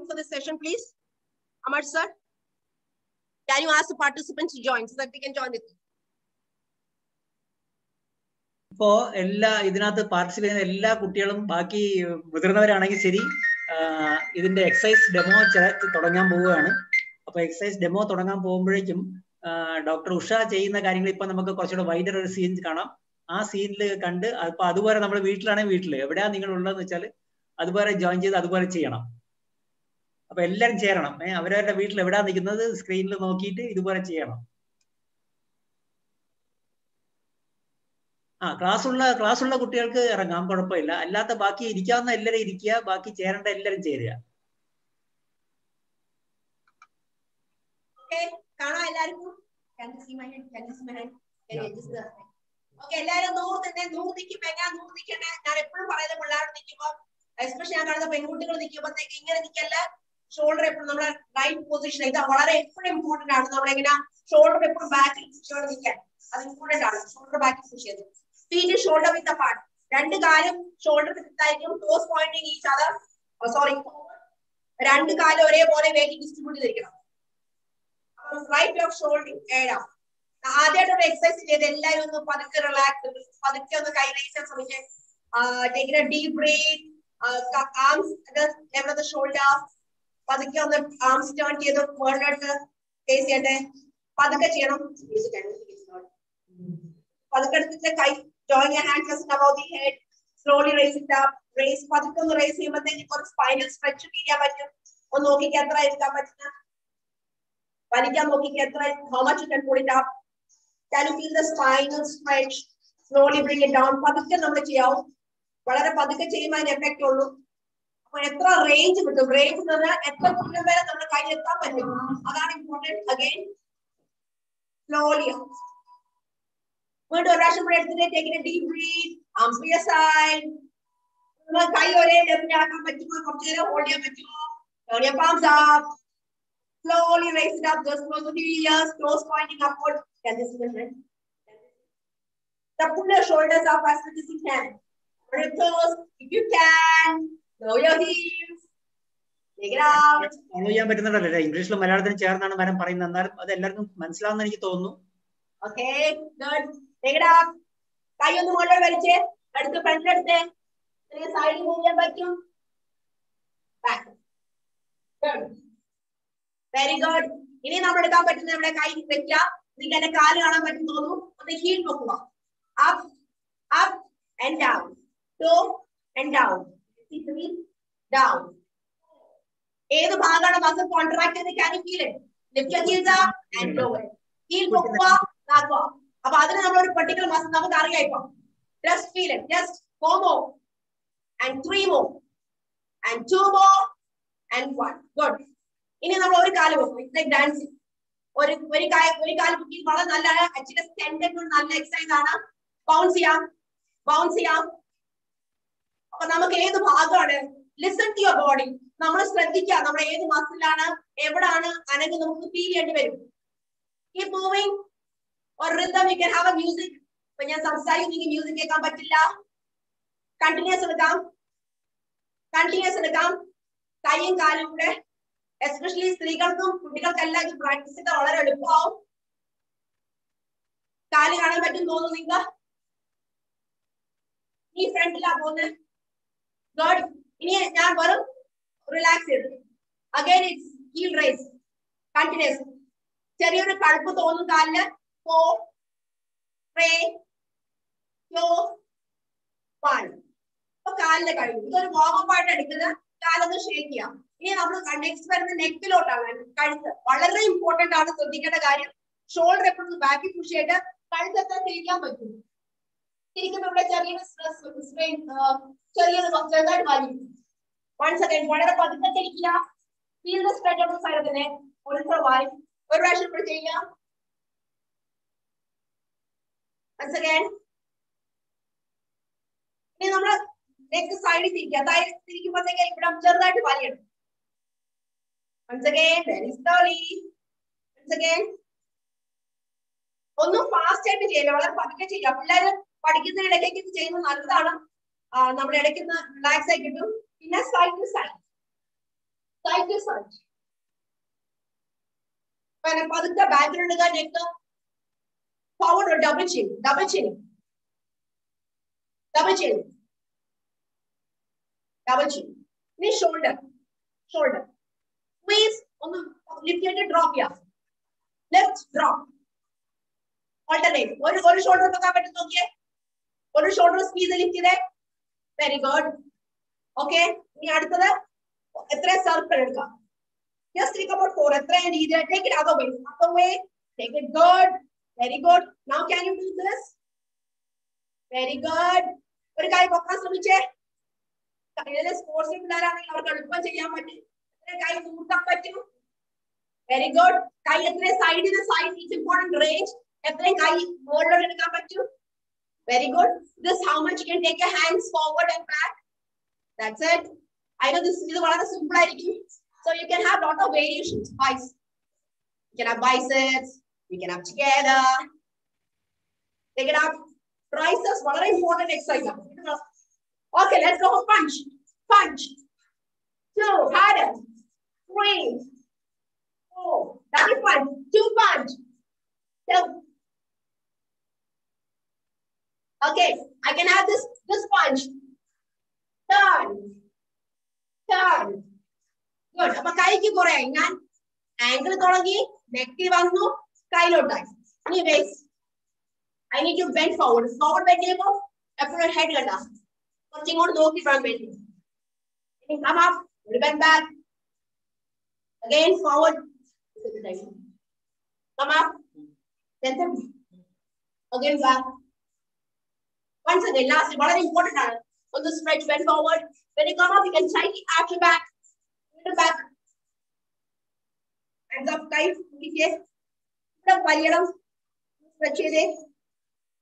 For this session, please. Amar sir, can you ask the participants to join so that we can join with you? ഇപ്പോ ഇതിനകത്ത് participate ചെയ്യുന്ന എല്ലാ കുട്ടികളും ബാക്കി മുതിർന്നവരാണെങ്കിൽ ശരി, ഇതിന്റെ എക്സസൈസ് ഡെമോ തുടങ്ങാൻ പോവുകയാണ്. അപ്പൊ എക്സസൈസ് ഡെമോ തുടങ്ങാൻ പോകുമ്പോഴേക്കും ഡോക്ടർ ഉഷ ചെയ്യുന്ന കാര്യങ്ങൾ ഇപ്പൊ നമുക്ക് കുറച്ചുകൂടെ വൈഡർ ഒരു സീൻ കാണാം. ആ സീനിൽ കണ്ട് അപ്പൊ അതുപോലെ നമ്മൾ വീട്ടിലാണെങ്കിൽ വീട്ടിൽ എവിടെയാ നിങ്ങൾ ഉള്ളതെന്ന് വെച്ചാൽ അതുപോലെ ജോയിൻ ചെയ്ത് അതുപോലെ ചെയ്യണം. അപ്പൊ എല്ലാരും ചേരണം. അവരവരുടെ വീട്ടിൽ എവിടാ നിൽക്കുന്നത് സ്ക്രീനിൽ നോക്കിയിട്ട് ഇതുപോലെ ചെയ്യണം. ക്ലാസ്സുള്ള കുട്ടികൾക്ക് ഇറങ്ങാം, കുഴപ്പമില്ല. അല്ലാത്ത ബാക്കി ഇരിക്കാവുന്ന എല്ലാവരും ഇരിക്കുക, ബാക്കി ചേരേണ്ട എല്ലാവരും ചേരുക. എല്ലാരും നൂറ് നിൽക്കണേ. ഞാൻ എപ്പോഴും പറയുന്നത് പിള്ളേരോട് നിൽക്കുമ്പോ, എസ്പെഷ്യലി ഞാൻ കാണുന്ന പെൺകുട്ടികൾ നിൽക്കുമ്പോഴത്തേക്ക് ഇങ്ങനെ നിൽക്കല്ല. ഷോൾഡർ എപ്പോഴും നമ്മുടെ റൈറ്റ് പൊസിഷൻ, ഇത് വളരെ എപ്പോഴും ഇമ്പോർട്ടന്റ് ആണ്. നമ്മളെങ്ങനെ ഷോൾഡർ എപ്പോഴും ബാക്കിൽ പിടിച്ചോണ്ട് നിൽക്കാൻ, അത് ഇമ്പോർട്ടന്റ് ആണ്. ഷോൾഡർ ബാക്കിൽ പുഷ് ചെയ്ത് ഫീറ്റ് ഷോൾഡർ വിത്ത് അപ്പാർട്ട്, രണ്ട് കാലും ഷോൾഡർ വിത്തായിരിക്കും. Toes pointing each other, sorry, രണ്ട് കാലും ഒരേപോലെ വെയിറ്റ് ഡിസ്ട്രിബ്യൂട്ട് ചെയ്തിരിക്കണം. റൈറ്റ് ഓഫ് ഷോൾഡർ ഏഴാം. ആദ്യമായിട്ട് ഒരു എക്സസൈസ് ചെയ്ത് എല്ലാവരും ഒന്ന് പതുക്കെ റിലാക്സ്, പതുക്കെ ഒന്ന് കൈ റൈസ് ശ്രമിക്കുക. Take a deep breath, arms level of the shoulder. പതുക്കെ ഒന്ന് ആംസ് ടേൺ ചെയ്ത് ഫോർവേഡ് ഫേസ് ചെയ്യട്ടെ. പതുക്കെ ചെയ്യണം. പതുക്കെ എടുത്തിട്ട് കൈ join your hands just above the head. Slowly raise it up. Raise. പതുക്കെ ഒന്ന് റേസ് ചെയ്യുമ്പോഴത്തേക്ക് ഒരു സ്പൈനൽ സ്ട്രെച്ച് ചെയ്യാൻ പറ്റും. ഒന്ന് നോക്കിക്ക് എത്ര എടുക്കാൻ പറ്റുന്ന, വലിക്കാൻ നോക്കിക്ക് എത്ര, how much you can pull it up. Can you feel the spinal stretch? Slowly bring it down. പതുക്കെ നമ്മൾ ചെയ്യാവും. വളരെ പതുക്കെ ചെയ്യുമ്പോൾ അതിന് എഫക്റ്റ് ഉള്ളൂ. അപ്പൊ എത്ര റേഞ്ച് കിട്ടും, റേഞ്ച് എന്ന് പറഞ്ഞാൽ എത്ര ദൂരം വരെ നമ്മുടെ കയ്യിൽ എത്താൻ പറ്റും, അതാണ് ഇമ്പോർട്ടന്റ്. അഗൈൻ സ്ലോലി വീണ്ടും ഒരു പ്രാവശ്യം കൂടെ എടുത്തിട്ട് take a deep breath, arms to your side. കൈ ഒരേ ലെവലിൽ ആക്കാൻ പറ്റുമോ, കുറച്ചു നേരം ഹോൾഡ് ചെയ്യാൻ പറ്റുമോ. Turn your palms up. Slowly raise it up. Just close to your ears. Toes pointing upward. Can this be done? Pull your shoulders up as much as you can. On your toes, if you can. Lower your heels. Take it out. Follow ചെയ്യാൻ പറ്റുന്നുണ്ടല്ലോ, ഇംഗ്ലീഷിലും മലയാളത്തിലും ചേർന്നാണ് madam പറയുന്നത്. എന്നാലും അത് എല്ലാവർക്കും മനസ്സിലാവുന്ന എനിക്ക് തോന്നുന്നു. Okay, good. Take it up. കൈ ഒന്ന് മുകളിലോട്ട് വലിച്ചേ, അടുത്ത് ഫ്രണ്ടിലെടുത്തേ. സൈഡിൽ മൂവ് ചെയ്യാൻ പറ്റും. Back. Good. Very good. ഇനി നമ്മൾ എടുക്കാൻ പറ്റുന്ന നമ്മുടെ കൈ വെക്കുക. നിങ്ങൾക്ക് എന്റെ കാല് കാണാൻ പറ്റും തോന്നുന്നു. ഒന്ന് ഹീൽ നോക്കുക. Up, up and down. Toe and down. Down. ഏത് ഭാഗമാണ് മസിൽ കോൺട്രാക്ട് ചെയ്ത്, can you feel it? Lift your heels up and lower. Heel പൊക്കുക, താക്കുക. അപ്പൊ അതിന് നമ്മൾ ഒരു particular muscle നമുക്ക് അറിയാം ഇപ്പൊ. Just feel it. Just 4 more and 3 more and 2 more and 1. Good. ഇനി നമ്മൾ ഒരു കാല് വെക്കും. It's like dancing. ഒരു കാല് കുക്കി വളരെ നല്ല actually extended നല്ല എക്സസൈസ് ആണ്. ബൗൺസ് ചെയ്യാം. അപ്പൊ നമുക്ക് ഏത് ഭാഗമാണ്? Listen to your body. നമ്മൾ ശ്രദ്ധിക്കുക നമ്മുടെ ഏത് മസിലാണ് എവിടാണ് അനങ്ങി നമുക്ക് ഫീൽ ചെയ്യേണ്ടി വരും. Keep moving. Or rhythm, you can have a music. When you സംസാരിക്കുന്നെങ്കിൽ മ്യൂസിക് കേൾക്കാൻ പറ്റില്ല. കണ്ടിന്യൂസ് എടുക്കാം. കൈയും കാലും കൂടെ എസ്പെഷ്യലി സ്ത്രീകൾക്കും കുട്ടികൾക്കെല്ലാം ഇത് പ്രാക്ടീസ് ചെയ്താൽ വളരെ എളുപ്പമാവും. കാല് കാണാൻ പറ്റും തോന്നുന്നു നിങ്ങൾക്ക്? ഈ ഫ്രണ്ടിലാ പോകുന്നത്. ഗുഡ്. ഇനി ഞാൻ വെറും റിലാക്സ് ചെയ്തു. Again it's heel raise. Continues. ചെറിയൊരു കടുപ്പ് തോന്നും കാലിന്. 4, 3, 2, 1. അപ്പൊ കാലിന്റെ കഴിഞ്ഞു. ഇതൊരു വാമപ്പ് ആയിട്ട് എടുക്കുന്നത്. കാലൊന്ന് ഷേക്ക് ചെയ്യാം. ഇനി നമ്മൾ നെക്സ്റ്റ് വരുന്ന നെക്കിലോട്ടാണ്. കഴുത്ത് വളരെ ഇമ്പോർട്ടന്റ് ആണ്. ശ്രദ്ധിക്കേണ്ട കാര്യം ഷോൾഡർ എപ്പോഴും ബാക്കി പുഷ് ചെയ്തിട്ട് കഴുത്തെത്താൻ തിരിക്കാൻ പറ്റും. തിരിക്കുമ്പോൾ ഇവിടെ ചെറിയൊരു ചെറുതായിട്ട് വലിക്കും. 1 സെക്കൻഡ് വളരെ പതുക്കെ തിരിക്കുക. Feel the stretch of the side of the neck. ഒരു പ്രാവശ്യം ഇവിടെ ചെയ്യാം. Once again. ഇനി നമ്മൾ നെക്ക് സൈഡിൽ തിരിക്കുക. അതായത് തിരിക്കുമ്പോഴത്തേക്ക് ഇവിടെ ചെറുതായിട്ട് വലിയണം. Once again, very slowly. Once again. ഒന്നും ഫാസ്റ്റ് ആയിട്ട് ചെയ്യില്ല, വളരെ പതുക്കെ ചെയ്യാം. പിള്ളേര് പഠിക്കുന്ന ഇടയ്ക്ക് ഇത് ചെയ്യുന്നത് നല്ലതാണ്. നമ്മുടെ ഇടയ്ക്ക് റിലാക്സ് ആയി കിട്ടും. പിന്നെ സൈഡ് ടു സൈഡ്. പതുക്കെ ബാക്കിലുണ്ട് neck. Forward or double chin. Ini shoulder. Squeeze. Lift it, drop here. Left, drop. Alternate. One shoulder one shoulder squeeze lift it. Very good. Okay. Ini adutha etra circle edukka. Just think about 4. Etra take it other way. Take it good. Very good. Now can you do this? Very good. ഒരു കൈ പൊക്കാൻ ശ്രമിച്ചേ. കൈയിലെ sports പിള്ളേരാണെങ്കിൽ അവർക്ക് എളുപ്പം ചെയ്യാൻ പറ്റും. കൈ കൂട്ടാൻ പറ്റും. Very good. കൈ എത്ര സൈഡ് ഇറ്റ്സ് ഇമ്പോർട്ടന്റ് റേഞ്ച്. എത്രയും കൈ മുകളിലോട്ട് എടുക്കാൻ പറ്റും. Very good. This how much you can take your hands forward and back. That's it. I know this ഇത് വളരെ സിമ്പിൾ ആയിരിക്കും. So you can have lot of variations. You can have biceps. We can up together. Take it up. Triceps, very important exercise. Okay, let's go for punch. 2, harder. 3, 4. That is punch. 2 punch. Okay, I can have this punch. Turn. Good. Appa kai ki kore nan angle thodangi neck ki vannu. Anyways, I need to bend forward. Forward bend here, after your head ganda. Something on the front bend. Come up, bend back. Again, forward. Come up. Then again back. Once again, last, very important. On the stretch, bend forward. When you come up, you can slightly arch your back. Back. Hands up tight. Stretch it.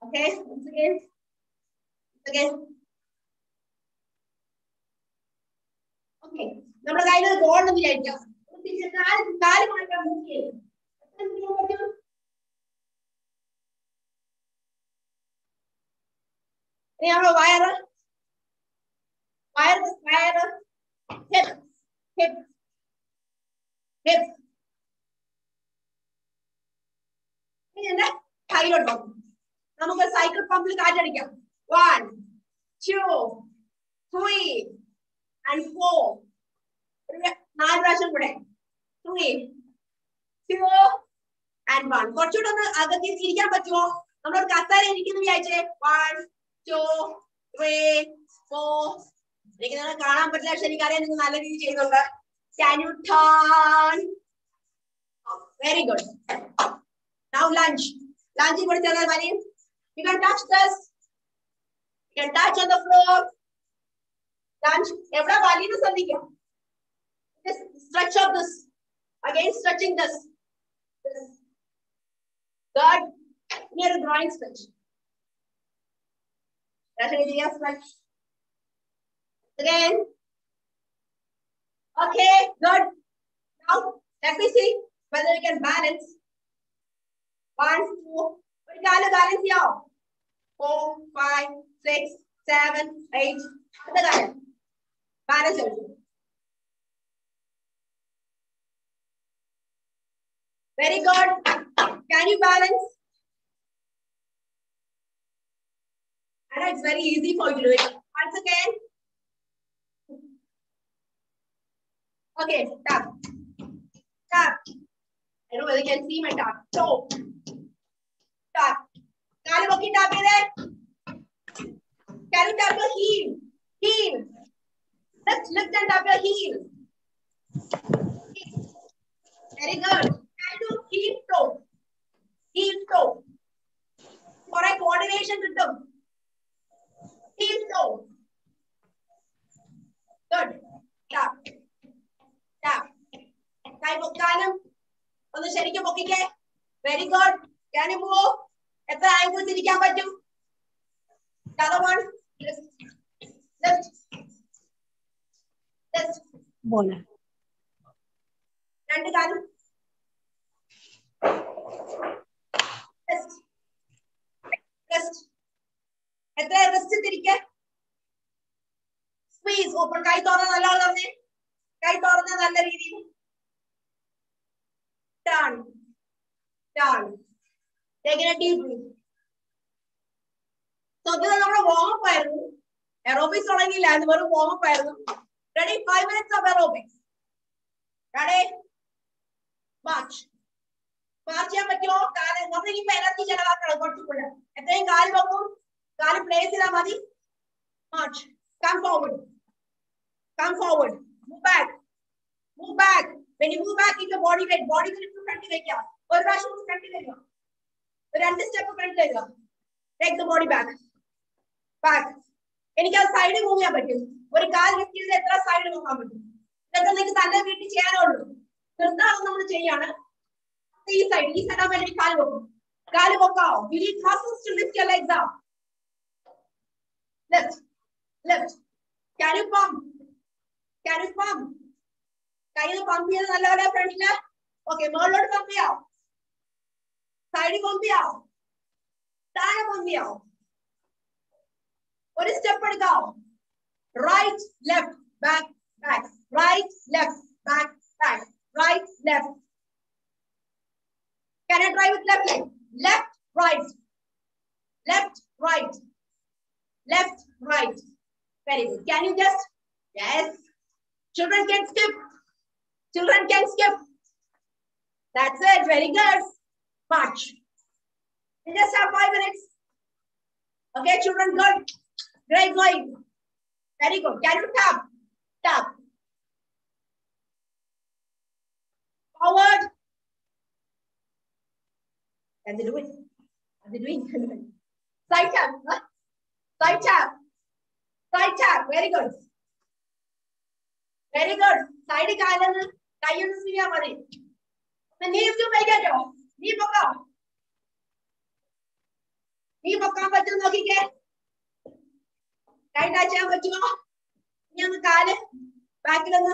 Okay, once again. Okay, നമ്മുടെ കയ്യിൽ ഒരു ball എന്ന് വിചാരിക്കാം. കാല് മാറ്റാൻ move ചെയ്യും. ഇനിയാണോ വയറ് hip. ഇനി കൈയിലോട്ടോ നമുക്ക് സൈക്കിൾ പമ്പിൽ കാറ്റടിക്കാം. 1, 2, 3 and 4. 4 പ്രാവശ്യം കൂടെ. 3, 2 and 1. കുറച്ചുകൂടെ ഒന്ന് അകത്തി ഇരിക്കാൻ പറ്റുമോ? നമ്മൾ കസേര ഇരിക്കുന്നു വിചാരിച്ചേ. 1, 2, 3, 4. എനിക്ക് നിങ്ങളെ കാണാൻ പറ്റില്ല, പക്ഷെ എനിക്കറിയാം നിങ്ങൾ നല്ല രീതിയിൽ ചെയ്യുന്നുണ്ട്. Can you turn? Very good. Now lunge. Lunge for the other. You can touch this. You can touch on the floor. Lunge. Every body is something. Just stretch of this. Again, stretching this. Good. Near the groin stretch. That's an idea stretch. Again. Okay, good. Now, let me see whether you can balance. 1, 2. We can balance here. 4, 5, 6, 7, 8. Balance. Very good. Can you balance? I know it's very easy for you to do it. Once again. Okay, tap. Tap. I don't know whether you can see my tap. So, tap. Can you tap it? Can you tap your heel? Heel. Let's lift and tap your heel. Very good. Can you heel toe? Heel toe. For a coordination rhythm. Heel toe. Good. Tap. Tap. Kai bokkanam. On the sherika bokkike. Very good. Can you move? Etra angles irikkan pattum. The other one. Lift. Lift. Lift. Bola. Rendu kaalum. Lift. Lift. Etra wrist tirikka. Squeeze. Open kai thorna nalla tharne. Kai thorna nalla reethiyil. Turn. Turn. Take a deep breath. So this is our warm up ആയിരുന്നു. Aerobics തുടങ്ങിയില്ല, അത് വെറും warm up ആയിരുന്നു. Ready? 5 minutes of aerobics. Ready? March. March ചെയ്യാൻ പറ്റുമോ? കാല് നമ്മൾ ഇനിയിപ്പോ എനർജി ചെലവാക്കണം കുറച്ചുകൂടെ. എത്രയും കാല് വെക്കും, കാല് പ്ലേസ് ചെയ്താൽ മതി. March. Come forward. Come forward. Move back. Move back. When you move back, keep your body weight. Body weight front വെക്കുക. ഒരു പ്രാവശ്യം ഫ്രണ്ട് വരിക. ഒരു 2 സ്റ്റെപ്പ് ഫ്രണ്ട് വരിക. Take the body back. Back. എനിക്ക് ആ സൈഡ് മൂവ് ചെയ്യാൻ പറ്റും. ഒരു കാൽ ലിഫ്റ്റ് ചെയ്ത് എത്ര സൈഡ് മൂവ് ചെയ്യാൻ പറ്റും? ഇതൊക്കെ നിങ്ങൾക്ക് തന്നെ വീട്ടിൽ ചെയ്യാനുള്ളൂ. നിർത്താതെ നമ്മൾ ചെയ്യാണ്. ഈ സൈഡ് ആകുമ്പോൾ എനിക്ക് കാല് വെക്കും. കാല് വെക്കാവോ? You need muscles to lift your legs up. Lift. Lift. Can you pump? Can you pump? കയ്യിൽ പമ്പ് ചെയ്ത് നല്ലപോലെ ഫ്രണ്ടില്. ഓക്കെ, മുകളിലോട്ട് പമ്പ് ചെയ്യാം. സൈഡിൽ പമ്പ് ചെയ്യാം. താഴെ പമ്പ് ചെയ്യാം. ഒരു സ്റ്റെപ്പ് എടുക്കാം. Right left back back. Right left back back. Right left. Can I try with left leg? Left right. Left right. Left right. Very good. Can you just? Yes. Children can skip. Children can skip. That's it. Very good. March. We just have 5 minutes. Okay, children, good. Great going. Very good. Can you tap? Tap. Forward. Can they do it? Are they doing it? Side tap. Huh? Side tap. Side tap. Very good. Very good. Side കാലൊന്ന് കൈയൊന്ന് ചെയ്യാൻ മതി. Knees to make it. Knee പൊക്കാം. Knee പൊക്കാൻ പറ്റും നോക്കിക്കേ. കൈ touch ചെയ്യാൻ പറ്റുമോ? ഇനി ഒന്ന് കാല് ബാക്കിലൊന്ന്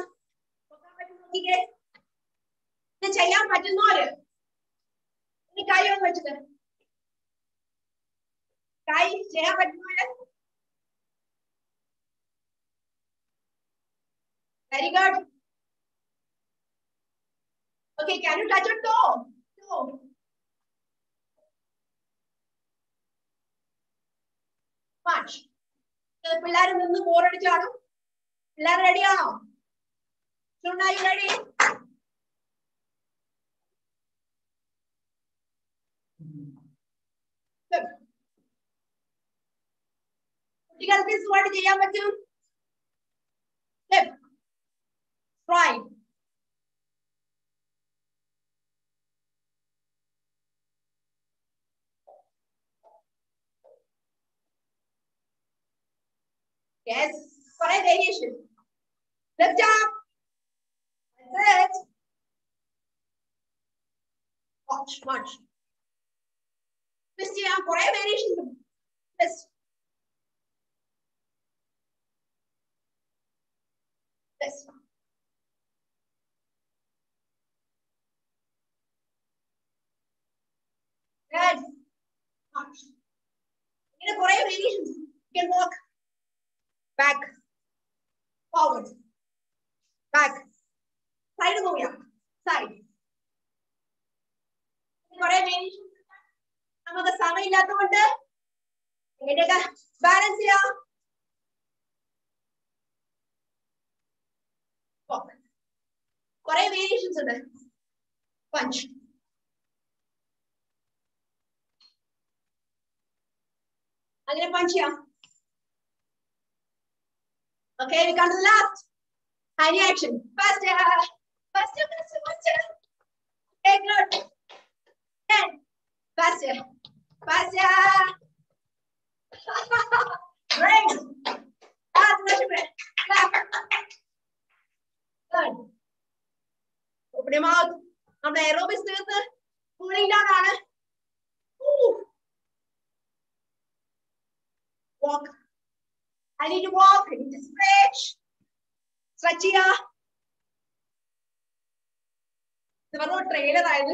പൊക്കാൻ പറ്റും നോക്കിക്കേ. ഇത് ചെയ്യാൻ പറ്റുന്നോര് ഇനി കൈ ഒന്ന് വെച്ചിട്ട് കൈ ചെയ്യാൻ പറ്റുന്നോര്. Very good. Okay, can you touch your toe? Toe. March. പിള്ളേർ നിന്ന് ബോറടിച്ചാടും. പിള്ളേർ റെഡിയാണോ? Are you ready? Good. കുട്ടികൾക്ക് സുഖമായിട്ട് ചെയ്യാൻ പറ്റും. Step. Stride. Yes. Correct variation. Lift up. That's it. Watch, watch. Twist ചെയ്യാം. കുറേ variation. Twist. Twist. Good. Watch. ഇങ്ങനെ കുറേ variations. You can walk back, forward, back, side പോവുക, side. കുറേ variations. നമുക്ക് സമയമില്ലാത്തതുകൊണ്ട് എങ്ങനെയൊക്കെ ബാലൻസ് ചെയ്യാം. കുറേ വേരിയേഷൻസ് ഉണ്ട്. പഞ്ച്, അങ്ങനെ പഞ്ച് ചെയ്യാം. Okay, we come to the last. Tiny action. Faster, faster, faster, faster. Okay, good. 10. Faster, faster. Great. Last measurement. Good. Open your mouth. നമ്മുടെ aerobics തീർത്ത് cooling down ആണ്. Walk. I need to walk. I need to stretch. Stretch here. ഇത് പറഞ്ഞ trailer ആയത്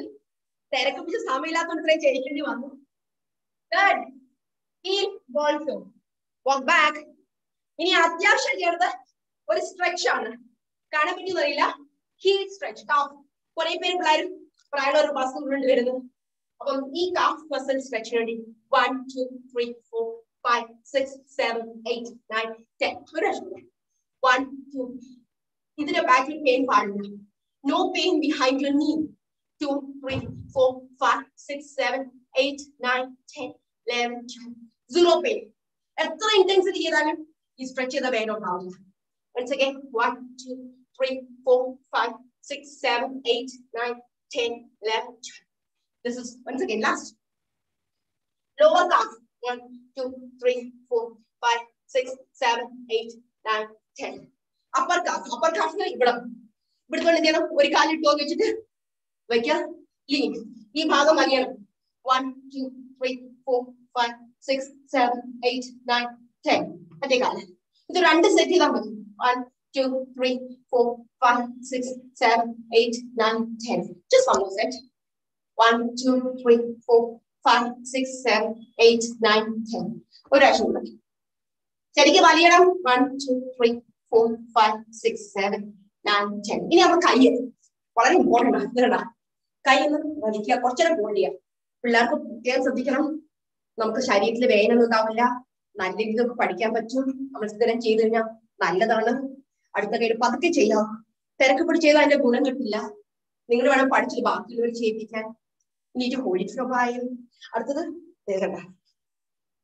തിരക്ക് പിടിച്ച സമയമില്ലാത്തതുകൊണ്ട് ഇത്രയും ചെയ്യിക്കേണ്ടി വന്നു. Good. Heel ball flow. Walk back. ഇനി അത്യാവശ്യം ചേർത്ത് ഒരു സ്ട്രെച്ച് ആണ്. കാണാൻ പറ്റുന്നറിയില്ല. Heel stretch. Calf. കുറെ പേര് പ്രായമുള്ള ഒരു ബസ് കൊണ്ട് വരുന്നു. അപ്പം ഈ calf muscle stretch വേണ്ടി 1, 2, 3, 4, 5, 6, 7, 8, 9, 10. 1, 2. ഇതിന്റെ ബാക്കിൽ പെയിൻ പാടില്ല. No pain behind your knee. 2, 3, 4, 5, 6, 7, 8, 9, 10, 11, 12. 0 pain. എത്ര ഇന്റൻസിറ്റി ചെയ്താലും ഈ സ്ട്രെച്ച് ചെയ്ത വേദന ഉണ്ടാവില്ല. Once again, 1, 2, 3, 4, 5, 6, 7, 8, 9, 10, 11, 12. This is once again last. Lower calf. 1, 2, 3, 4, 5, 6, 7, 8, 9, 10. Upper calf. Upper calf ഇവിടെ ഇവിടുത്തെ എന്ത് ചെയ്യണം? ഒരു കാലിട്ട് വെച്ചിട്ട് വയ്ക്കുക. ലീൻ. ഈ ഭാഗം വലിയണം. 1, 2, 3, 4, 5, 6, 7, 8, 9, 10. മറ്റേ കാല്. ഇത് രണ്ട് സെറ്റ് ചെയ്താൽ മതി. 1, 2, 3, 4, 5, 6, 7, 8, 9, 10. Just one more set. 1, 2, 3, 4, 5, 6, 7, 8, 9, 10. ഒരു ആവശ്യം കൂടെ. ശരിക്കും വലിയണം. 1, 2, 3, 4, 5, 6, 7, 9, 10. ഇനി നമ്മൾ കൈ വളരെ ഇമ്പോർട്ടൻ്റ് ആണ്. ഇതാ കൈ ഒന്ന് വലിക്കുക. കുറച്ചേരം ഹോൾഡ് ചെയ്യുക. പിള്ളേർക്ക് പ്രത്യേകം ശ്രദ്ധിക്കണം. നമുക്ക് ശരീരത്തിൽ വേദനയൊന്നും ഉണ്ടാവില്ല. നല്ല രീതിയിലൊക്കെ പഠിക്കാൻ പറ്റും. നമ്മൾ സ്ഥിരം ചെയ്ത് കഴിഞ്ഞാൽ നല്ലതാണ്. അടുത്ത കൈ പതുക്കെ ചെയ്യാം. തിരക്ക് പിടിച്ച് ചെയ്താൽ അതിന്റെ ഗുണം കിട്ടില്ല. നിങ്ങൾ വേണം പഠിച്ചിട്ട് ബാക്കിയുള്ളവർ ചെയ്യിപ്പിക്കാൻ. Need to hold it for a while. അടുത്തത് കണ്ട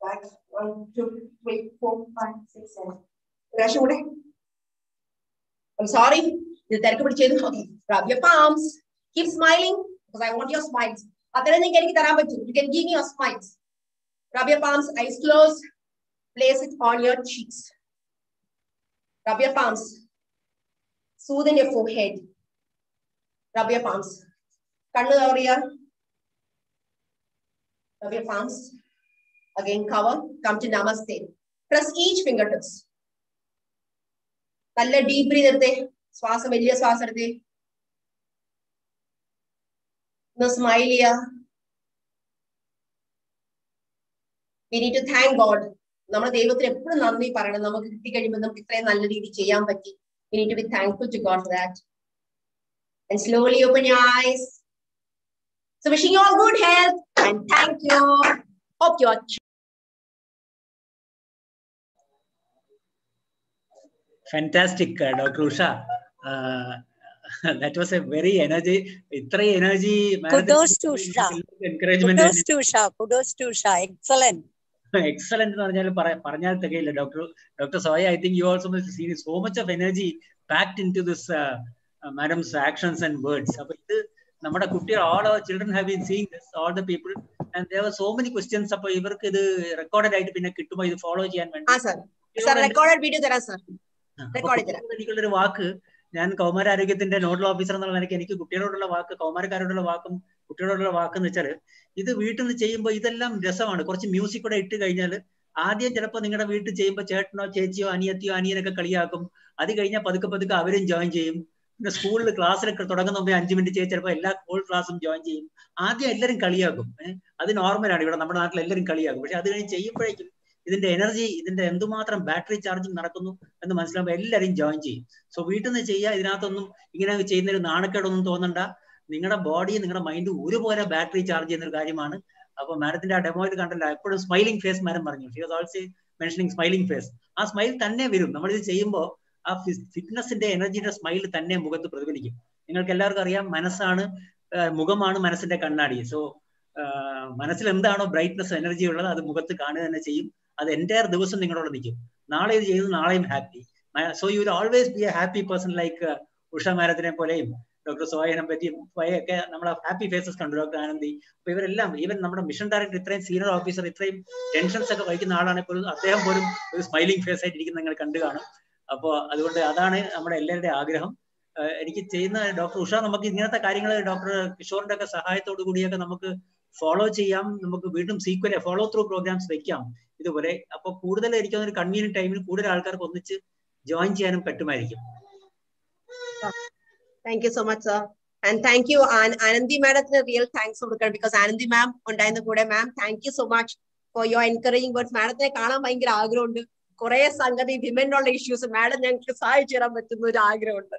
1, 2, 3, 4, 5, 6, 7. പ്രാവശ്യം കൂടെ. I'm sorry. ഇത് തിരക്ക് പിടിച്ചത്. Okay. Rub your palms. Keep smiling because I want your smiles. അത്രയും നിങ്ങൾക്ക് എനിക്ക് തരാൻ പറ്റും. You can give me your smiles. Rub your palms. Eyes closed. Place it on your cheeks. Rub your palms. Soothe in your forehead. Rub your palms. കണ്ണ് cover ചെയ്യാം. Rub your palms. Again, cover. Come to Namaste. Press each fingertips. നല്ല deep breathe എടുത്തേ. ശ്വാസം വലിയ ശ്വാസം എടുത്തേ. ഒന്ന് smile ചെയ്യാ. We need to thank God. നമ്മുടെ ദൈവത്തിന് എപ്പോഴും നന്ദി പറയണം. നമുക്ക് കിട്ടിക്കഴിയുമ്പോൾ നമുക്ക് ഇത്രയും നല്ല രീതിയിൽ ചെയ്യാൻ പറ്റി. We need to be thankful to God for that. And slowly open your eyes. So wishing you all good health and thank you. Hope you are. Fantastic, Dr. Usha. That was a very energy. Kudos to Usha. Encouragement. Kudos to Usha. Kudos to Usha. Excellent. Excellent. Dr. Soya, I think you also must have seen so much of energy packed into this madam's actions and words. All our children have been seeing this, all the people, and there were so many questions. Recorded follow. എനിക്കുള്ളൊരു വാക്ക്, ഞാൻ കൗമാരാരോഗ്യത്തിന്റെ nodal officer എന്നുള്ള നിലയ്ക്ക് എനിക്ക് കുട്ടികളോടുള്ള വാക്ക്, കൗമാരക്കാരോടുള്ള വാക്കും കുട്ടികളോടുള്ള വാക്കെന്ന് വെച്ചാൽ, ഇത് വീട്ടിൽ നിന്ന് ചെയ്യുമ്പോൾ ഇതെല്ലാം രസമാണ്. കുറച്ച് മ്യൂസിക് കൂടെ ഇട്ട് കഴിഞ്ഞാൽ ആദ്യം ചിലപ്പോൾ നിങ്ങളുടെ വീട്ടിൽ ചെയ്യുമ്പോൾ ചേട്ടനോ ചേച്ചിയോ അനിയത്തിയോ അനിയനൊക്കെ കളിയാക്കും. അത് കഴിഞ്ഞാൽ പതുക്കെ പതുക്കെ അവരും ജോയിൻ ചെയ്യും. പിന്നെ സ്കൂളിൽ ക്ലാസ്സിലൊക്കെ തുടങ്ങുന്ന മുമ്പേ 5 മിനിറ്റ് ചെയ്ത് ചിലപ്പോൾ എല്ലാ ഹോൾ ക്ലാസ്സും ജോയിൻ ചെയ്യും. ആദ്യം എല്ലാവരും കളിയാക്കും. അത് നോർമലാണ്, ഇവിടെ നമ്മുടെ നാട്ടിൽ എല്ലാവരും കളിയാക്കും. പക്ഷെ അത് കഴിഞ്ഞ് ചെയ്യുമ്പോഴേക്കും ഇതിന്റെ എനർജി, ഇതിന്റെ എന്തുമാത്രം ബാറ്ററി ചാർജിങ് നടക്കുന്നു എന്ന് മനസ്സിലാകുമ്പോൾ എല്ലാവരും ജോയിൻ ചെയ്യും. സോ വീട്ടിൽ നിന്ന് ചെയ്യുക. ഇതിനകത്തൊന്നും ഇങ്ങനെ ചെയ്യുന്നൊരു നാണക്കേടൊന്നും തോന്നണ്ട. നിങ്ങളുടെ ബോഡി നിങ്ങളുടെ മൈൻഡ് ഒരുപോലെ ബാറ്ററി ചാർജ് ചെയ്യുന്ന ഒരു കാര്യമാണ്. അപ്പൊ മാഡത്തിന്റെ ആ ഡെമോയിൽ കണ്ടല്ല, എപ്പോഴും സ്മൈലിംഗ് ഫേസ് മാഡം പറഞ്ഞു. She was also mentioning smiling face. ആ സ്മൈൽ തന്നെ വരും. നമ്മളിത് ചെയ്യുമ്പോൾ ആ ഫിറ്റ്നസിന്റെ എനർജിയുടെ സ്മൈൽ തന്നെ മുഖത്ത് പ്രതിഫലിക്കും. നിങ്ങൾക്ക് എല്ലാവർക്കും അറിയാം, മനസ്സാണ്, മുഖമാണ് മനസ്സിന്റെ കണ്ണാടി. സോ മനസ്സിൽ എന്താണോ ബ്രൈറ്റ്നസ്, എനർജി ഉള്ളത് അത് മുഖത്ത് കാണുക തന്നെ ചെയ്യും. അത് എൻ്റയർ ദിവസം നിങ്ങളോട് നിൽക്കും. നാളെ ഇത് ചെയ്ത് നാളെയും happy. So you will always be A happy person, like Usha മാഡത്തിനെ പോലെയും ഡോക്ടർ സോയനെ പറ്റിയും ഒക്കെ നമ്മളെ ഹാപ്പി ഫേസസ് കണ്ടു. ഡോക്ടർ ആനന്ദി, അപ്പൊ ഇവരെല്ലാം, ഈവൻ നമ്മുടെ മിഷൻ ഡയറക്ടർ, ഇത്രയും സീനിയർ ഓഫീസർ, ഇത്രയും ടെൻഷൻസ് ഒക്കെ വഹിക്കുന്ന ആളാണ് പോലും, അദ്ദേഹം പോലും ഒരു സ്മൈലിംഗ് ഫേസ് ആയിട്ട് ഇരിക്കുന്ന നിങ്ങൾ കണ്ടു കാണും. അപ്പോൾ അതുകൊണ്ട് അതാണ് നമ്മുടെ എല്ലാവരുടെയും ആഗ്രഹം. എനിക്ക് ചെയ്യുന്ന ഡോക്ടർ ഉഷ, നമുക്ക് ഇങ്ങനത്തെ കാര്യങ്ങൾ ഡോക്ടർ കിഷോറിന്റെ ഒക്കെ സഹായത്തോടു കൂടിയൊക്കെ നമുക്ക് ഫോളോ ചെയ്യാം. നമുക്ക് വീണ്ടും സീക്വൽ ഫോളോ ത്രൂ പ്രോഗ്രാംസ് വെക്കാം ഇതുപോലെ. അപ്പൊ കൂടുതൽ എനിക്ക് ഒരു കൺവീനിയന്റ് ടൈമിൽ കൂടുതൽ ആൾക്കാർക്ക് ഒന്നിച്ച് ജോയിൻ ചെയ്യാനും പറ്റുമായിരിക്കും. Thank you so much, sir. And thank you, Anandi madam, real thanks കൊടുക്കണം, because Anandi ma'am ഉണ്ടായിരുന്ന കൂടെ. Ma'am, thank you so much for your encouraging words. മാഡത്തിനെ കാണാൻ ഭയങ്കര ആഗ്രഹമുണ്ട്. കുറെ സംഗതി വിമനുള്ള ഇഷ്യൂസ് മാഡം ഞങ്ങൾക്ക് സഹായിച്ചു തരാൻ പറ്റുന്ന ഒരു ആഗ്രഹമുണ്ട്.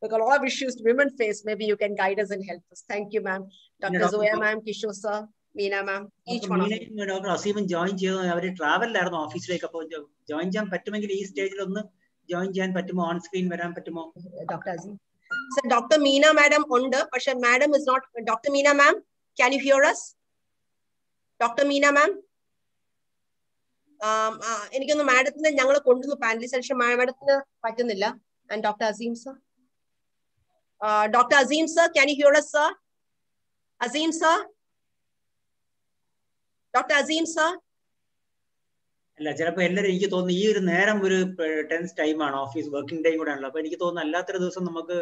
Because a lot of issues women face, maybe you can guide us and help us. Thank you, ma'am. Dr. Zoya ma'am, Kishore sir, Meena ma'am, each one of you. Doctor അസീമും join ചെയ്തു. അവര് ട്രാവലിലായിരുന്നു ഓഫീസിലേക്ക്. അപ്പോൾ join ചെയ്യാൻ പറ്റുമെങ്കിൽ ഈ സ്റ്റേജിൽ ഒന്ന് ജോയിൻ ചെയ്യാൻ പറ്റുമോ? ഓൺ സ്ക്രീൻ വരാൻ പറ്റുമോ? Doctor Aseem sir, Dr. Meena madam ഉണ്ട്, പക്ഷെ madam is not. Dr. Meena ma'am, can you hear us? Dr. Meena ma'am, എനിക്കൊന്ന് മാഡത്തിന് ഞങ്ങൾ കൊണ്ടുവന്നു പാനലിസ്റ്റ്, പക്ഷെ മാഡത്തിന് പറ്റുന്നില്ല. And Dr. Azim sir, Dr. Azim sir, can you hear us sir? Azim sir, Dr. Azim sir. അല്ല, ചിലപ്പോൾ എല്ലാവരും, എനിക്ക് തോന്നുന്നു ഈ ഒരു നേരം ഒരു ടെൻസ് ടൈമാണ്, ഓഫീസ് വർക്കിംഗ് ടൈം കൂടെ ആണല്ലോ. അപ്പൊ എനിക്ക് തോന്നുന്നു അല്ലാത്തൊരു ദിവസം നമുക്ക്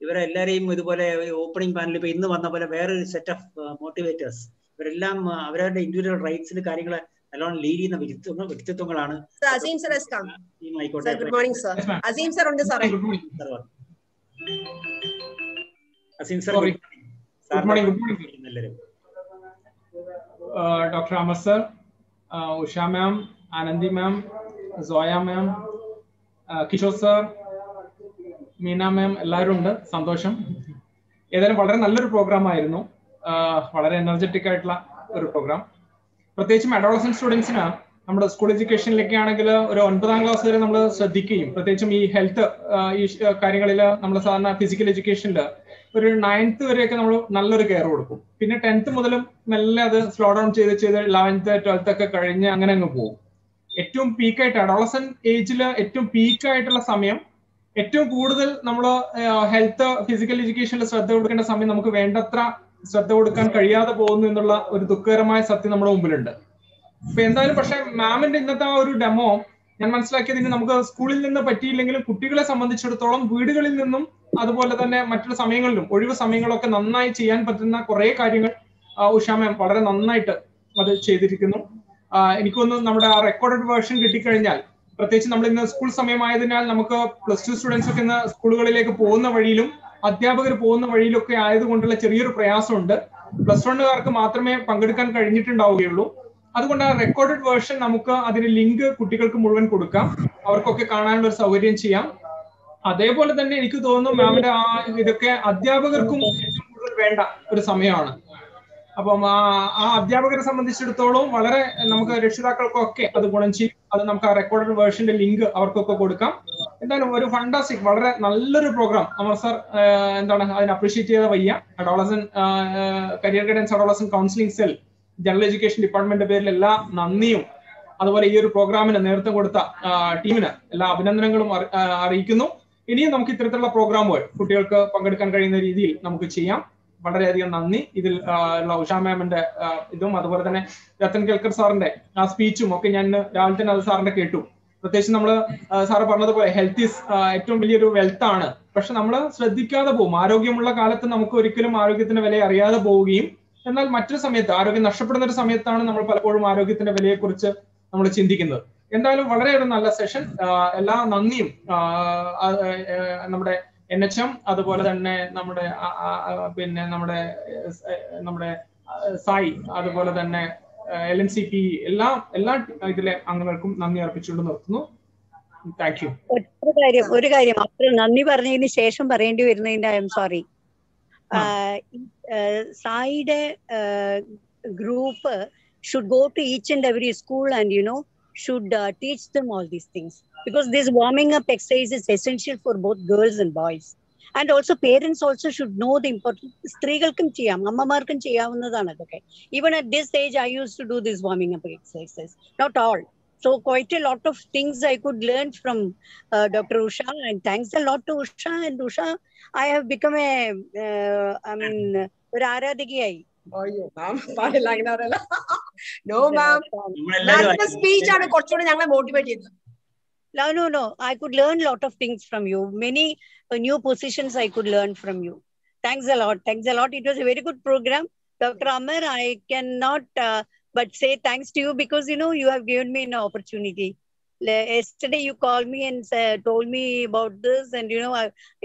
ഇവരെല്ലാരെയും ഇതുപോലെ ഓപ്പണിംഗ് പാനലിൽ ഇപ്പൊ ഇന്ന് വന്ന പോലെ വേറൊരു സെറ്റ് ഓഫ് മോട്ടിവേറ്റേഴ്സ്, ഇവരെല്ലാം അവരവരുടെ ഇൻഡിവിജ്വൽ റൈറ്റ്സിൽ കാര്യങ്ങൾ നല്ലോണം ലീഡ് ചെയ്യുന്ന വ്യക്തിത്വങ്ങളാണ്. Azim sir has come. Sir, good morning sir. Azim sir ഉണ്ട് സാറേ. അസീം സർ, good morning എല്ലാവരും. Dr. Amar sir, Usha ma'am, Anandi ma'am, Zoya ma'am, Kishore sir, Meena ma'am, എല്ലാവരും ഉണ്ട്. സന്തോഷം. ഏതായാലും വളരെ നല്ലൊരു പ്രോഗ്രാം ആയിരുന്നു. വളരെ എനർജറ്റിക് ആയിട്ടുള്ള ഒരു പ്രോഗ്രാം. പ്രത്യേകിച്ചും അഡോളസന്റ് സ്റ്റുഡൻസിന് നമ്മുടെ സ്കൂൾ എഡ്യൂക്കേഷനിലൊക്കെ ആണെങ്കിൽ ഒരു 9ാം ക്ലാസ് വരെ നമ്മൾ ശ്രദ്ധിക്കുകയും, പ്രത്യേകിച്ചും ഈ ഹെൽത്ത് ഈ കാര്യങ്ങളിൽ നമ്മൾ സാധാരണ ഫിസിക്കൽ എഡ്യൂക്കേഷനിൽ ഒരു 9th വരെയൊക്കെ നമ്മൾ നല്ലൊരു കെയർ കൊടുക്കും. പിന്നെ 10th മുതലും മെല്ലെ അത് സ്ലോ ഡൗൺ ചെയ്ത് 11th 12th ഒക്കെ കഴിഞ്ഞ് അങ്ങനെ അങ്ങ് പോകും. ഏറ്റവും പീക്കായിട്ട് അഡോളസന്റ് ഏജിൽ ഏറ്റവും പീക്കായിട്ടുള്ള സമയം, ഏറ്റവും കൂടുതൽ നമ്മൾ ഹെൽത്ത് ഫിസിക്കൽ എഡ്യൂക്കേഷനിൽ ശ്രദ്ധ കൊടുക്കേണ്ട സമയം നമുക്ക് വേണ്ടത്ര ശ്രദ്ധ കൊടുക്കാൻ കഴിയാതെ പോകുന്നു എന്നുള്ള ഒരു ദുഃഖകരമായ സത്യം നമ്മുടെ മുമ്പിലുണ്ട്. അപ്പൊ എന്തായാലും പക്ഷെ മാമിന്റെ ഇന്നത്തെ ആ ഒരു ഡെമോ ഞാൻ മനസ്സിലാക്കിയത്, ഇനി നമുക്ക് സ്കൂളിൽ നിന്ന് പറ്റിയില്ലെങ്കിലും കുട്ടികളെ സംബന്ധിച്ചിടത്തോളം വീടുകളിൽ നിന്നും അതുപോലെ തന്നെ മറ്റുള്ള സമയങ്ങളിലും ഒഴിവ് സമയങ്ങളൊക്കെ നന്നായി ചെയ്യാൻ പറ്റുന്ന കുറെ കാര്യങ്ങൾ ഉഷ മാം വളരെ നന്നായിട്ട് അത് ചെയ്തിരിക്കുന്നു. എനിക്കൊന്ന് നമ്മുടെ ആ റെക്കോർഡഡ് വേർഷൻ കിട്ടിക്കഴിഞ്ഞാൽ, പ്രത്യേകിച്ച് നമ്മൾ ഇന്ന് സ്കൂൾ സമയമായതിനാൽ നമുക്ക് +2 സ്റ്റുഡൻസ് ഒക്കെ ഇന്ന് സ്കൂളുകളിലേക്ക് പോകുന്ന വഴിയിലും അധ്യാപകർ പോകുന്ന വഴിയിലൊക്കെ ആയതുകൊണ്ടുള്ള ചെറിയൊരു പ്രയാസമുണ്ട്. +1കാർക്ക് മാത്രമേ പങ്കെടുക്കാൻ കഴിഞ്ഞിട്ടുണ്ടാവുകയുള്ളൂ. അതുകൊണ്ട് ആ റെക്കോർഡഡ് വേർഷൻ നമുക്ക് അതിന് ലിങ്ക് കുട്ടികൾക്ക് മുഴുവൻ കൊടുക്കാം, അവർക്കൊക്കെ കാണാനുള്ള ഒരു സൗകര്യം ചെയ്യാം. അതേപോലെ തന്നെ എനിക്ക് തോന്നുന്നു മാമിന്റെ ആ ഇതൊക്കെ അധ്യാപകർക്കും ഏറ്റവും കൂടുതൽ വേണ്ട ഒരു സമയമാണ്. അപ്പം ആ അധ്യാപകരെ സംബന്ധിച്ചിടത്തോളം വളരെ നമുക്ക് രക്ഷിതാക്കൾക്കൊക്കെ അത് ഗുണം ചെയ്യും. അത് നമുക്ക് ആ റെക്കോർഡഡ് വേർഷന്റെ ലിങ്ക് അവർക്കൊക്കെ കൊടുക്കാം. എന്തായാലും ഒരു ഫണ്ടാസ്റ്റിക് വളരെ നല്ലൊരു പ്രോഗ്രാം അമർ സാർ എന്താണ് അതിന് അപ്രീഷിയേറ്റ് ചെയ്ത വയ്യ. Adolescent career guidance adolescent counselling cell general education ഡിപ്പാർട്ട്മെന്റിന്റെ പേരിൽ എല്ലാ നന്ദിയും, അതുപോലെ ഈ ഒരു പ്രോഗ്രാമിന് നേതൃത്വം കൊടുത്ത ടീമിന് എല്ലാ അഭിനന്ദനങ്ങളും അറിയിക്കുന്നു. ഇനിയും നമുക്ക് ഇത്തരത്തിലുള്ള പ്രോഗ്രാമുകൾ കുട്ടികൾക്ക് പങ്കെടുക്കാൻ കഴിയുന്ന രീതിയിൽ നമുക്ക് ചെയ്യാം. വളരെയധികം നന്ദി. ഇതിൽ ഉഷ മാമിന്റെ ഇതും അതുപോലെ തന്നെ രത്തൻ കേൽക്കർ സാറിന്റെ ആ സ്പീച്ചും ഒക്കെ ഞാൻ രാവിലെ തന്നെ അത് സാറിന്റെ കേട്ടു. പ്രത്യേകിച്ച് നമ്മൾ സാറ് പറഞ്ഞതുപോലെ ഹെൽത്ത് ഈസ് ഏറ്റവും വലിയൊരു വെൽത്ത് ആണ്. പക്ഷെ നമ്മൾ ശ്രദ്ധിക്കാതെ പോകും. ആരോഗ്യമുള്ള കാലത്ത് നമുക്ക് ഒരിക്കലും ആരോഗ്യത്തിന്റെ വില അറിയാതെ പോവുകയും, എന്നാൽ മറ്റൊരു സമയത്ത് ആരോഗ്യം നഷ്ടപ്പെടുന്ന ഒരു സമയത്താണ് നമ്മൾ പലപ്പോഴും ആരോഗ്യത്തിന്റെ വിലയെക്കുറിച്ച് നമ്മൾ ചിന്തിക്കുന്നത്. എന്തായാലും വളരെ ഒരു നല്ല സെഷൻ. എല്ലാ നന്ദിയും നമ്മുടെ NHM, അതുപോലെ തന്നെ നമ്മുടെ പിന്നെ നമ്മുടെ സായി, അതുപോലെ തന്നെ LNCP എല്ലാ ഇതിലെ അംഗങ്ങൾക്കും നന്ദി അർപ്പിച്ചുകൊണ്ട് നിർത്തുന്നു. Thank you. ഒരു കാര്യം അത്ര നന്ദി പറഞ്ഞതിന് ശേഷം പറയേണ്ടി വരുന്നതിന്റെ ഐ എം സോറി. സായിയുടെ group should go to each and every school and should teach them all these things, because this warming up exercise is essential for both girls and boys. And also parents also should know the importance. സ്ത്രീകൾക്കും ചെയ്യാം, അമ്മമാർക്കും ചെയ്യാവുന്നതാണ് അതൊക്കെ. Even at this age I used to do this warming up exercises, not all. So quite a lot of things I could learn from Dr. Usha, and thanks a lot to Usha. And Usha, I have become ഒരു ആരാധികയായി. അയ്യോ മാം പാടില്ല, അങ്ങനെ പറയല്ല. No ma'am, മാമിന്റെ speech ആണ് കുറച്ചുകൂടി ഞങ്ങളെ motivate ചെയ്തത്. No. I could learn a lot of things from you. Many new positions I could learn from you. Thanks a lot. It was a very good program. Dr. Amar, I cannot but say thanks to you, because you have given me an opportunity. Yesterday you called me and told me about this, and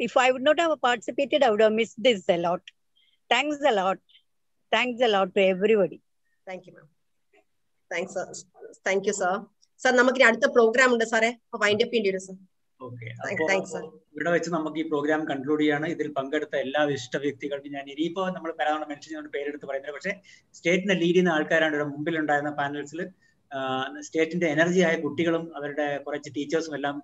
if I would not have participated, I would have missed this a lot. Thanks a lot to everybody. Thank you, ma'am. Thank you, sir. Sir, നമുക്ക് അടുത്ത programme ഉണ്ട് സാറേ, wind up ചെയ്യേണ്ടി വരും sir. ഇവിടെ വെച്ച് നമുക്ക് ഈ പ്രോഗ്രാം കൺക്ലൂഡ് ചെയ്യാണ്. ഇതിൽ പങ്കെടുത്ത എല്ലാ വിശിഷ്ട വ്യക്തികൾക്കും ഞാൻ ഇനിയിപ്പോ നമ്മൾ പലതവണ മെൻഷൻ ചെയ്യുന്ന പേരെടുത്ത് പറയുന്നത്, പക്ഷേ സ്റ്റേറ്റിനെ ലീഡ് ചെയ്യുന്ന ആൾക്കാരാണ് ഇവിടെ മുമ്പിലുണ്ടായിരുന്ന പാനൽസിൽ. സ്റ്റേറ്റിന്റെ എനർജി ആയ കുട്ടികളും അവരുടെ കുറച്ച് ടീച്ചേഴ്സും എല്ലാം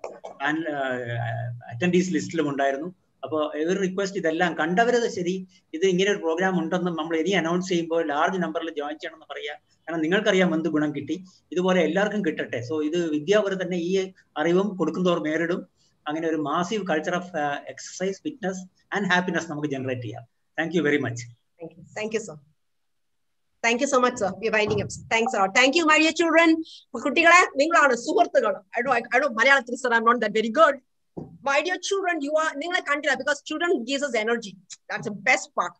അറ്റൻഡീസ് ലിസ്റ്റിലും ഉണ്ടായിരുന്നു. അപ്പോൾ ഒരു റിക്വസ്റ്റ്, ഇതെല്ലാം കണ്ടവരത് ശരി, ഇത് ഇങ്ങനെ ഒരു പ്രോഗ്രാം ഉണ്ടെന്നും നമ്മൾ ഇനി അനൗൺസ് ചെയ്യുമ്പോൾ ലാർജ് നമ്പറിൽ ജോയിൻ ചെയ്യണമെന്ന് പറയാം. കാരണം നിങ്ങൾക്കറിയാം എന്ത് ഗുണം കിട്ടി, ഇതുപോലെ എല്ലാവർക്കും കിട്ടട്ടെ. സോ ഇത് വിദ്യാപരം തന്നെ ഈ അറിവും കൊടുക്കുന്നവർ നേരിടും. അങ്ങനെ ഒരു massive culture of exercise, fitness and happiness നമുക്ക് ജനറേറ്റ് ചെയ്യാം. Thank you very much. Thank you, sir. Thank you so much, sir. We are winding up. Thanks a lot. Thank you, my dear children. കുട്ടികളെ, നിങ്ങളാണ് സുഹൃത്തുക്കൾ. I don't മലയാളത്തിൽ sir, I'm not that very good. My dear children, നിങ്ങളെ കണ്ടില്ല, because children gives us energy. That's the best part.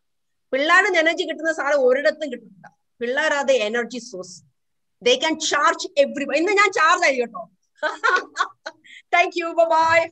പിള്ളേരുടെ energy കിട്ടുന്ന sir ഒരിടത്തും കിട്ടുന്നില്ല. പിള്ളേരാണ് the energy source. They can charge everybody. ഇന്ന് ഞാൻ ചാർജ് ആയി കേട്ടോ. Thank you. Bye bye.